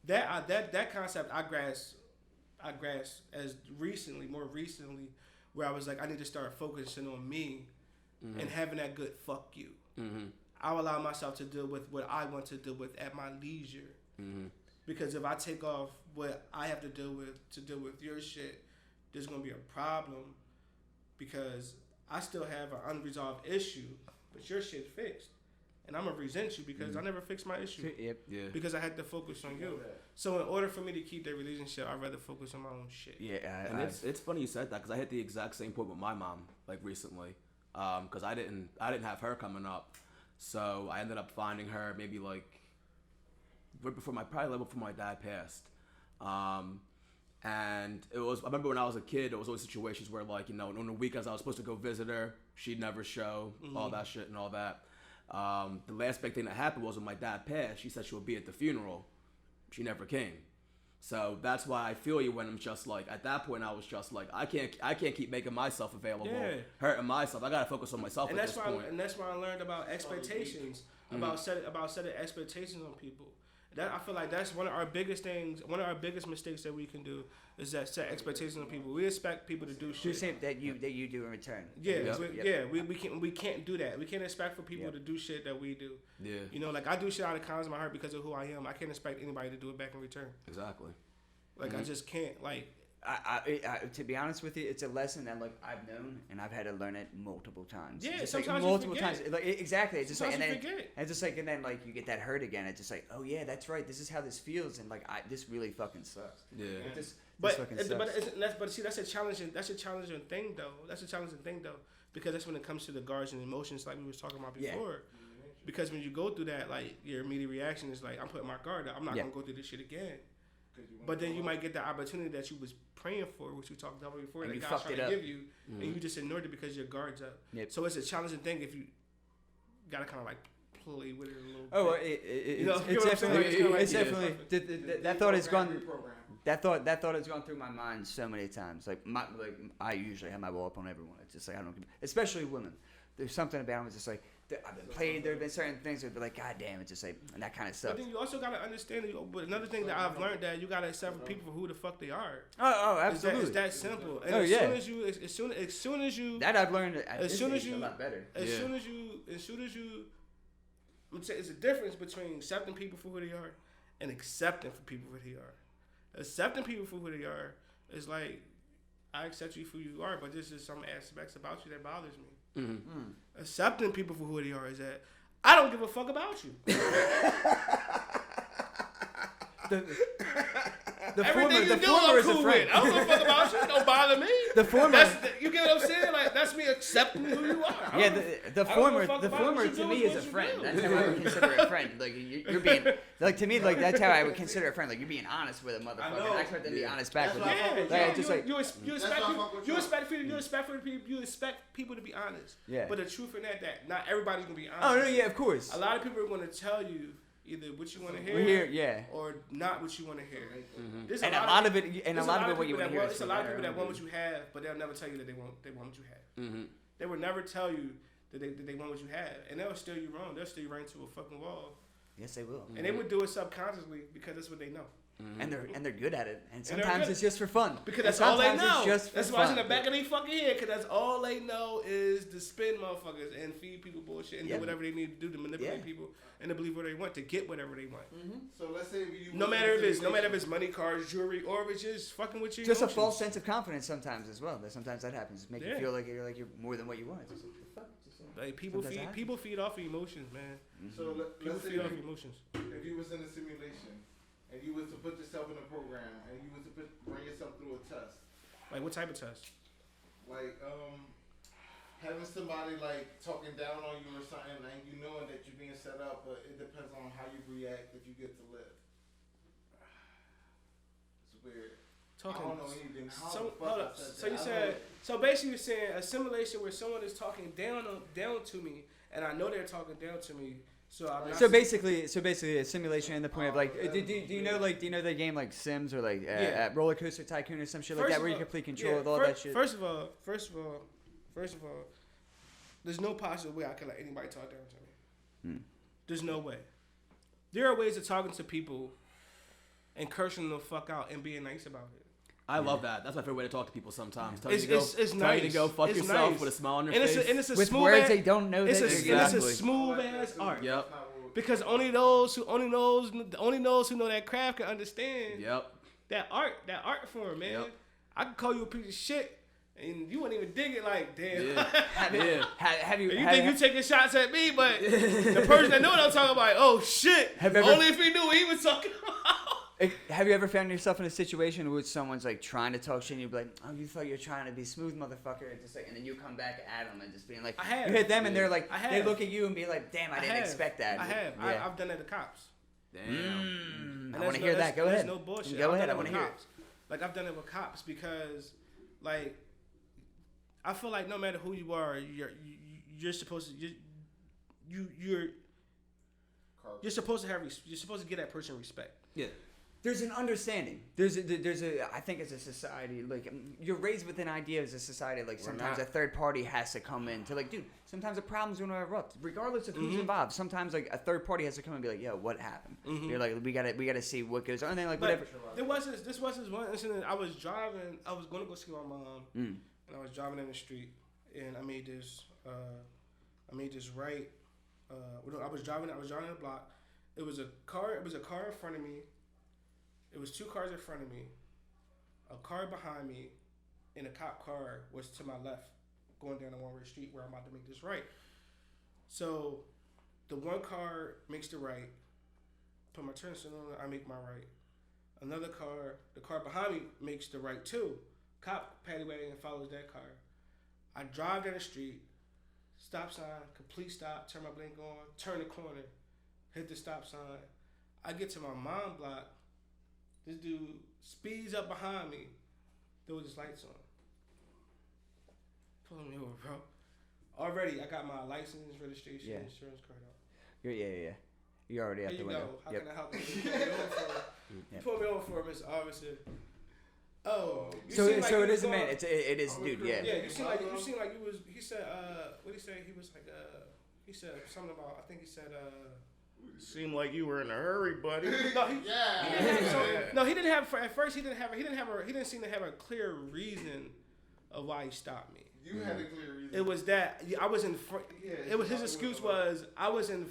That concept I grasped as more recently, where I was like, I need to start focusing on me and having that good fuck you. I'll allow myself to deal with what I want to deal with at my leisure. Because if I take off what I have to deal with your shit, there's gonna be a problem. Because I still have an unresolved issue, but your shit's fixed, and I'm gonna resent you because I never fixed my issue. Yep. Yeah. Because I had to focus on you. So in order for me to keep that relationship, I'd rather focus on my own shit. Yeah. And it's funny you said that because I hit the exact same point with my mom like recently, because I didn't have her coming up, so I ended up finding her maybe like right before my dad passed, and it was I remember when I was a kid, there was always situations where like on the weekends I was supposed to go visit her, she'd never show, all that shit and all that. The last big thing that happened was when my dad passed. She said she would be at the funeral. She never came. So that's why I feel you when I'm just like at that point I was just like I can't keep making myself available, hurting myself. I gotta focus on myself And at that's this why point. and that's why I learned about expectations, about setting expectations on people. That I feel like that's one of our biggest things. One of our biggest mistakes that we can do is that set expectations on people. We expect people to do Do shit. same that you do in return. Yeah, Yep. we can't do that. We can't expect for people to do shit that we do. Yeah, Like I do shit out of kindness of my heart because of who I am. I can't expect anybody to do it back in return. exactly. Like I just can't. Like I to be honest with you, it's a lesson that like I've known and I've had to learn it multiple times. Yeah, just, like, sometimes you multiple forget. times. Like exactly. It's just like Sometimes and you then forget. it's just like and then like you get that hurt again. It's just like oh yeah, that's right. This is how this feels and like this really fucking sucks. Yeah. This But fucking sucks. see that's a challenging thing though. That's a challenging thing though because that's when it comes to the guards and emotions like we was talking about Yeah. before. Because when you go through that, like your immediate reaction is like, I'm putting my guard up. I'm not gonna go through this shit again. But then you might get the opportunity that you was praying for, which we talked about before, And that you God's fucked trying it to up. give you, and you just ignored it because your guard's up. Yep. So it's a challenging thing if you gotta kind of like play with it a little Oh, bit. it's definitely that thought has gone. That thought has gone through my mind so many times. Like I usually have my wall up on everyone. It's just like I don't, especially women. There's something about them. It's just like I've been played. There have been certain things that be like, God damn, it's just like and that kind of stuff. But then you also gotta understand. But another thing that I've learned that you gotta accept people for who the fuck they are. Oh, absolutely. It's that simple. And Oh, as yeah. soon as you That I've learned as soon as you a lot better. as soon as you I'm saying it's a difference between accepting people for who they are and accepting for people for who they are. Accepting people for who they are is like, I accept you for who you are, but there's just some aspects about you that bothers me. Mm-hmm. Accepting people for who they are is that I don't give a fuck about you. The Everything former, you the do, former I'm is a cool friend. with. I don't give a fuck about you. It don't bother me. The former, You get what I'm saying? Like that's me accepting who you are. yeah, the I don't former, give a fuck the about former what you to do me is is a what you friend. do. That's how I would consider a friend. Like you're being, like to me, like that's how I would consider a friend. Like you're being honest with a motherfucker. know. And I expect them to be honest back with That's you. why I fuck with Like, you. just like you expect Yeah. But the truth in that not everybody's gonna be honest. oh no, with you. yeah, of course. A lot of people are gonna tell you either what you want to hear, We hear, yeah. or not what you want to hear. There's And a lot of it, and a there's lot of it, what you people want to that hear. want- is It's a lot of from people that their want own what you have, but they'll never tell you that they want what you have. Mm-hmm. They will never tell you that they want what you have, and they'll steer you wrong. They'll steer you right into a fucking wall, Yes, they will. and they would do it subconsciously because that's what they know. And they're good at it. And they're sometimes good. it's just for fun. Because And that's all they sometimes know. It's just for That's why it's in fun. the back of their fucking head. Because that's all they know is to spin motherfuckers and feed people bullshit and Yeah. do whatever they need to do to manipulate Yeah. people and to believe what they want to get whatever they want. So let's say you No matter if it's money, cars, jewelry, or if it's just fucking with you. Just a false sense of confidence sometimes as well. Sometimes that happens. Make you Yeah. feel like you're more than what you want. It's just like, the fuck? Just, Like people Sometimes that feed feed off of emotions, man. So People let's say feed off emotions. if you was in a simulation and you was to put yourself in a program and you was to run yourself through a test, Like what type of test? like having somebody like talking down on you or something, and you knowing that you're being set up, but it depends on how you react if you get to live. It's weird. I don't know anything. How So the fuck hold I up. said So that? you I said don't know. so basically you're saying a simulation where someone is talking down to me, and I know they're talking down to me. So I'm not. So basically, a simulation in the point of like, do you know the game like Sims or like Yeah. Roller Coaster Tycoon or some shit like First that of where you all- complete control yeah, with all that shit? First of all, there's no possible way I can let anybody talk down to me. There's no way. There are ways of talking to people and cursing them the fuck out and being nice about it. I love that. That's my favorite way to talk to people sometimes. Tell It's you to go, it's tell nice. you to go fuck It's yourself nice. with a smile on your And face. it's a With smooth words ass, they don't know it's that a, exactly. it's a smooth ass art. Yep. Because only those who know that craft can understand Yep. that art form, man. Yep. I could call you a piece of shit and you wouldn't even dig it. Like, damn. Yeah. Yeah. Have you? You think you taking shots at me, but the person that know what I'm talking about, oh shit. Have you ever- Only if he knew what he was talking about. Have you ever found yourself in a situation where someone's like trying to talk shit and you'd be like, oh, you thought you were trying to be smooth, motherfucker, and just like, and then you come back at them and just being like, I have. you hit them and they're like, I have. they look at you and be like, damn, I didn't have. expect that. I have. Yeah. I've done that to cops. Damn. And I that's want to no- hear that's- that. Go that's ahead. no bullshit. Go I've ahead. I done it want to with hear it. cops. Like I've done it with cops because, like, I feel like no matter who you are, you're supposed to you're supposed to give that person respect. Yeah. There's an understanding. There's a. I think as a society, like you're raised with an idea as a society. Like sometimes a third party has to come in to like, dude. Sometimes a problem's gonna erupt, regardless of who's involved. Sometimes like a third party has to come and be like, yo, what happened? You're like, we gotta see what goes on. And then like But whatever. this was one incident. I was driving. I was going to go see my mom, and I was driving in the street, and I made this right. I was driving the block. It was a car in front of me. It was two cars in front of me, a car behind me, and a cop car was to my left, going down a one-way street where I'm about to make this right. So, the one car makes the right. Put my turn signal on, I make my right. Another car, the car behind me, makes the right too. Cop paddy wagon and follows that car. I drive down the street, Stop sign, complete stop, turn my blink on, turn the corner, hit the stop sign. I get to my mom block. This dude speeds up behind me. There was his lights on. Pulling me over, bro. Already, I got my license, registration, insurance card out. Yeah. You're already out Here the you window. go. How can I help you? Pull me over for Mr. Officer. Oh, you So seem like so you it was is a man. going- It is a dude. Yeah. Yeah, you seem like you was. He said, what did he say? He was like, he said something about. I think he said, Seemed like you were in a hurry, buddy. no, he didn't have, no, he didn't have. At first, he didn't seem to have a clear reason of why he stopped me. You had a clear reason. It was that I was in front. Yeah, It was his excuse was I was in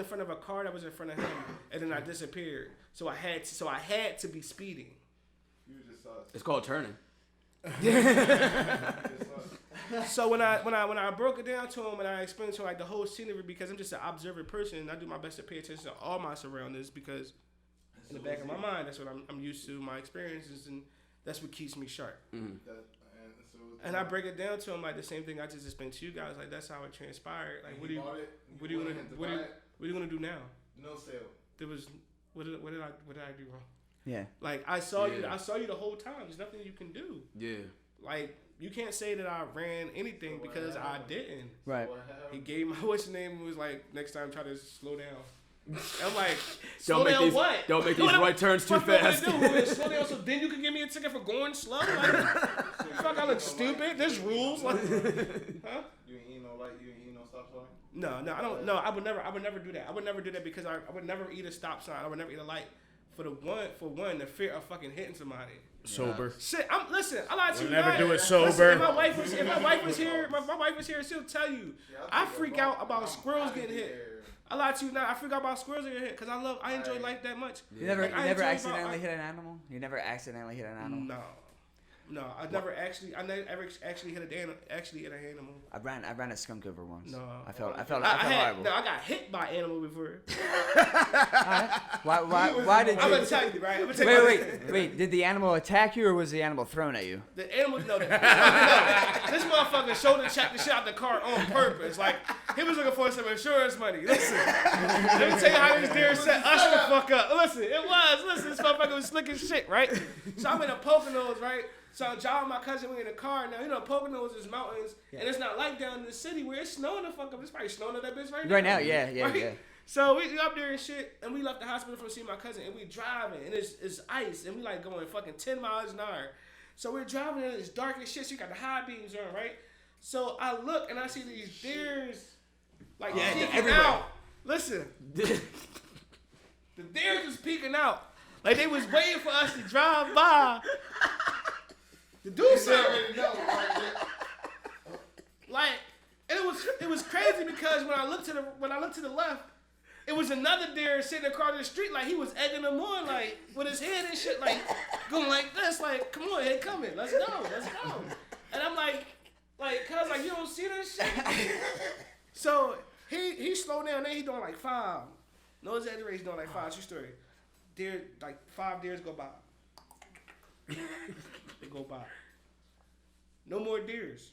front of a car that was in front of him, and then I disappeared. So I had to be speeding. You just saw It's called turning. So when I broke it down to him and I explained to him like the whole scenery, because I'm just an observant person and I do my best to pay attention to all my surroundings, because in the back of my mind that's what I'm used to, my experiences, and that's what keeps me sharp. And I break it down to him like the same thing I just explained to you guys. Like that's how it transpired. Like what are you gonna do now? No sale. There was what did I do wrong? Yeah. Like I saw you the whole time. There's nothing you can do. Yeah. Like you can't say that I ran anything because I didn't. Right. He gave my what's your name and was like, next time try to slow down. I'm like, Don't slow make down these what? don't make these right turns too Fuck what fast. I do? Slow down so then you can give me a ticket for going slow? Like, fuck, I look stupid. There's rules. Like, huh? You ain't eat no light. You ain't eat no stop sign. No, I don't. No, I would never do that. I would never do that because I would never eat a stop sign. I would never eat a light. For one, the fear of fucking hitting somebody. Sober. Shit, listen. I lied to you. We'll never guys. do it Listen, sober. if my wife was here, my wife was here, she'll tell you. I freak out about squirrels getting hit. I lied to you now. I freak out about squirrels getting hit because I enjoy life that much. You never Like, I never enjoy accidentally hit an animal? You never accidentally hit an animal? No, I never actually hit an animal. I ran a skunk over once. No. I felt I horrible. I got hit by an animal before. Why did I'm you? gonna tell you, right? I'm gonna tell you Wait. Did the animal attack you or was the animal thrown at you? The animal, no. This motherfucker shoulder checked the shit out the car on purpose. Like, he was looking for some insurance money. Listen, let me tell you how this deer set us the fuck up. Listen, this motherfucker was slick as shit, right? So I'm in a Poconos, right? So I'm driving my cousin, we in the car. Now, you know, Poconos is mountains, and it's not like down in the city where it's snowing the fuck up. It's probably snowing at that bitch right now. Right now, yeah. Right? So we up there and shit, and we left the hospital for to see my cousin, and we driving, and it's ice, and we like going fucking 10 miles an hour. So we're driving, and it's dark as shit, so you got the high beams on, right? So I look, and I see these deers, like, peeking out. Listen. The deers was peeking out. Like, they was waiting for us to drive by to do something. Like, it was crazy because when I looked to the left, it was another deer sitting across the street, like he was egging them on, like with his head and shit, like going like this, like come on, hey, come in, let's go. And I'm like, cuz like you don't see this shit. So he slowed down, then he doing like 5. No exaggeration, doing like 5. True story. Deer, like 5 deers go by. They go by. No more deers.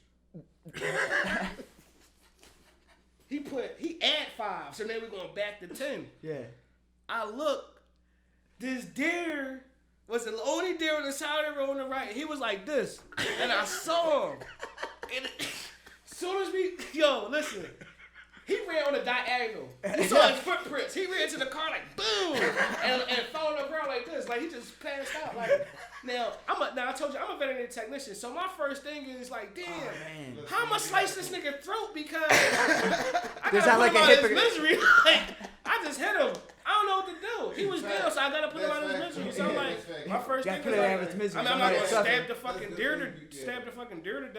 He add 5, so now we're going back to 10. Yeah. I look, this deer was the only deer on the side of the road on the right. He was like this, and I saw him. And as soon as listen, he ran on a diagonal. You saw his footprints. He ran to the car like boom, and fell on the ground like this, like he just passed out. Like now I told you I'm a veterinary technician, so my first thing is like, damn, how am I slice this nigga throat because I gotta put him out of his misery. Like I just hit him. I don't know what to do. He was dead, so I gotta put him out of his misery. So I'm like, my first thing is like, I'm not gonna stab the fucking deer to death.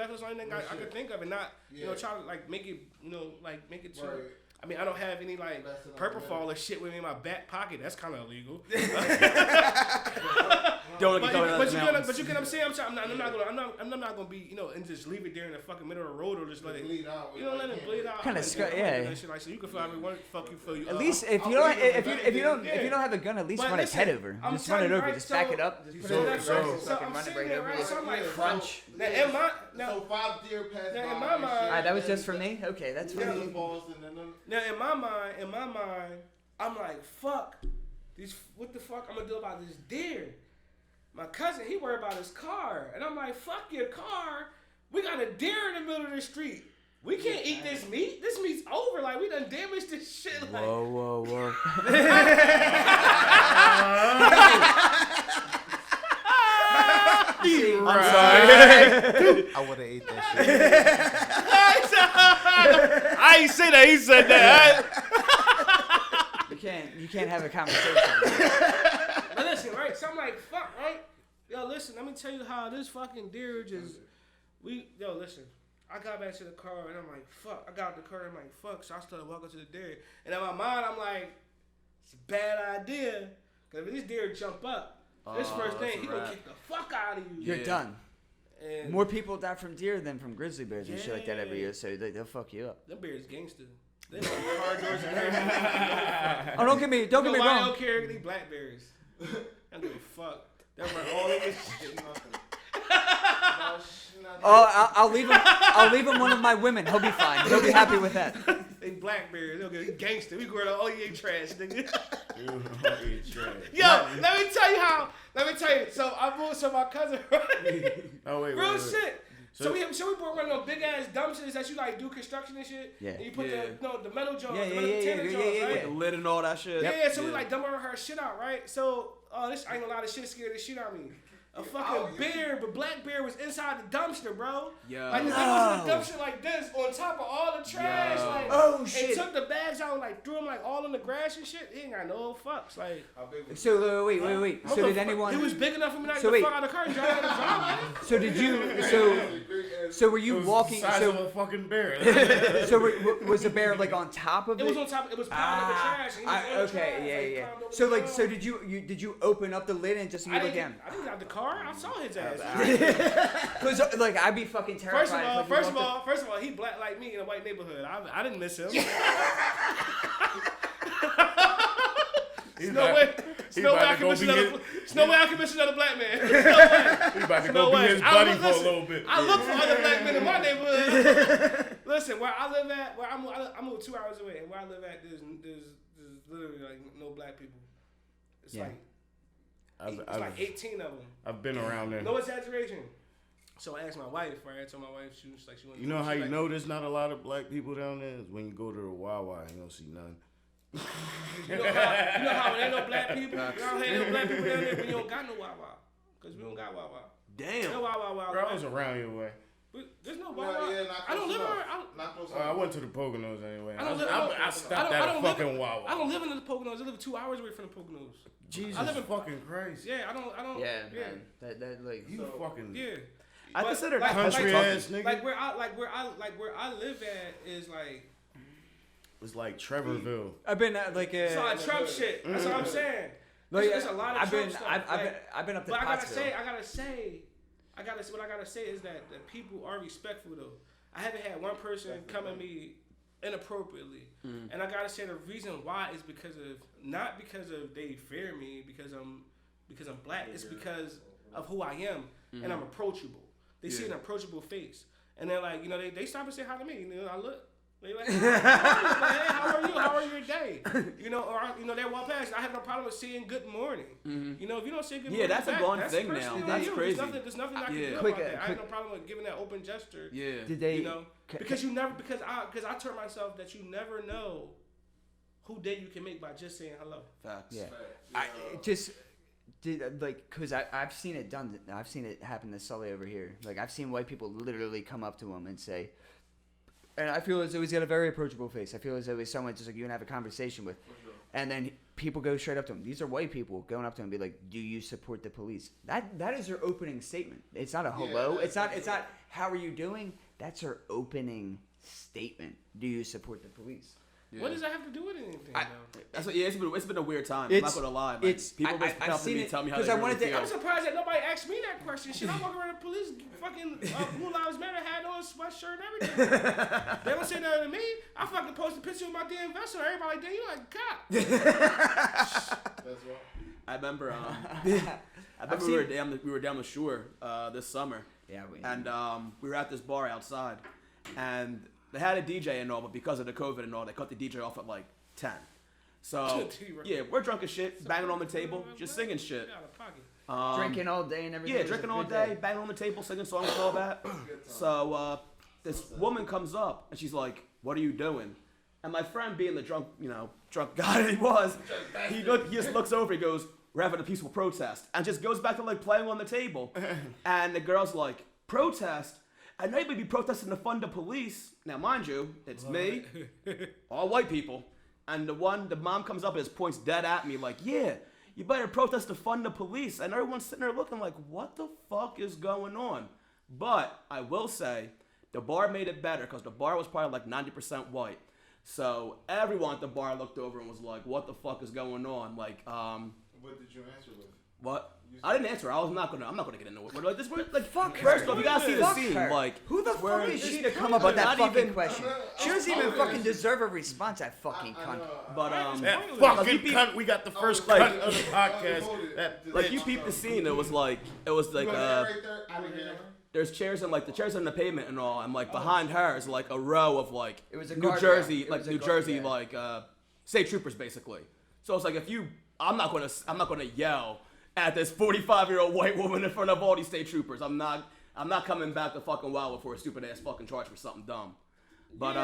That's the only thing I could think of, and not try to like make it make it. I mean, I don't have any like propofol or shit with me in my back pocket. That's kind of illegal. Don't But get going you get what I'm saying. I'm not gonna be, you know, and just leave it there in the fucking middle of the road or just let it bleed out. You know, let it bleed out. Kinda I'm scut, like, yeah. that shit, like, so you can feel everyone fuck you feel you. At least if you don't have a gun, at least But run a listen, pet over. I'm Just run it telling you, over. right, Just so- back it up. Just put it in the So front. so Fucking I'm run it sitting right there, over. right? So I'm like, Crunch. Now, in my So 5 deer passed Now, by. in my and mind- shit, Alright, that was and just for me. Okay, that's for then me. the balls, and then now in my mind, I'm like, fuck. What the fuck I'm gonna do about this deer? My cousin, he worried about his car. And I'm like, fuck your car. We got a deer in the middle of the street. We can't eat this meat. This meat's over. Like, we done damaged this shit. Like, Whoa. I'm sorry. I would have ate that shit. I ain't say that. He said that. You can't have a conversation. but listen, right? So I'm like, fuck, right? Yo, listen, let me tell you how this fucking deer just, listen. I got back to the car and I'm like, fuck. I got out the car and I'm like, fuck. So I started walking to the deer. And in my mind, I'm like, it's a bad idea. Because if this deer jump up, this first thing, he gonna kick the fuck out of you. You're done. And More people die from deer than from grizzly bears and shit like that every year, so they'll fuck you up. them bears gangster. They like car doors and everything. Oh, don't get me Why they wrong. don't care? They black bears. I don't give a fuck. They run all in this shit. Oh, I'll leave him one of my women. He'll be fine. He'll be happy with that. They black bears. They'll get gangster. We go to all you ain't trash, nigga. Yo, Let me tell you. So my cousin. Oh wait. Real wait. shit. So we bought one of those big ass dumpsters that you like do construction and shit. Yeah. And you put the metal joints, Yeah, the metal container joints, right? The lid and all that shit. Yeah, so we like dump her shit out, right? So this I ain't gonna lie, this shit scared the shit out of me. A fucking bear, but black bear was inside the dumpster, bro. Yeah. Like the thing was in the dumpster like this, on top of all the trash. Yo. Like, Oh, shit. And took the bags out and like threw them like all in the grass and shit. He ain't got no fucks. Like, So wait. So did anyone? He was big enough for me not So to wait. fuck out of the car and drive out of the driveway. So did you? So were you walking? Size of a fucking bear. Was the bear like on top of it? It was on top. It was piled up with trash. And he was on the trash, yeah. climbed over So the like, wall. so did you open up the lid and just you I look didn't in? get out the car. I saw his ass. Cause like I'd be fucking terrified. First of all, he black like me in a white neighborhood. I didn't miss him. There's no way. There's no way I can miss another black man. He about to go be his I buddy look- for a listen, little bit. I look for other black men in my neighborhood. Listen, where I live at, I moved 2 hours away, and where I live at, there's literally like no black people. It's Yeah. like 18 of them. I've been around there. No exaggeration. So I asked my wife, right? I told my wife she was like she wanted. You know how you like, know there's not a lot of black people down there? Is when you go to the Wawa and you don't see none. You know how when ain't no black people, you don't have no black people down there, we don't got no Wawa. Because we don't got Wawa. Damn. No Wawa. Bro, I was around your way. There's no Wawa. I don't live around. I went to the Poconos anyway. I don't live- I stopped at a fucking Wawa. I don't live in the Poconos. I live 2 hours away from the Poconos. Jesus I live in fucking Christ. Yeah, I don't. Yeah, man. That like. You fucking Yeah. I consider like, that country like, ass nigga. Like where I live at is like It's like Trevorville. I've been like it's a lot of Trump shit. That's what I'm saying. There's a lot of Trump stuff. I've been up to But Pottsville. what I gotta say is that people are respectful though. I haven't had one person come at me inappropriately, and I gotta say the reason why is not because of they fear me because I'm black. It's because of who I am and I'm approachable. They see an approachable face, and they're like, they stop and say hi to me. I look. They like, how are you? How are your day? Or they walk past. I have no problem with saying good morning. If you don't say good morning, that's a gone thing now. personally on That's you. crazy. There's nothing I can do Quick, about that. I have quick- no problem with giving that open gesture. Yeah. Did they? Because I told myself that you never know who day you can make by just saying hello. Facts. Yeah. I just did because I've seen it done. I've seen it happen to Sully over here. Like I've seen white people literally come up to him and say. And I feel as though he's got a very approachable face. I feel as though he's someone just like you can have a conversation with. And then people go straight up to him. These are white people going up to him and be like, "Do you support the police?" That is their opening statement. It's not a hello. It's not how are you doing? That's her opening statement. Do you support the police? What does that have to do with anything, though? That's what, it's been a weird time. I'm It's- not gonna lie. Like, it's- people I've come to seen me it, tell me how 'cause they I really wanted to- feel. I'm surprised that nobody asked me that question. Shit, I walk around the police fucking Blue Lives Matter hat on, sweatshirt, and everything. They don't say nothing to me. I fucking post a picture of my damn vessel. Everybody like, damn, you like a cop. That's why. I remember. I've we were down the shore this summer. Yeah, And we were at this bar outside, and they had a DJ and all, but because of the COVID and all, they cut the DJ off at like 10. So yeah, we're drunk as shit, banging on the table, just singing shit. Out of pocket. drinking all day and everything. Yeah, It was a drinking all good day, banging on the table, singing songs and all that. So this woman comes up and she's like, "What are you doing?" And my friend, being the drunk guy that he was, he just looks over. He goes, "We're having a peaceful protest," and just goes back to like playing on the table. And the girl's like, "Protest? I know you'd be protesting to fund the police." Now, mind you, it's me, all white people, and the mom comes up and just points dead at me like, "Yeah, you better protest to fund the police." And everyone's sitting there looking like, what the fuck is going on? But I will say, the bar made it better because the bar was probably like 90% white. So everyone at the bar looked over and was like, what the fuck is going on? Like, What did you answer with? what? I didn't answer. I'm not gonna get into it. But like this, like Fuck first her. off, you gotta see the Fuck scene. her. Like, Who the where- fuck is she to come up with that not fucking even- question? She doesn't even fucking deserve a response, that fucking cunt. But That you fucking peep- cunt. We got the first like- cunt of the podcast. That like you peeped the scene. It was like Right there, I didn't hear her. there's chairs and like the chairs on the pavement and all, and like behind her is like a row of like It was a New guardrail. Jersey, It like was a New guard- Jersey, yeah. like state troopers basically. So it's like I'm not gonna yell at this 45-year-old white woman in front of all these state troopers. I'm not coming back to fucking Wildwood for a stupid ass fucking charge for something dumb. But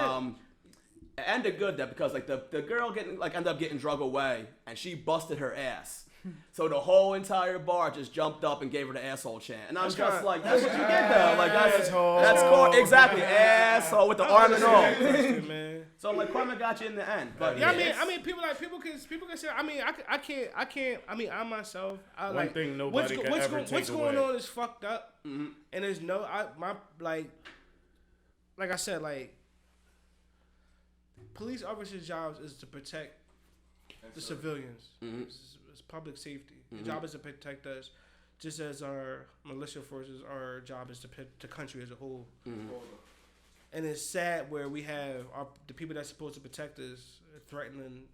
it ended good that because like the girl ended up getting drug away and she busted her ass. So the whole entire bar just jumped up and gave her the asshole chant, and I'm just like, that's what you get though. Like that's called exactly asshole with the arm and all. Man. So like karma got you in the end. But Yeah, I mean, people can say. I mean, I can't. I mean, I myself. one like, thing nobody can ever take what's away. going on is fucked up, and there's no. Like I said, like police officers' jobs is to protect the civilians. It's public safety. The job is to protect us, just as our militia forces. Our job is to protect the country as a whole. And it's sad where we have the people that's supposed to protect us threatening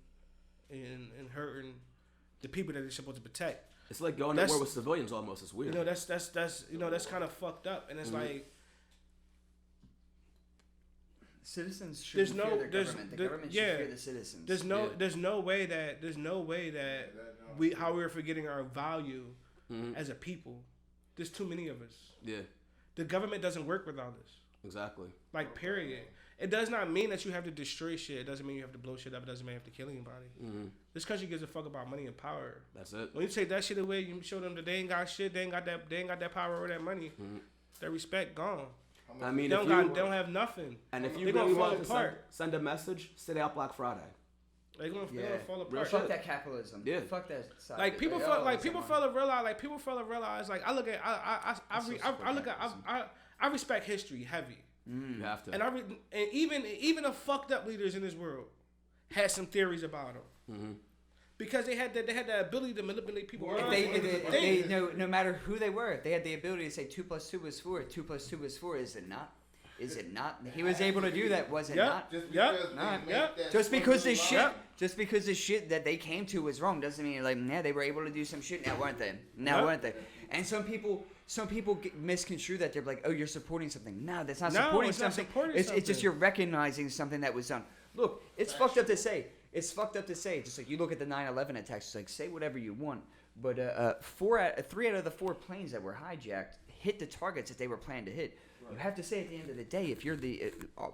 and hurting the people that they're supposed to protect. it's like going to war with civilians almost. It's weird. You know, that's kind of fucked up. And it's like Citizens shouldn't fear their government. The government should fear the citizens. there's no way that we're forgetting our value as a people. There's too many of us. Yeah, The government doesn't work without us. exactly. Like, period. It does not mean that you have to destroy shit. It doesn't mean you have to blow shit up. It doesn't mean you have to kill anybody. This country gives a fuck about money and power. That's it. When you take that shit away, you show them that they ain't got shit. They ain't got that power or that money. Their respect gone. I mean, They if don't have nothing. and if you They gonna really fall want to apart. send a message, sit out Black Friday. They gonna fall Real apart. shit. Fuck that capitalism. Yeah. Fuck that side. Like people oh, feel like it's people someone. fail to realize. Like people fail to realize. Like I respect history heavy. You have to. And and even the fucked up leaders in this world had some theories about them. Because they had that ability to manipulate people. If they no matter who they were, they had the ability to say 2 + 2 is 4. 2 + 2 is 4. Is it not? Is it not? He was able to do that. Was it not? Just because this shit that they came to was wrong doesn't mean like they were able to do some shit now, weren't they? Weren't they? And some people misconstrue that. They're like, oh, you're supporting something. No, that's not supporting something. It's just you're recognizing something that was done. Look, it's fucked up to say. It's fucked up to say. Just like you look at the 9/11 attacks. It's like say whatever you want, but 3 out of the 4 planes that were hijacked hit the targets that they were planned to hit. You have to say at the end of the day, if you're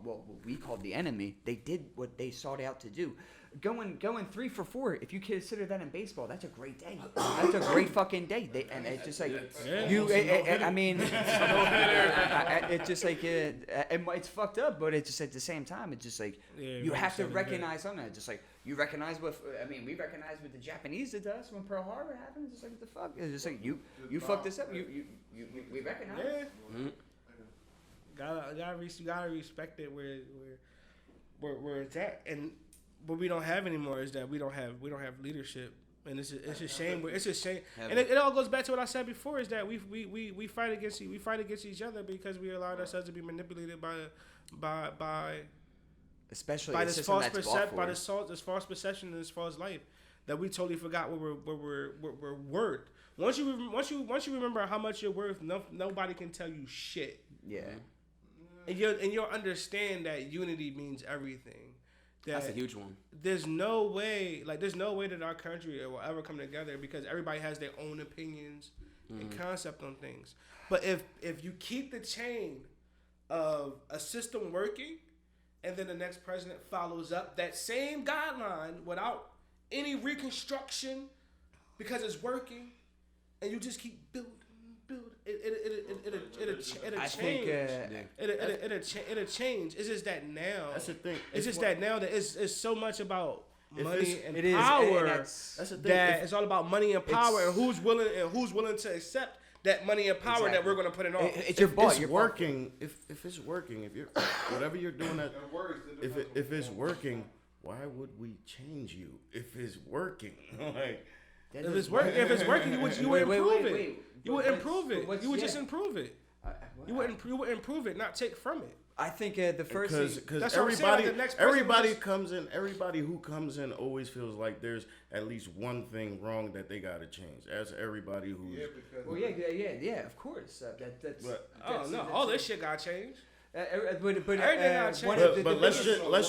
what we called the enemy, they did what they sought out to do. Going 3 for 4, if you consider that in baseball, that's a great day. That's a great fucking day. And it's just like I mean, it's just like it's fucked up, but it's just at the same time, it's just like you have to recognize something. It's just like you recognize what we recognize what the Japanese did to us when Pearl Harbor happened. It's just like what the fuck. It's just like you fucked this up. We recognize. Yeah. Gotta respect it where it's at, and what we don't have anymore is that we don't have leadership, and it's a shame. It's a shame, and it all goes back to what I said before: is that we fight against each other because we allowed ourselves to be manipulated by Especially by a this system false that's this false perception and this false life that we totally forgot what we're worth. Once you remember how much you're worth, nobody can tell you shit. Yeah. And you'll understand that unity means everything. That's a huge one. There's no way that our country will ever come together because everybody has their own opinions and concept on things. But if you keep the chain of a system working, and then the next president follows up that same guideline without any reconstruction because it's working, and you just keep building, it'll change. It's just that now. That's the thing. It's just that now that it's so much about money and it is, power. that's the thing. It's all about money and power, and who's willing to accept that money and power that we're gonna put in office. It's your boss. It's working. If it's working, if you're whatever you're doing that, if it's working, why would we change you if it's working? Like if it's working, you would improve it. You would improve it. You would just improve it. You would improve it, not take from it. I think the first thing, because everybody who comes in always feels like there's at least one thing wrong that they gotta change. That's everybody who's of course. All this shit got changed. But let's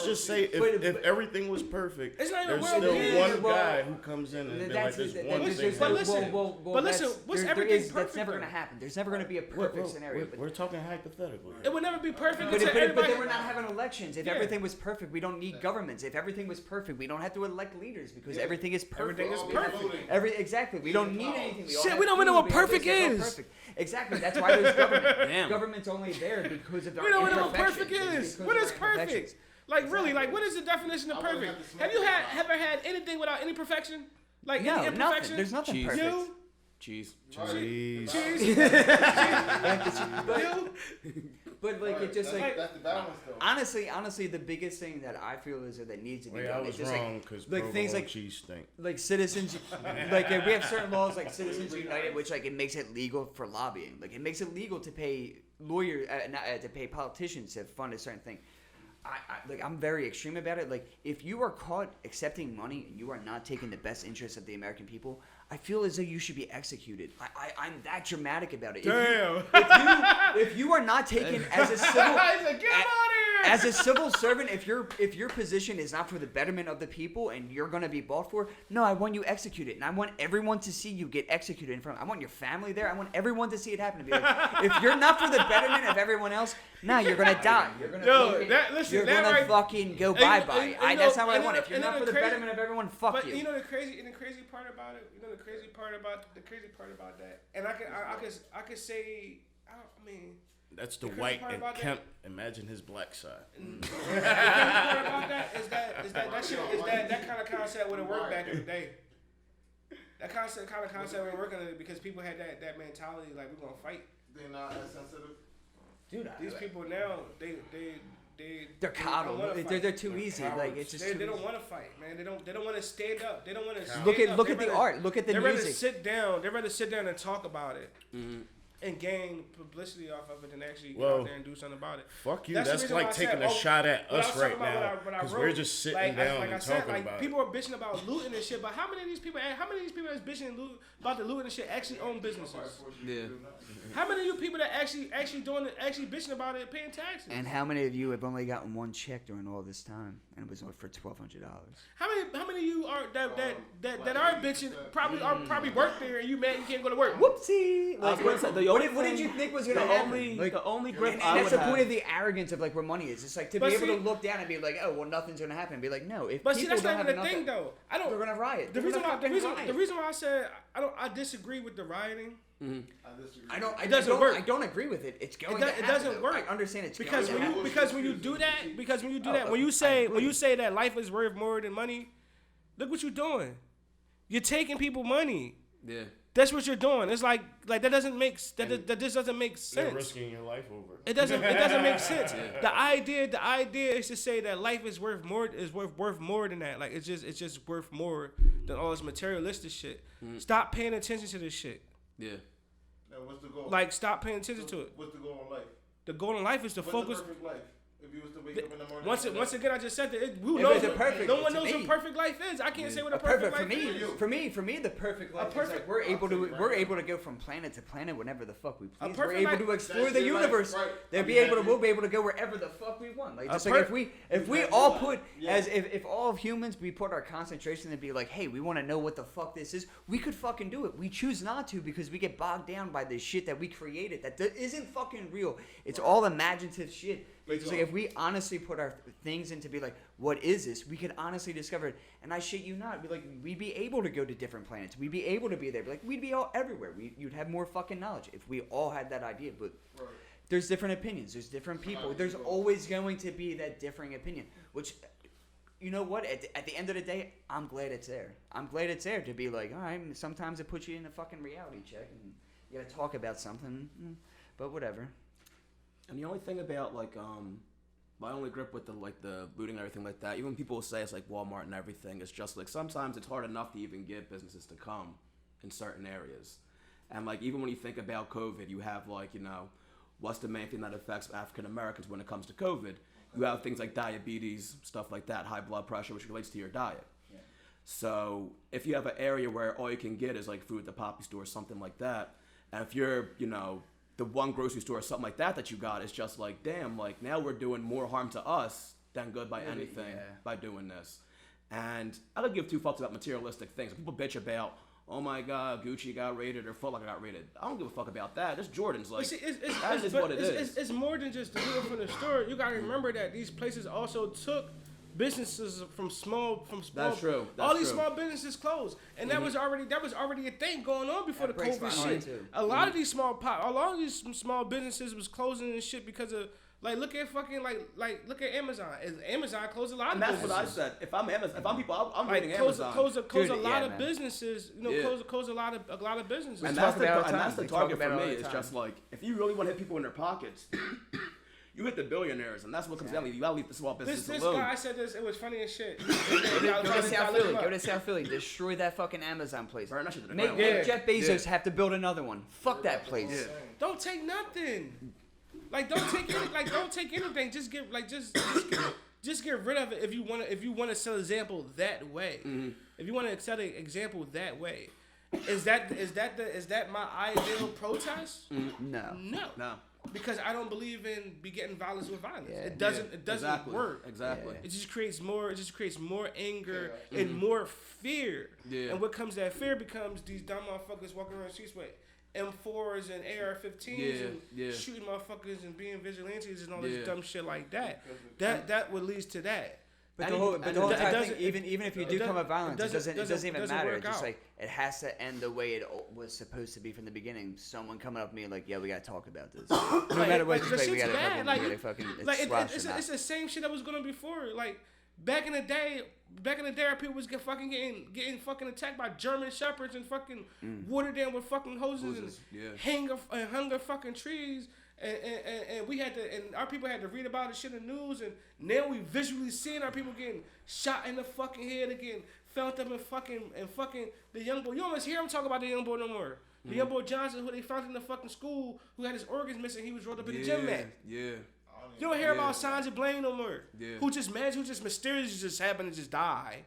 just say if everything was perfect, it's not even there's still one guy who comes in and be like, "There's one thing." But listen, what's everything perfect? That's never gonna happen. There's never gonna be a perfect scenario. We're talking hypothetically. It would never be perfect. But then we're not having elections. If everything was perfect, we don't need governments. If everything was perfect, we don't have to elect leaders because everything is perfect. Everything is perfect. Exactly. We don't need anything. We don't even know what perfect is. Exactly. That's why there's government. Government's only there because of our we don't know what perfect is. What is perfect? Like really, like what is the definition of perfect? Have you ever had anything without any perfection? Like any imperfection? Nothing. There's nothing perfect. Cheese. But like it just like that's the balance though. Honestly, the biggest thing that I feel is that needs to be done. I was wrong because things like cheese stink. Like citizens, like we have certain laws like Citizens United, which like it makes it legal for lobbying. Like it makes it legal to pay lawyers, to pay politicians to fund a certain thing. I'm very extreme about it. Like if you are caught accepting money and you are not taking the best interests of the American people, I feel as though you should be executed. I'm that dramatic about it. Damn. If you are not taken as a civil as a civil servant, if your position is not for the betterment of the people and you're gonna be bought for, no, I want you executed, and I want everyone to see you get executed in front. I want your family there. I want everyone to see it happen. Be like, if you're not for the betterment of everyone else, nah, you're gonna die. You're gonna fucking go bye bye. That's not what I want. If you're not for the betterment of everyone, fuck you. But you know the crazy part about it. You know the crazy part about that. And I could say, I mean. That's the white and Cant. Imagine his black side. The crazy part about that is that kind of concept would have worked back in the day. That kind of concept would work on it because people had that mentality like we're gonna fight. They're not as sensitive. Dude, these people now they're coddled. They're too easy. Like it's just they don't want to fight, man. They don't want to stand up. They don't want to look at the art. Look at the music. They'd rather sit down and talk about it. Mm-hmm. And gain publicity off of it than actually go out there and do something about it. Fuck you. That's like taking a shot at us right now because we're just sitting down and talking about it. People are bitching about looting and shit, but how many of these people that's bitching and about the looting and shit actually own businesses? Yeah. How many of you people that actually bitching about it paying taxes? And how many of you have only gotten one check during all this time and it was only for $1,200? How many of you are that are bitching probably work there and you mad you can't go to work? Whoopsie! What did you think was gonna happen? The only grip and that's the point of the arrogance of like where money is. It's like to be able to look down and be like, oh well, nothing's gonna happen. And be like, no, if but people see, that's don't not have even the thing though. They're gonna riot. The reason why I said I disagree with the rioting. Mm-hmm. It doesn't work. I don't agree with it. It's going. It doesn't work. I understand it's because when you do that, when you say that life is worth more than money, look what you're doing. You're taking people money. Yeah. That's what you're doing. It's like that doesn't make that just doesn't make You're sense. risking your life over. It doesn't make sense. The idea is to say that life is worth more than that. Like it's just worth more than all this materialistic shit. Stop paying attention to this shit. Yeah. Now, what's the goal? Like stop paying attention to it. What's the goal in life? The goal in life is to What's focus. the perfect life? If you was to wake up in the morning. Once again, I just said that. Who If knows? it's a perfect, No one to knows me. what perfect life is. I can't say what a Perfect perfect for life me. is. For me, the perfect life is perfect- like we're able to go from planet to planet whenever the fuck we please. We're perfect able life- to explore That's the your life, universe. right. We'll be able to go wherever the fuck we want. Like just like if we all put as if all of humans we put our concentration and be like, hey, we want to know what the fuck this is. We could fucking do it. We choose not to because we get bogged down by this shit that we created that isn't fucking real. It's all imaginative shit. But it's just like if we honestly put our things into be like, what is this? We could honestly discover it. And I shit you not, we'd be able to go to different planets. We'd be able to be there. Like we'd be all everywhere. You'd have more fucking knowledge if we all had that idea. But there's different opinions. There's different people. There's always going to be that differing opinion. Which, you know what? At the end of the day, I'm glad it's there. I'm glad it's there to be like, all right. Sometimes it puts you in a fucking reality check, and you gotta talk about something. But whatever. And the only thing about like my only grip with the looting and everything like that, even people will say it's like Walmart and everything, it's just like sometimes it's hard enough to even get businesses to come in certain areas. And like even when you think about COVID, you have like, you know, what's the main thing that affects African Americans when it comes to COVID? You have things like diabetes, stuff like that, high blood pressure, which relates to your diet. Yeah. So if you have an area where all you can get is like food at the Poppy store or something like that, and if you're, you know, the one grocery store or something like that you got is just like, damn, like now we're doing more harm to us than good by anything by doing this. And I don't give two fucks about materialistic things. People bitch about, oh my God, Gucci got raided or Foot Locker got raided. I don't give a fuck about that. It's Jordan's. Like, that is what it is. It's more than just the people from the store. You gotta remember that these places also took businesses from small. That's true. All these small businesses closed, and that was already a thing going on before the COVID shit. A lot of these small businesses was closing and shit because of. Like look at fucking look at Amazon. Amazon closed a lot of businesses. And that's what I said. If I'm Amazon, if I'm people, I'm like reading Amazon. Close a lot of businesses. You know, close a lot of businesses. And that's the target for me. It's just like if you really want to hit people in their pockets, you hit the billionaires, and that's what comes down to. You gotta leave the small businesses alone. This guy said this. It was funny as shit. Go to South Philly. Destroy that fucking Amazon place. Make Jeff Bezos have to build another one. Fuck that place. Yeah. Don't take nothing. Like don't take anything. Just get rid of it if you want to sell example that way. Mm-hmm. If you want to sell an example that way, is that my ideal protest? Mm-hmm. No. Because I don't believe in begetting violence with violence. Yeah. It doesn't work. Exactly. It just creates more anger and more fear. Yeah. And what comes that fear becomes these dumb motherfuckers walking around the streets with M4s and AR-15s and shooting motherfuckers and being vigilantes and all this dumb shit like that. That would lead to that. But the whole entire thing, even if you do come with violence, it doesn't even matter. It's just like it has to end the way it was supposed to be from the beginning. Someone coming up to me like, yeah, we gotta talk about this. No matter what, we gotta fucking it's the same shit that was going on before. Like back in the day, our people was getting fucking attacked by German shepherds and fucking watered down with fucking hoses and hunger fucking trees. And we had to, and our people had to read about the shit in the news, and now we visually seeing our people getting shot in the fucking head again, found up and fucking the young boy. You almost hear him talk about the young boy no more. The young boy Johnson, who they found in the fucking school, who had his organs missing, he was rolled up in the gym mat. Yeah. You don't hear about signs of blame no more. Yeah. Who just mysteriously just happen to just die.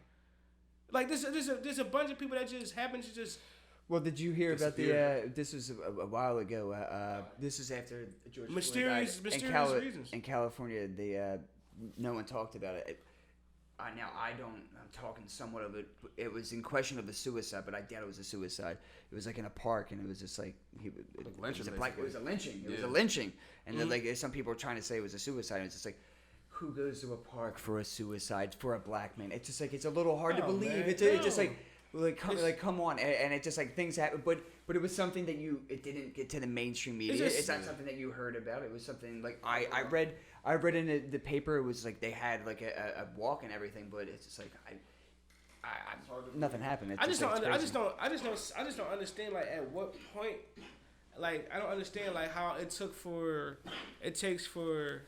Like there's a bunch of people that just happen to just. Well, did you hear about the? This was a while ago. This is after George mysterious reasons in California. No one talked about it. Now I'm talking somewhat of it. It was in question of a suicide, but I doubt it was a suicide. It was like in a park, and it was just like it was a lynching. It was a lynching, and then like some people were trying to say it was a suicide. And it's just like, who goes to a park for a suicide for a black man? It's just like it's a little hard to believe. It's just like. Come on, and it just like things happen, but it was something that it didn't get to the mainstream media. It's not something that you heard about. It was something like I read in the paper. It was like they had like a walk and everything, but it's just like nothing happened. I just don't crazy. understand like at what point, like I don't understand like how it takes for.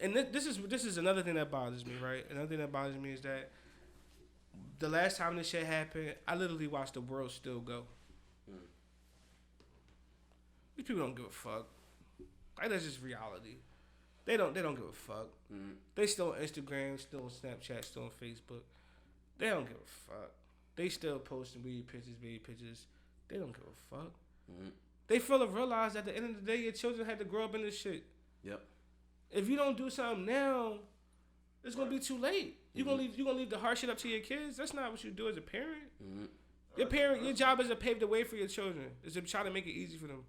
And this is another thing that bothers me, right? Another thing that bothers me is that the last time this shit happened, I literally watched the world still go. These people don't give a fuck. Like that's just reality. They don't give a fuck. They still on Instagram, still on Snapchat, still on Facebook. They don't give a fuck. They still posting weed pictures. They don't give a fuck. They fail to realize at the end of the day, your children had to grow up in this shit. Yep. If you don't do something now, it's gonna be too late. You gonna leave the hard shit up to your kids. That's not what you do as a parent. Your job is to pave the way for your children. Is to try to make it easy for them.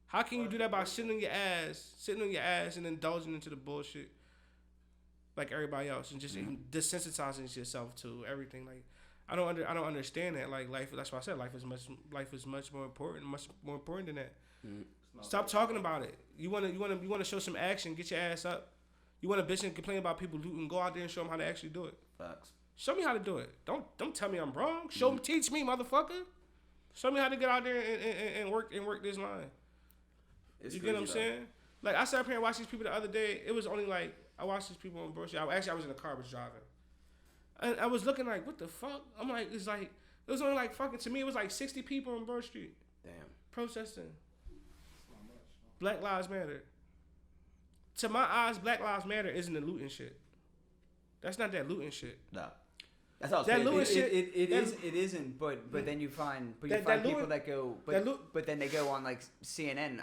How can you do that by sitting on your ass, and indulging into the bullshit like everybody else, and just desensitizing yourself to everything? Like, I don't understand that. Like life, that's why I said life is much more important than that. Stop talking about it. You wanna show some action. Get your ass up. You want to bitch and complain about people looting? Go out there and show them how to actually do it. Facts. Show me how to do it. Don't tell me I'm wrong. Teach me, motherfucker. Show me how to get out there and work this line. It's you get what I'm though. saying? Like I sat up here and watched these people the other day. It was only like I watched these people on Broad Street. I was in the car, I was driving, and I was looking like, what the fuck? I'm like, it was only like fucking, to me it was like 60 people on Broad Street. Damn. Protesting. Black Lives Matter. To my eyes, Black Lives Matter isn't the looting shit. That's not that looting shit. No. That's all. That looting shit. It isn't. But then you find people that go. But then they go on like CNN,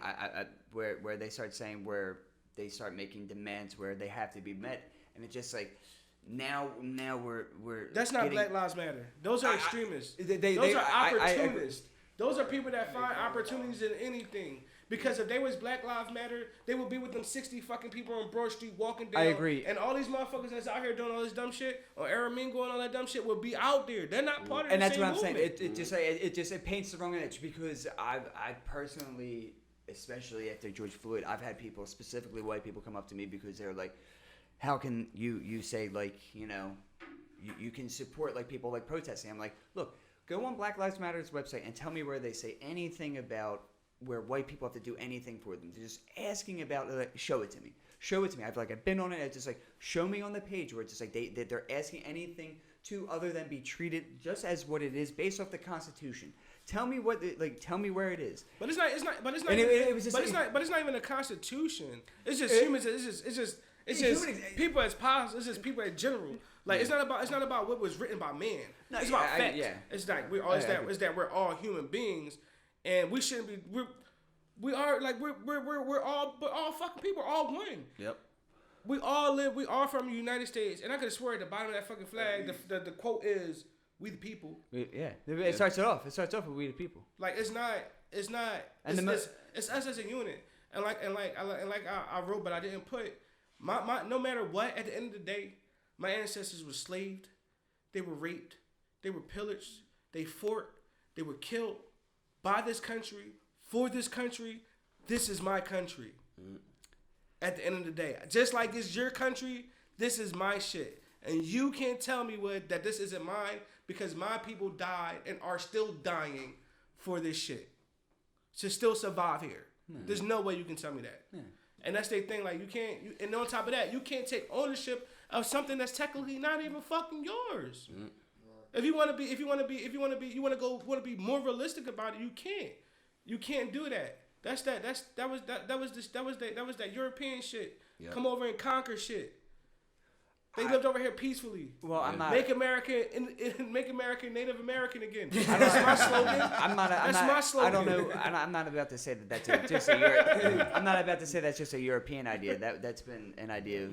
where they start saying where they start making demands where they have to be met, and it's just like now we're. That's not Black Lives Matter. Those are extremists. Those are opportunists. Those are people that find opportunities in anything. Because if they was Black Lives Matter, they would be with them 60 fucking people on Broad Street walking down. I agree. And all these motherfuckers that's out here doing all this dumb shit, or Aramingo and all that dumb shit, would be out there. They're not part of and the that's same what I'm movement. saying. It paints the wrong image because I personally, especially after George Floyd, I've had people, specifically white people, come up to me because they're like, how can you say like, you know, you can support like people like protesting? I'm like, look, go on Black Lives Matter's website and tell me where they say anything about where white people have to do anything for them. They're just asking about, like, show it to me. I've been on it. It's just like, show me on the page where it's just like they're asking anything to other than be treated just as what it is based off the Constitution. Tell me tell me where it is. But it's not even the Constitution. It's just humans. It's just people as possible. It's just people in general. Like it's not about what was written by man. No, it's about yeah, fact. yeah. It's like we're all human beings. And we shouldn't be. We're all fucking people. We're all one. Yep. We all from the United States. And I could swear at the bottom of that fucking flag, the quote is "We the people." Yeah. It starts it off. It starts off with "We the people." Like it's not. It's us as a unit. And I wrote, but I didn't put my. No matter what, at the end of the day, my ancestors were slaved. They were raped. They were pillaged. They fought. They were killed. By this country, for this country, this is my country. At the end of the day, just like it's your country, this is my shit. And you can't tell me that this isn't mine because my people died and are still dying for this shit. To still survive here. There's no way you can tell me that. And that's the thing, like you can't, and on top of that, you can't take ownership of something that's technically not even fucking yours. If you want to be more realistic about it, you can't. You can't do that. That was that European shit. Yep. Come over and conquer shit. They lived over here peacefully. Well, I'm not. Make America Native American again. That's my slogan. That's my slogan. I don't know. I'm not about to say that that's just a Europe. I'm not about to say that's just a European idea. That's been an idea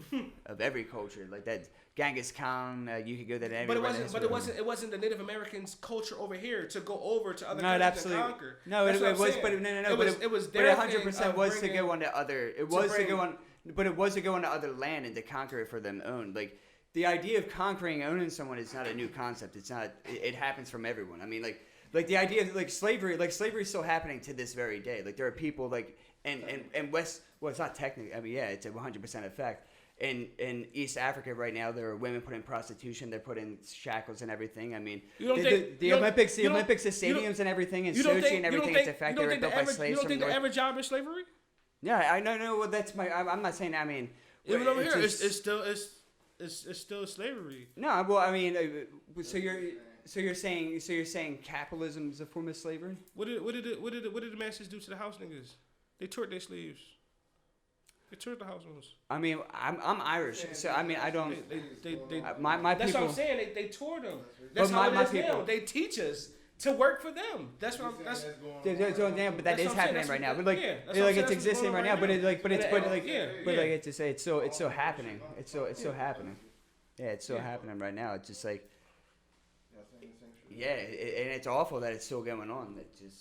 of every culture. Like that Genghis Khan. You could go there. It wasn't the Native Americans' culture over here to go over to other countries absolutely. and conquer. No, it was. But no. It was. Their 100% was to go on to other. It was to go on. But it was to go into other land and to conquer it for them own. Like the idea of conquering, owning someone is not a new concept. It's not. It happens from everyone. I mean, like the idea of like slavery is still happening to this very day. Like there are people like and West. Well, it's not technically. I mean, yeah, it's a 100% effect. in East Africa right now, there are women put in prostitution. They're put in shackles and everything. I mean, You don't think the Olympics, the stadiums and everything, and Sochi and everything, it's a fact they were built by slaves. You don't from think the North- average job is slavery? Yeah, I know. No, well, that's my. I'm not saying. I mean, Even over it's here, just- it's still slavery. No, well, I mean, so you're saying capitalism is a form of slavery? What did the masters do to the house niggas? They tore their slaves. They tore the house owners. I mean, I'm Irish, so I mean, I don't. They My that's people. what I'm saying. They tore them. That's But how my it is now. people- They teach us to work for them. That's what I'm. That's But that That's is what I'm saying, happening that's right now. what- But like, yeah, that's what I'm like saying, it's that's what's existing going right on now. right But now. it's like, but it's but like, Yeah, but yeah. like it's just it's so happening. It's so happening. Yeah, it's so happening right now. It's just like, yeah, and it's awful that it's still going on. It just.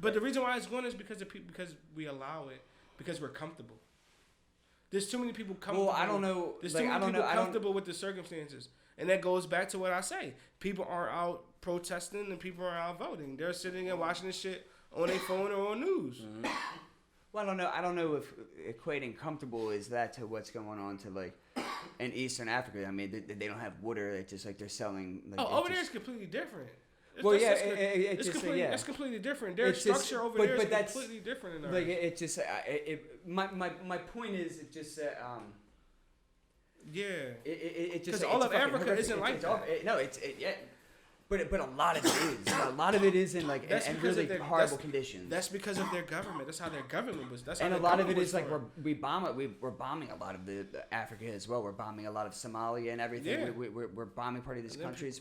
But the reason why it's going is because because we allow it, because we're comfortable. There's too many people comfortable. Well, I don't know. There's Like, too I many don't people know. I don't. comfortable with the circumstances, and that goes back to what I say. People aren't out protesting, and people aren't out voting. They're sitting and watching this shit on their phone or on news. Well, I don't know. I don't know if equating comfortable is that to what's going on to like in Eastern Africa. I mean, they don't have water. It's just like they're selling. Like, Oh, over there it's completely different. Well, yeah, That's it's just completely, yeah. that's completely different. Their It's just- structure over but- there but is that's- completely different than ours. Like it just my point is it just Yeah. it just 'Cause all it's of fucking Africa horrific. isn't like it's all- that. no, yeah. But a lot of it is. A lot of it is in like That's and because really of their- horrible that's- conditions. That's because of their government. That's how their government was. That's how And a their lot of it government is was like formed. we're bombing a lot of the Africa as well. We're bombing a lot of Somalia and everything. Yeah. We're bombing part of these And then countries.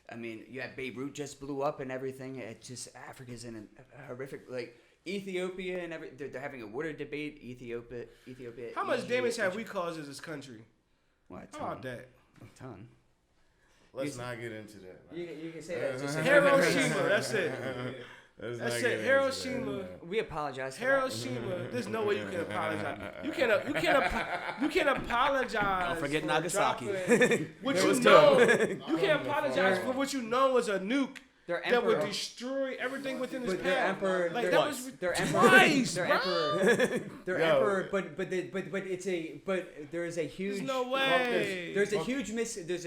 I mean, you have Beirut just blew up and everything. It's just Africa's in a horrific like Ethiopia and they're having a water debate. Ethiopia. How much Egypt, damage have we caused as this country? What? How about that? A ton. Let's not get into that. Man. You can say that. Just Hiroshima. That's it. Let's That's not it. get into Hiroshima. that, man. we apologize. For Hiroshima. There's no way you can apologize. You can't apologize. Don't forget for Nagasaki. dropping what There you was know. two. You can't apologize for what you know was a nuke Their that would emperor. destroy everything within its But their path. emperor, Like their, that was their emperor, twice, their bro. emperor, their Yo. emperor. But there is a huge. no way. There's a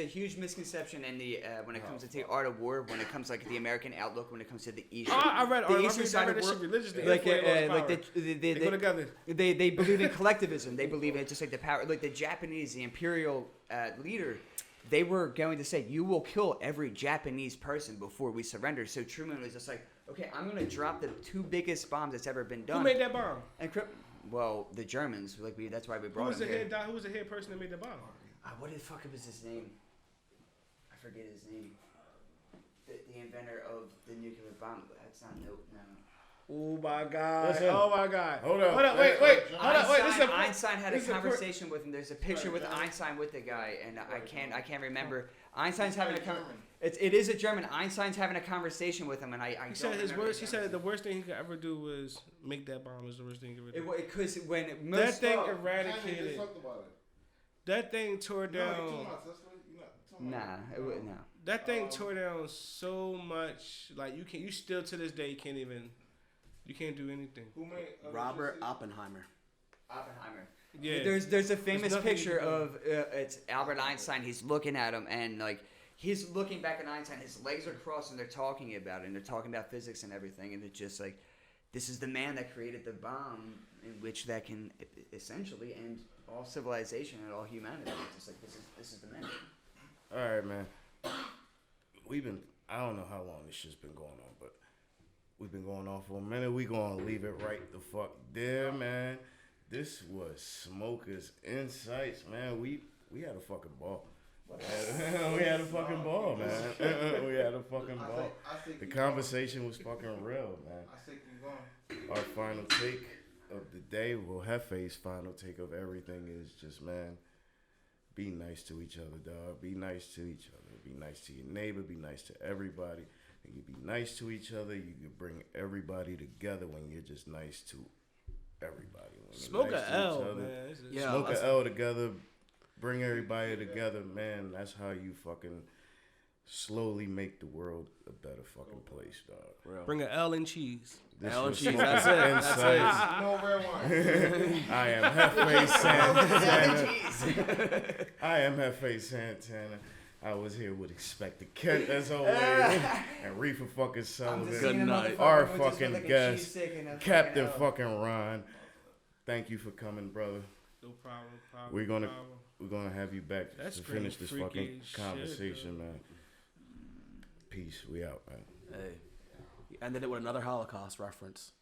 huge misconception in the when it comes to the art of war. When it comes like the American outlook. When it comes to the East. I read the I Eastern read side of that the shit world. religiously. Like They go together. they believe in collectivism. They believe in just like the power. Like the Japanese, the imperial leader. They were going to say, you will kill every Japanese person before we surrender. So Truman was just like, okay, I'm going to drop the two biggest bombs that's ever been done. Who made that bomb? And well, the Germans. Like that's why we Who brought was the him here. head? Who was the head person that made the bomb? What the fuck was his name? I forget his name. The inventor of the nuclear bomb. That's not no. Oh my god! Listen. Oh my god! Hold up. Wait! Hold up! Wait! This is a Einstein had a this is a conversation with him. There's a picture with Einstein with the guy, and I can't remember. Einstein's having a it is a German. Einstein's having a conversation with him, and I He said don't his remember worst. He said the conversation. worst thing he could ever do was make that bomb. Was the worst thing he could ever do. Because when That most thing Kanye eradicated. just talked about it. That thing tore No, you talking down. about Tesla? You not talking about nah, it would no. That thing tore down so much. Like you can't. You still to this day can't even. You can't do anything. Who made Robert Oppenheimer. Oppenheimer. Yeah. There's a famous nothing you picture can do. of it's Albert Einstein. He's looking at him and like he's looking back at Einstein. His legs are crossed and they're talking about it and they're talking about physics and everything. And it's just like this is the man that created the bomb in which that can essentially end all civilization and all humanity. It's just like this is the man. All right, man. I don't know how long this shit's been going on, but we've been going on for a minute. We gonna leave it right the fuck there, man. This was Smokers Insights, man. We had a fucking ball. We had a fucking ball, man. We had a fucking ball. The conversation was fucking real, man. I say keep going. Our final take of the day, well, Hefe's final take of everything is just, man, be nice to each other, dog. Be nice to each other. Be nice to your neighbor. Be nice to everybody. And you be nice to each other. You can bring everybody together when you're just nice to everybody. When you're Smoke nice a to L, each other. man. This is- Yeah. Smoke a L together. Bring everybody together, man. That's how you fucking slowly make the world a better fucking place, dog. Real. Bring an L and cheese. This L and was cheese, Smoking that's it, that's Insights. No red wine. I am Hefe Santana. I am Hefe Santana. I was here with Expected Kent as always, and Reefer fucking Sullivan. Good night. Our fucking guest, Captain fucking Ron. Thank you for coming, brother. No problem. We're gonna have you back That's to finish this freaky fucking as conversation, shit, man. Peace. We out, man. Hey. He ended it with another Holocaust reference.